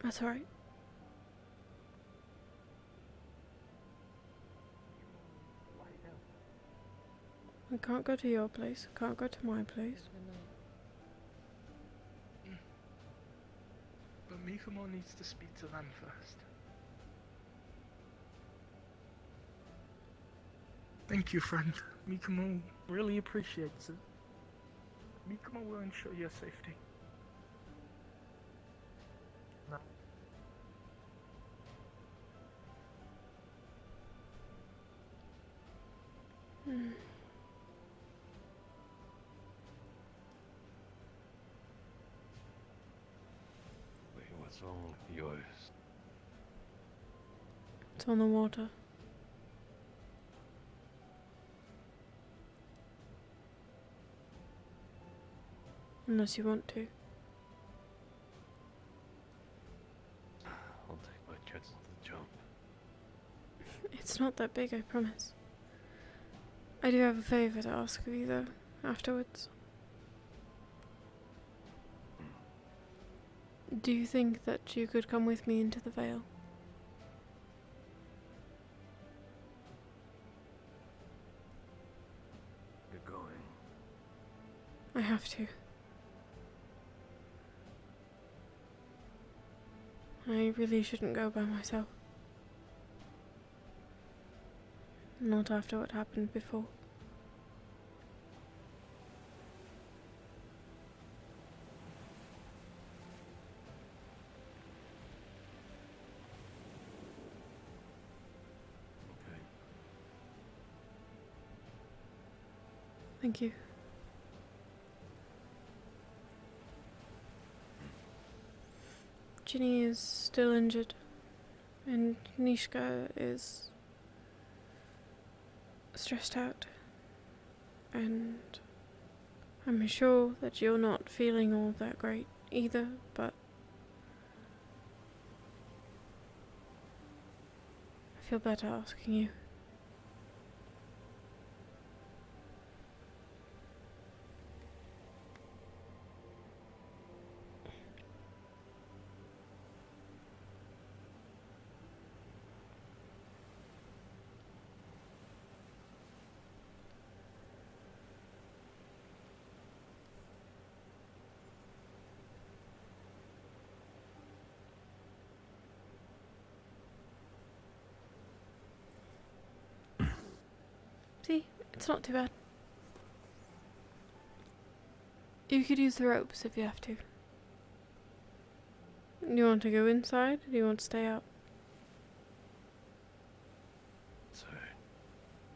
S1: That's alright. We can't go to your place. Can't go to my place.
S6: But Mikumo needs to speak to them first. Thank you, friend. Mikumo really appreciates it. Mikumo will ensure your safety. No.
S9: Wait, what's wrong with yours?
S1: It's on the water. Unless you want to.
S9: I'll take my chances to jump.
S1: It's not that big, I promise. I do have a favour to ask of you, though, afterwards. Do you think that you could come with me into the Vale?
S9: You're going.
S1: I have to. I really shouldn't go by myself. Not after what happened before.
S9: Okay.
S1: Thank you. Ginny is still injured, and Nishka is stressed out, and I'm sure that you're not feeling all that great either, but I feel better asking you. See, it's not too bad. You could use the ropes if you have to. Do you want to go inside, or do you want to stay out?
S9: Sorry.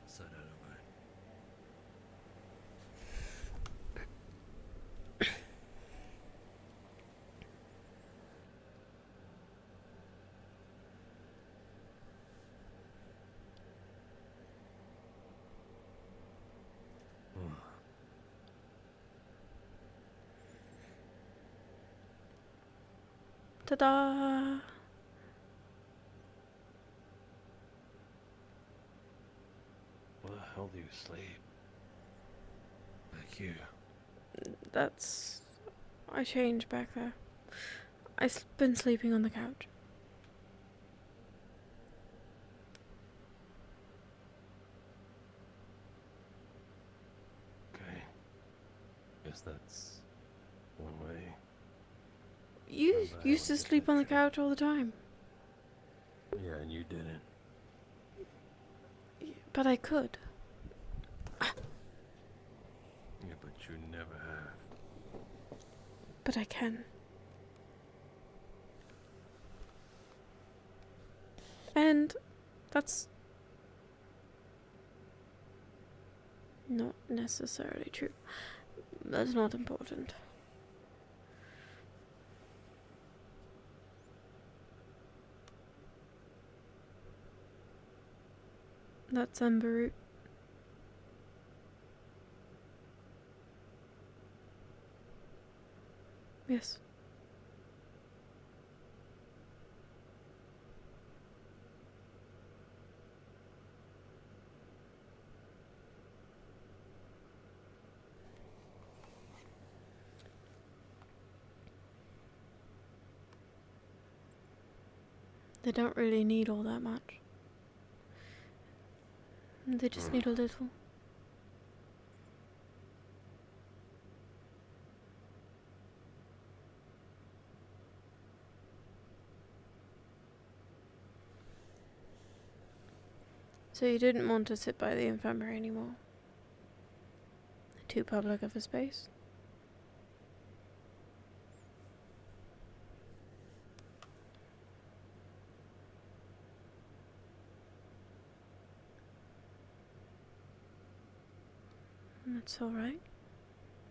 S9: Said out of my.
S1: Ta-da!
S9: Where the hell do you sleep? Back here.
S1: That's... I changed back there. I've been sleeping on the couch.
S9: Okay. Guess that's one way.
S1: You used to sleep on the couch all the time.
S9: Yeah, and you didn't.
S1: But I could.
S9: Yeah, but you never have.
S1: But I can. And that's Not necessarily true. That's not important. That's Ember Root. Yes. They don't really need all that much. They just need a little. So you didn't want to sit by the infirmary anymore? Too public of a space? That's alright.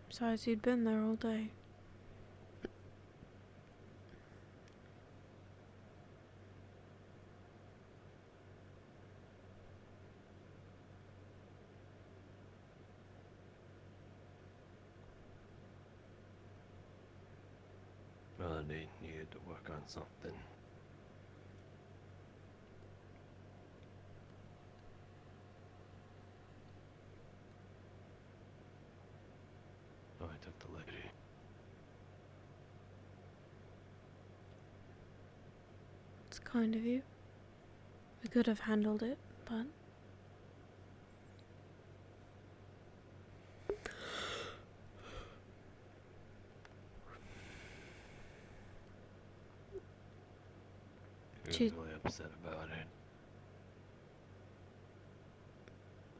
S1: Besides, you'd been there all day.
S9: Well, they needed to work on something. So I took the lady.
S1: It's kind of you. We could have handled it, but...
S9: She was really upset about it.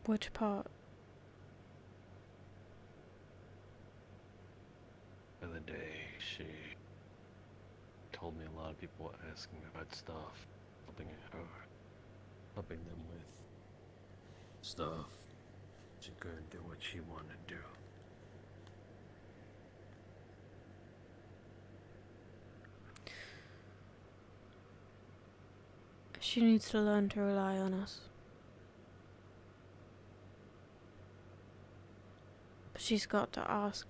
S1: Which part?
S9: The other day, she told me a lot of people were asking about stuff, helping them with stuff. She couldn't do what she wanted to do.
S1: She needs to learn to rely on us. But she's got to ask.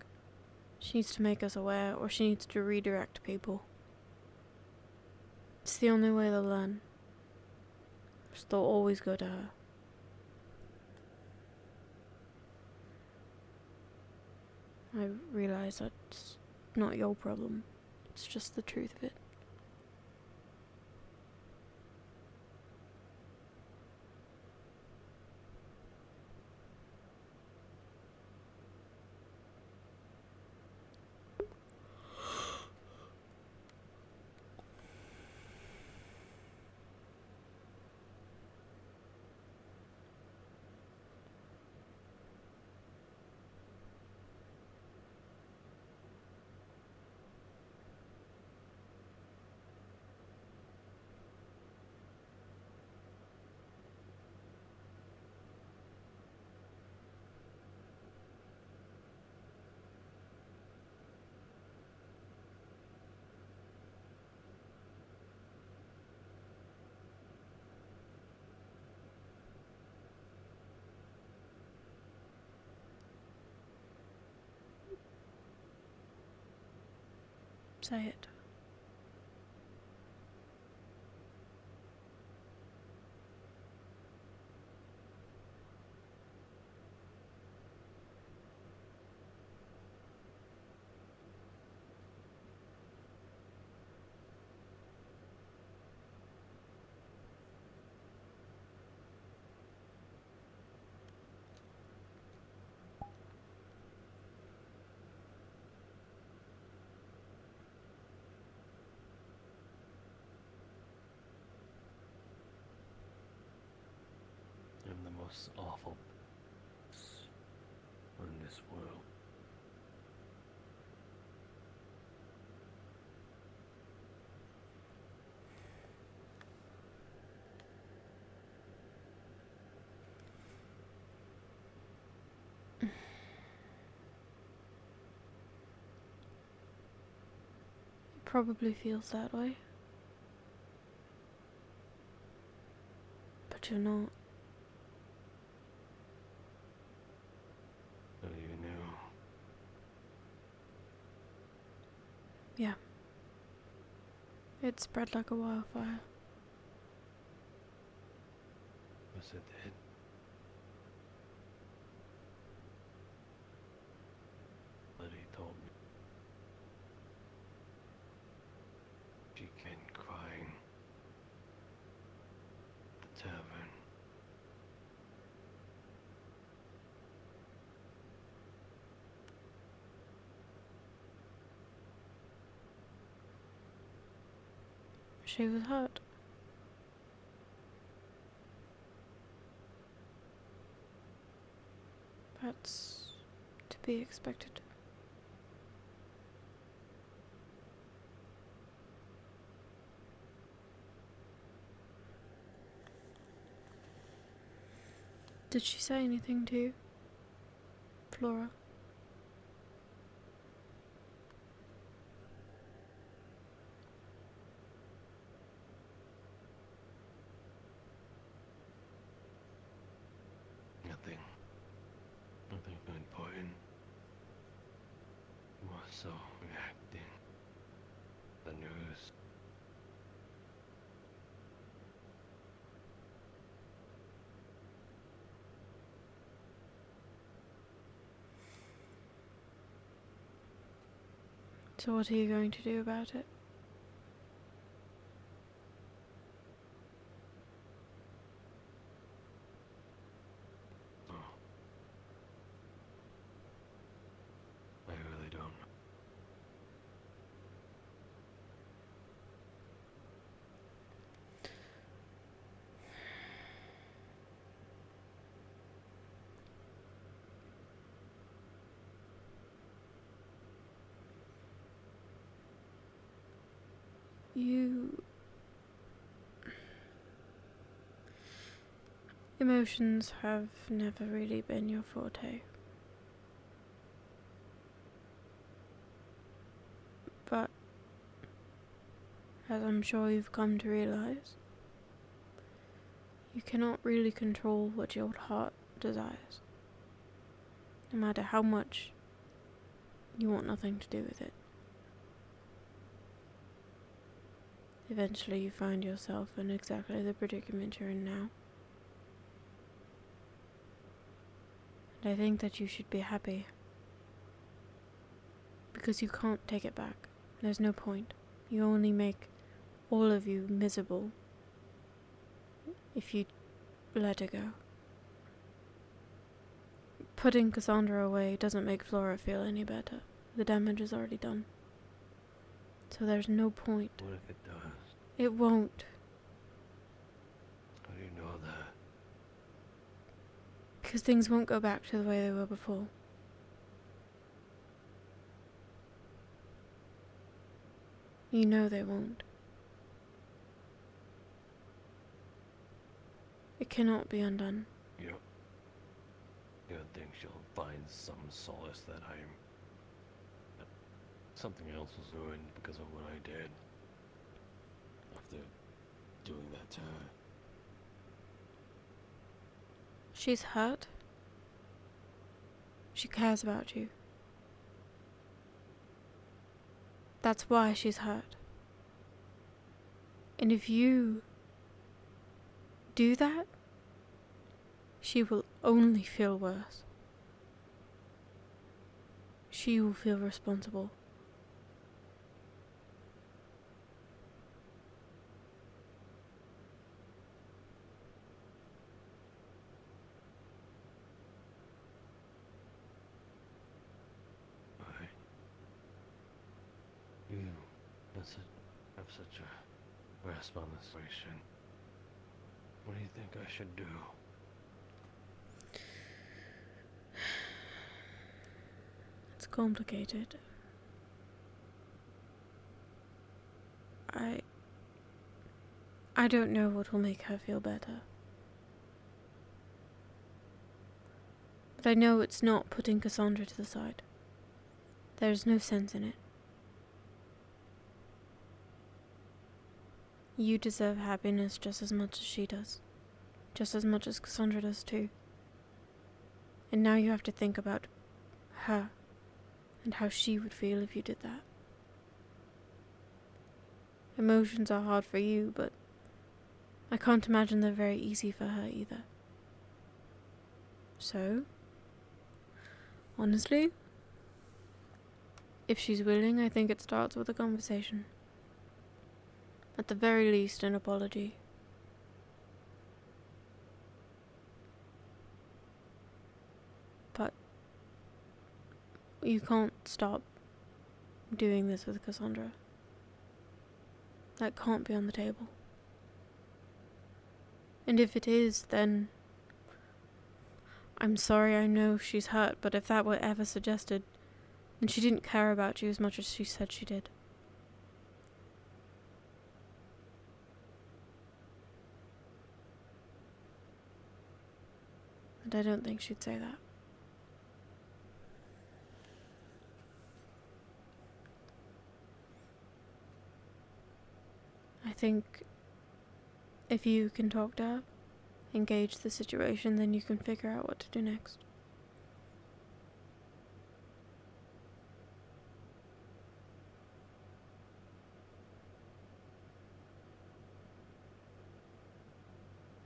S1: She needs to make us aware, or she needs to redirect people. It's the only way they'll learn. So they'll always go to her. I realize that's not your problem. It's just the truth of it. Say it.
S9: I'm the most awful in this world.
S1: probably feels that way. But you're not.
S9: So you knew.
S1: Yeah. It spread like a wildfire.
S9: Was it it? Liddy told me. She came crying. The tavern.
S1: She was hurt. That's to be expected. Did she say anything to you, Flora?
S9: Nothing. Nothing important. More so reacting. The news.
S1: So what are you going to do about it?
S9: I really don't.
S1: Emotions have never really been your forte. But, as I'm sure you've come to realize, you cannot really control what your heart desires. No matter how much you want nothing to do with it. Eventually you find yourself in exactly the predicament you're in now. And I think that you should be happy. Because you can't take it back. There's no point. You only make all of you miserable if you let it go. Putting Cassandra away doesn't make Flora feel any better. The damage is already done. So there's no point.
S9: What if it does?
S1: It won't.
S9: How do you know that?
S1: Because things won't go back to the way they were before. You know they won't. It cannot be undone.
S9: You don't think she'll find some solace that something else was ruined because of what I did after doing that to her?
S1: She's hurt. She cares about you. That's why she's hurt. And if you do that, she will only feel worse. She will feel responsible.
S9: You have such a grasp on the situation. What do you think I should do?
S1: It's complicated. I don't know what will make her feel better. But I know it's not putting Cassandra to the side. There's no sense in it. You deserve happiness just as much as she does. Just as much as Cassandra does too. And now you have to think about her and how she would feel if you did that. Emotions are hard for you, but I can't imagine they're very easy for her either. So, honestly, if she's willing, I think it starts with a conversation. At the very least, an apology. But you can't stop doing this with Cassandra. That can't be on the table. And if it is, then I'm sorry, I know she's hurt, but if that were ever suggested, then she didn't care about you as much as she said she did. And I don't think she'd say that. I think if you can talk to her, engage the situation, then you can figure out what to do next.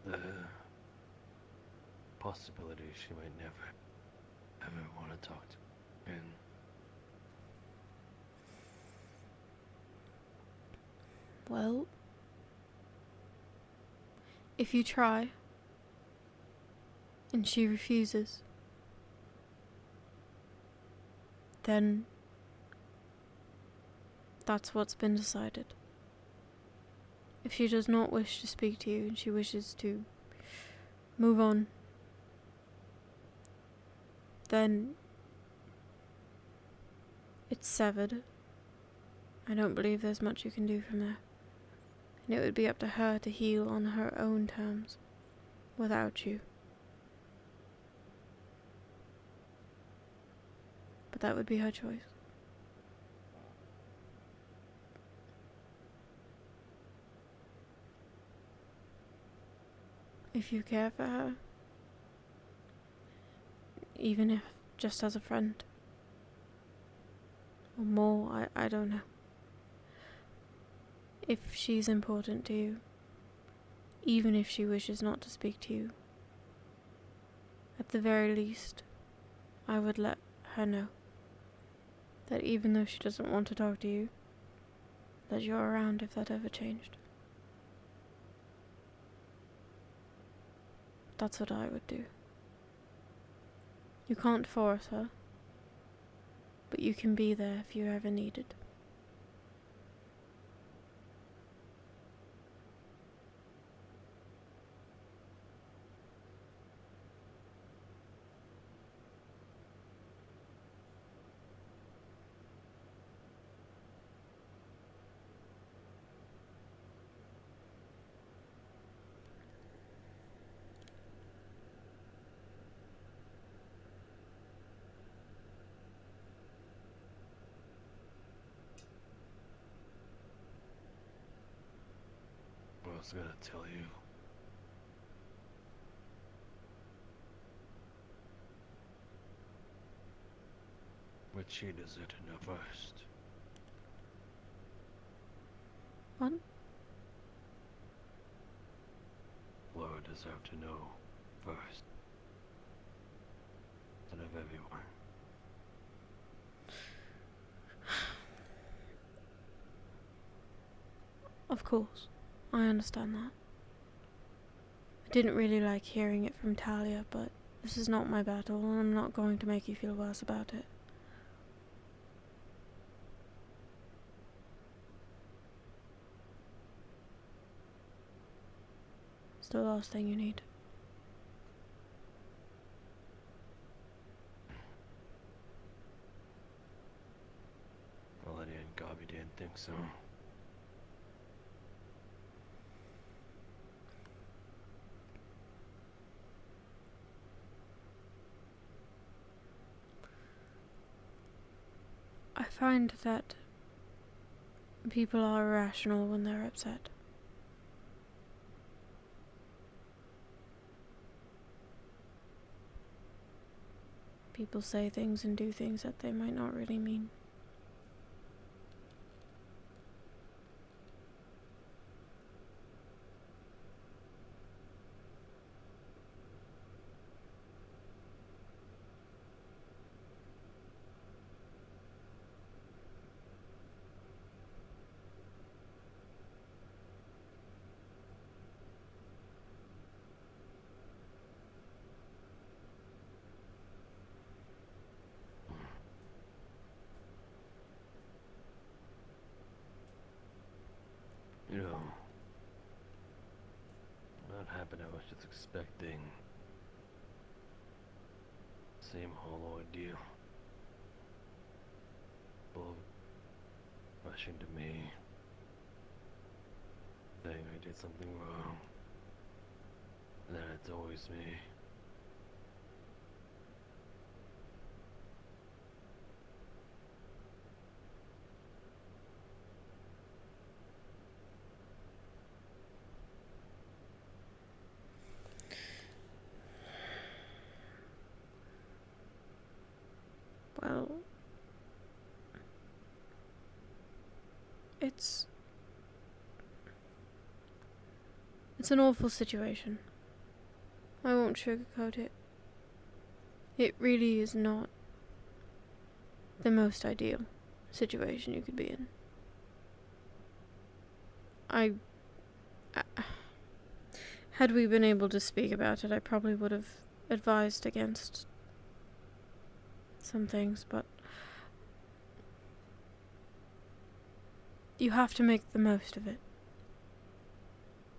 S9: The possibility she might never, ever want to talk to me again.
S1: Well, if you try, and she refuses, then that's what's been decided. If she does not wish to speak to you and she wishes to move on, then it's severed. I don't believe there's much you can do from there. And it would be up to her to heal on her own terms, without you. But that would be her choice. If you care for her, even if just as a friend, or more, I don't know. If she's important to you, even if she wishes not to speak to you, at the very least, I would let her know that even though she doesn't want to talk to you, that you're around if that ever changed. That's what I would do. You can't force her, but you can be there if you ever need it.
S9: I was gonna tell you. But she deserved to know first.
S1: What?
S9: Blurr deserved to know first. Instead of everyone.
S1: Of course, I understand that. I didn't really like hearing it from Talia, but this is not my battle, and I'm not going to make you feel worse about it. It's the last thing you need.
S9: Well, Eddie and Gabi didn't think so.
S1: I find that people are irrational when they're upset. People say things and do things that they might not really mean.
S9: You know, what happened, I was just expecting. Same whole ordeal. Bull rushing to me, saying I did something wrong. And that it's always me.
S1: Well, it's an awful situation. I won't sugarcoat it. It really is not the most ideal situation you could be in. Had we been able to speak about it, I probably would have advised against some things, but you have to make the most of it.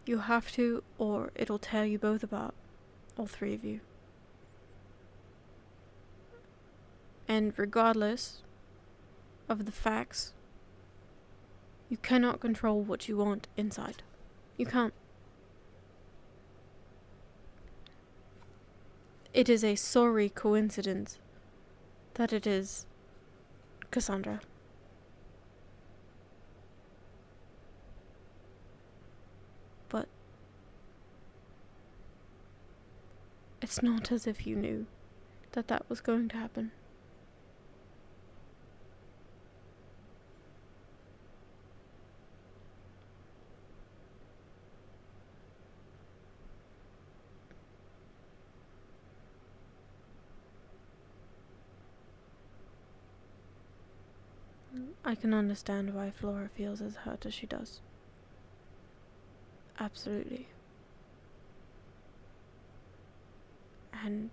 S1: You have to, or it'll tear you both apart, all three of you. And regardless of the facts, you cannot control what you want inside. You can't. It is a sorry coincidence that it is Cassandra. But it's not as if you knew that that was going to happen. I can understand why Flora feels as hurt as she does. Absolutely. And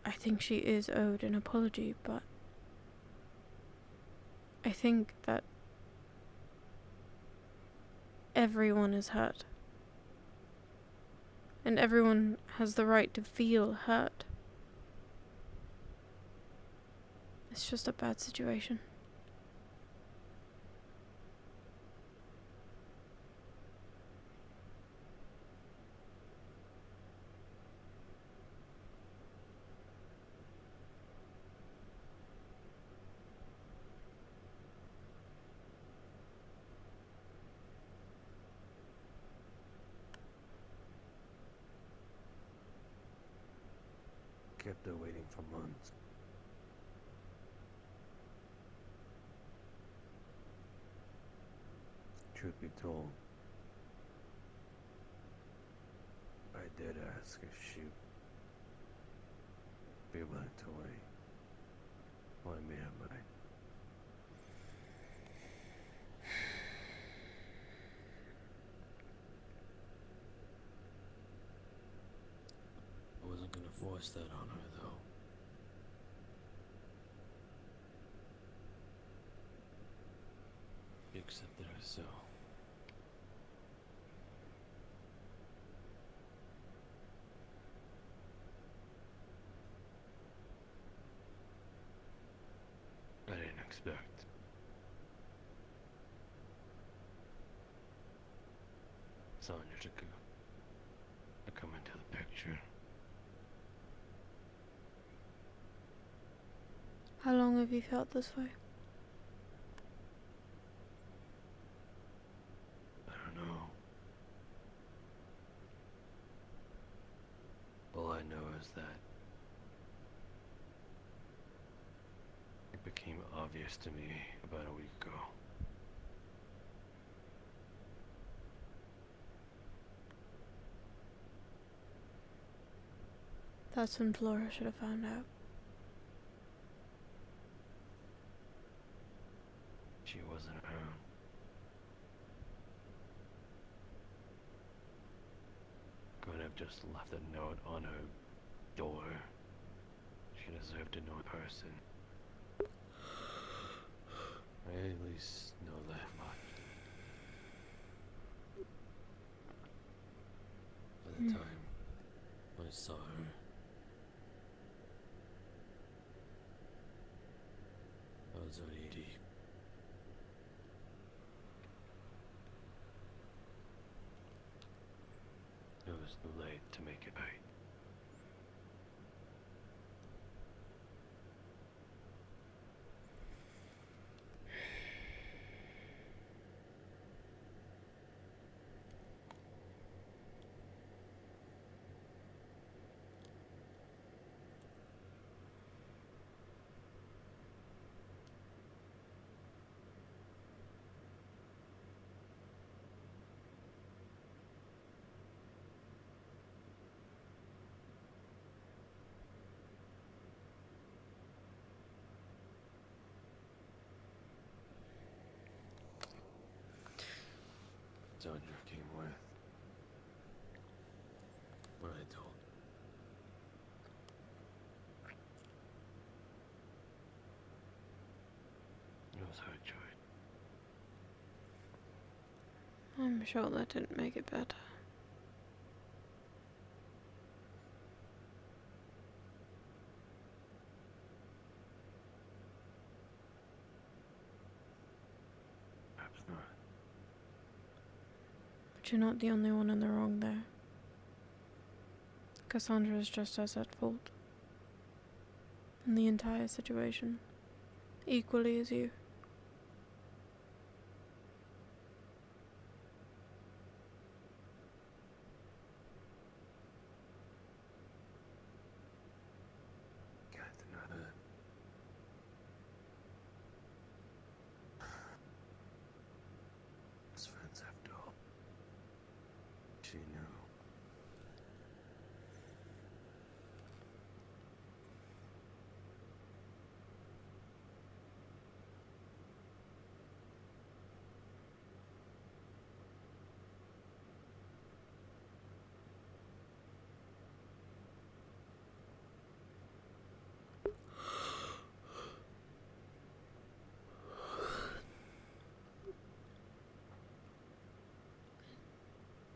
S1: I think she is owed an apology, but I think that everyone is hurt. And everyone has the right to feel hurt. It's just a bad situation.
S9: Kept her waiting for months. Truth be told, I did ask if she'd be willing to wait. Well, I made her mind.
S10: I wasn't gonna force that on her, though. She accepted herself.
S9: I didn't expect. Sonya to come into the picture.
S1: How long have you felt this way?
S9: I don't know. All I know is that obvious to me about a week ago.
S1: That's when Flora should have found out.
S9: She wasn't around. Could have just left a note on her door. She deserved to know in person. I at least know that much.
S10: By the time I saw her, I was already deep.
S9: It was too late to make it right. Soldier came with.
S10: What I told.
S9: It was her choice.
S1: I'm sure that didn't make it better.
S9: Perhaps not.
S1: But you're not the only one in the wrong there. Cassandra is just as at fault. In the entire situation. Equally as you.
S9: Can't deny that. As friends after all. She knew.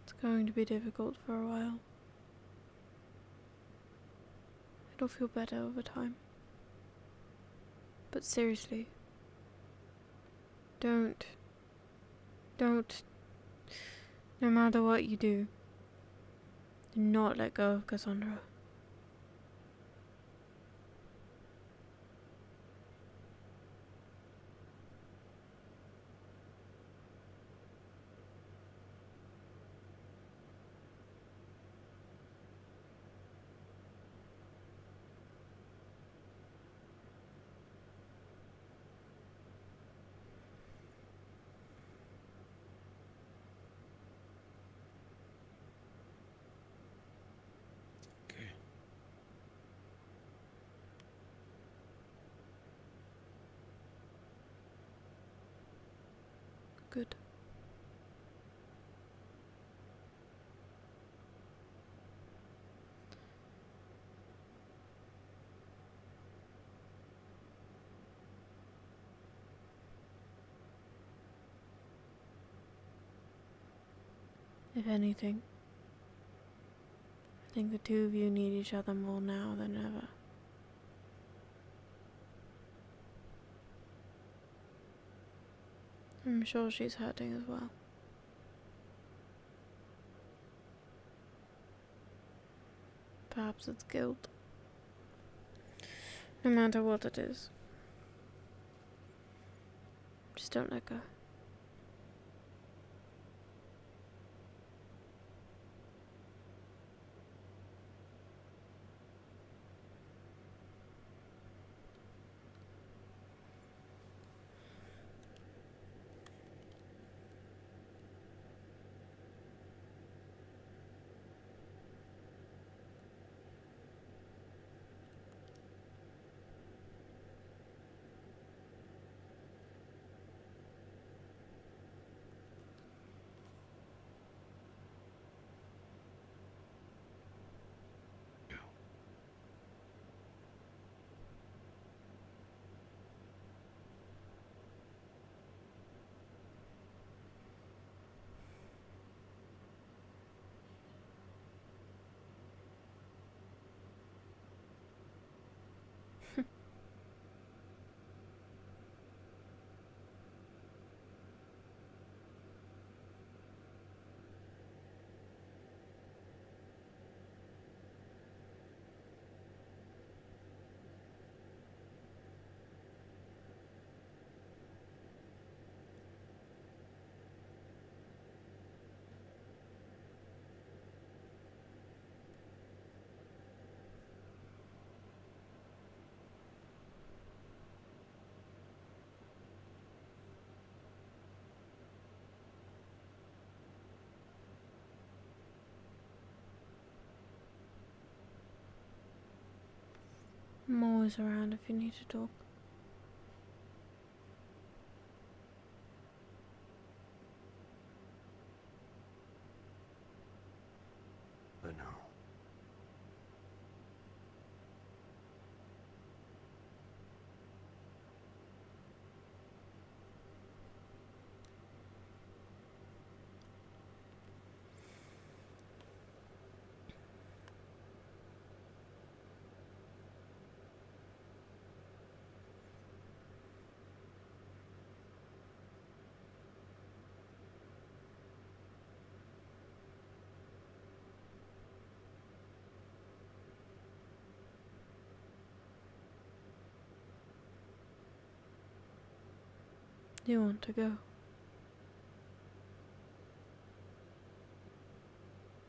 S1: It's going to be difficult for a while. It'll feel better over time. But seriously, don't, no matter what you do not let go of Cassandra.
S10: Okay.
S1: Good. If anything, I think the two of you need each other more now than ever. I'm sure she's hurting as well. Perhaps it's guilt. No matter what it is. Just don't let go. I'm always around if you need to talk.
S10: I know.
S1: Do you want to go?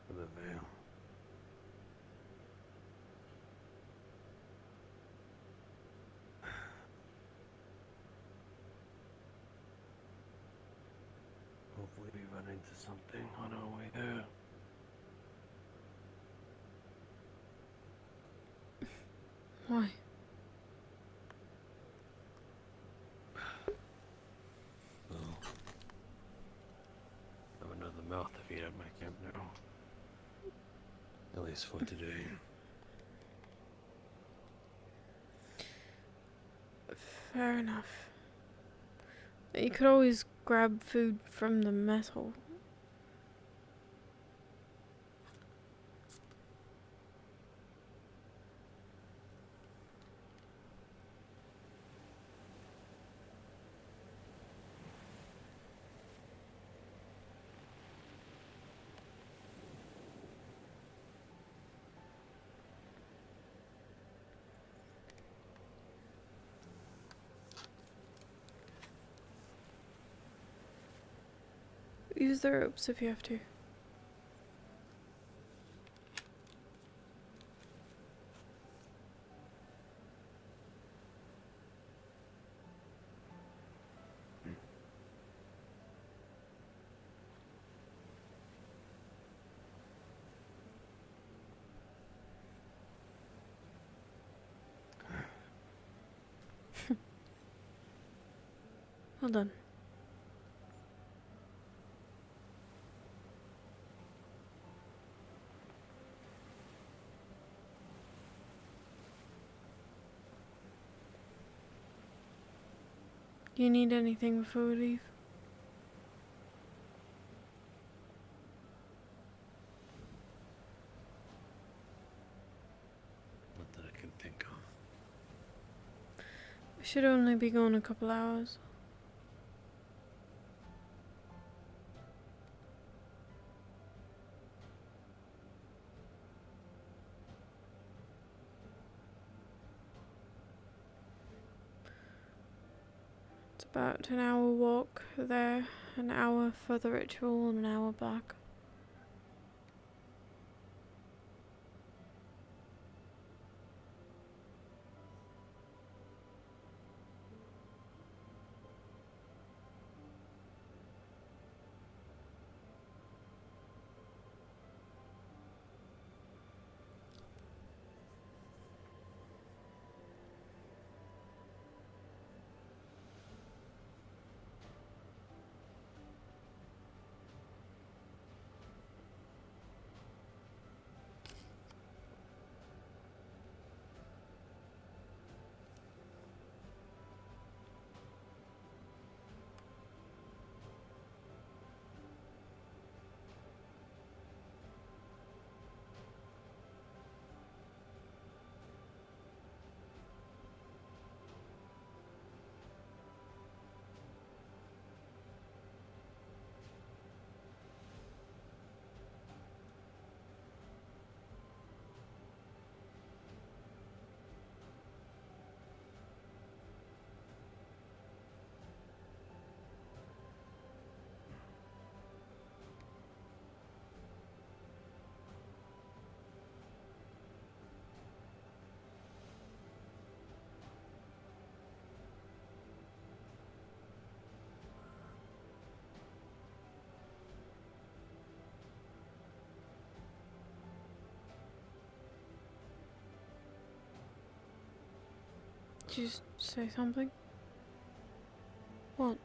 S10: For the veil. Hopefully we run into something on our way there.
S1: Why?
S10: Well, I have another mouth to feed at my camp now. At least for today.
S1: Fair enough. You could always grab food from the mess hall. Use the ropes if you have to. Well done. Do you need anything before we leave?
S10: Not that I can think of.
S1: We should only be gone a couple hours. It's about an hour walk there, an hour for the ritual, and an hour back. Did you say something? What?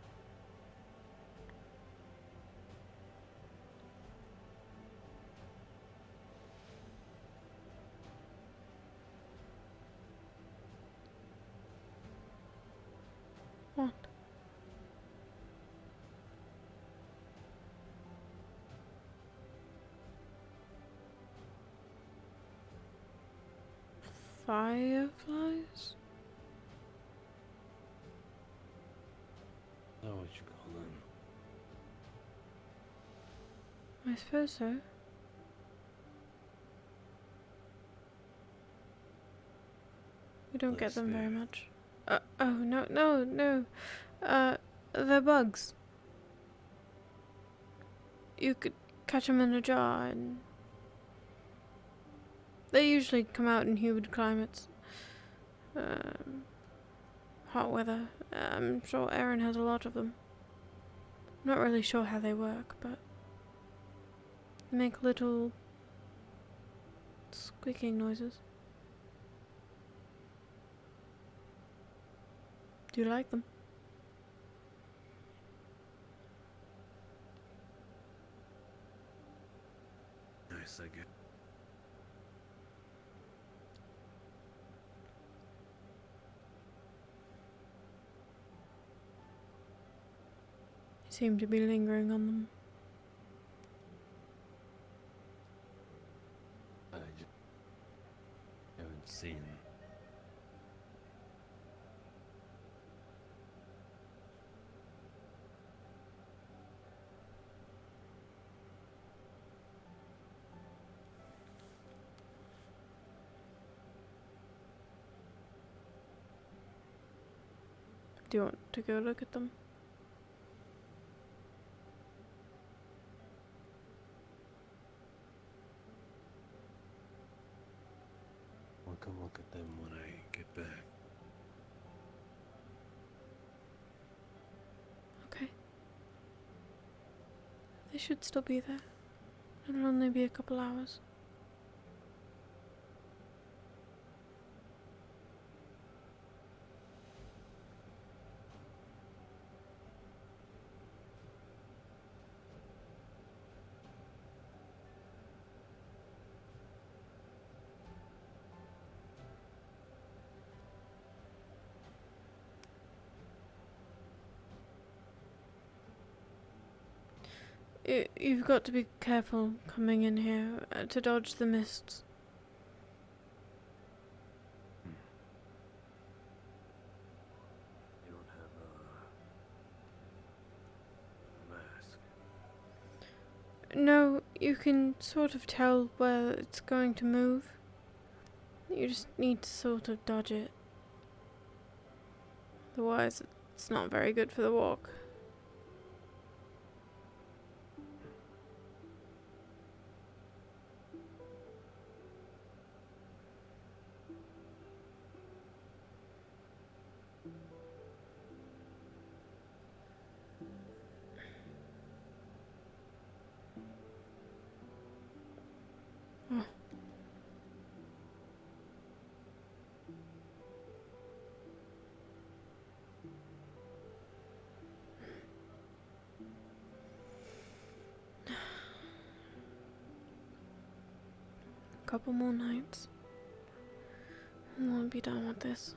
S1: What? Fireflies?
S10: Is that what you call them?
S1: I suppose so. We don't get them very much. Oh, no. They're bugs. You could catch them in a jar, and they usually come out in humid climates. Hot weather. I'm sure Aaron has a lot of them. Not really sure how they work, but they make little squeaking noises. Do you like them?
S10: Nice, I guess.
S1: You seem to be lingering on them.
S10: I just haven't seen.
S1: Do you want to go look at them?
S10: I'll come look at them when I get back.
S1: Okay. They should still be there. It'll only be a couple hours. You've got to be careful coming in here to dodge the mists.
S10: You don't have a mask.
S1: No, you can sort of tell where it's going to move. You just need to sort of dodge it. Otherwise, it's not very good for the walk. Oh. Couple more nights, and we'll be done with this.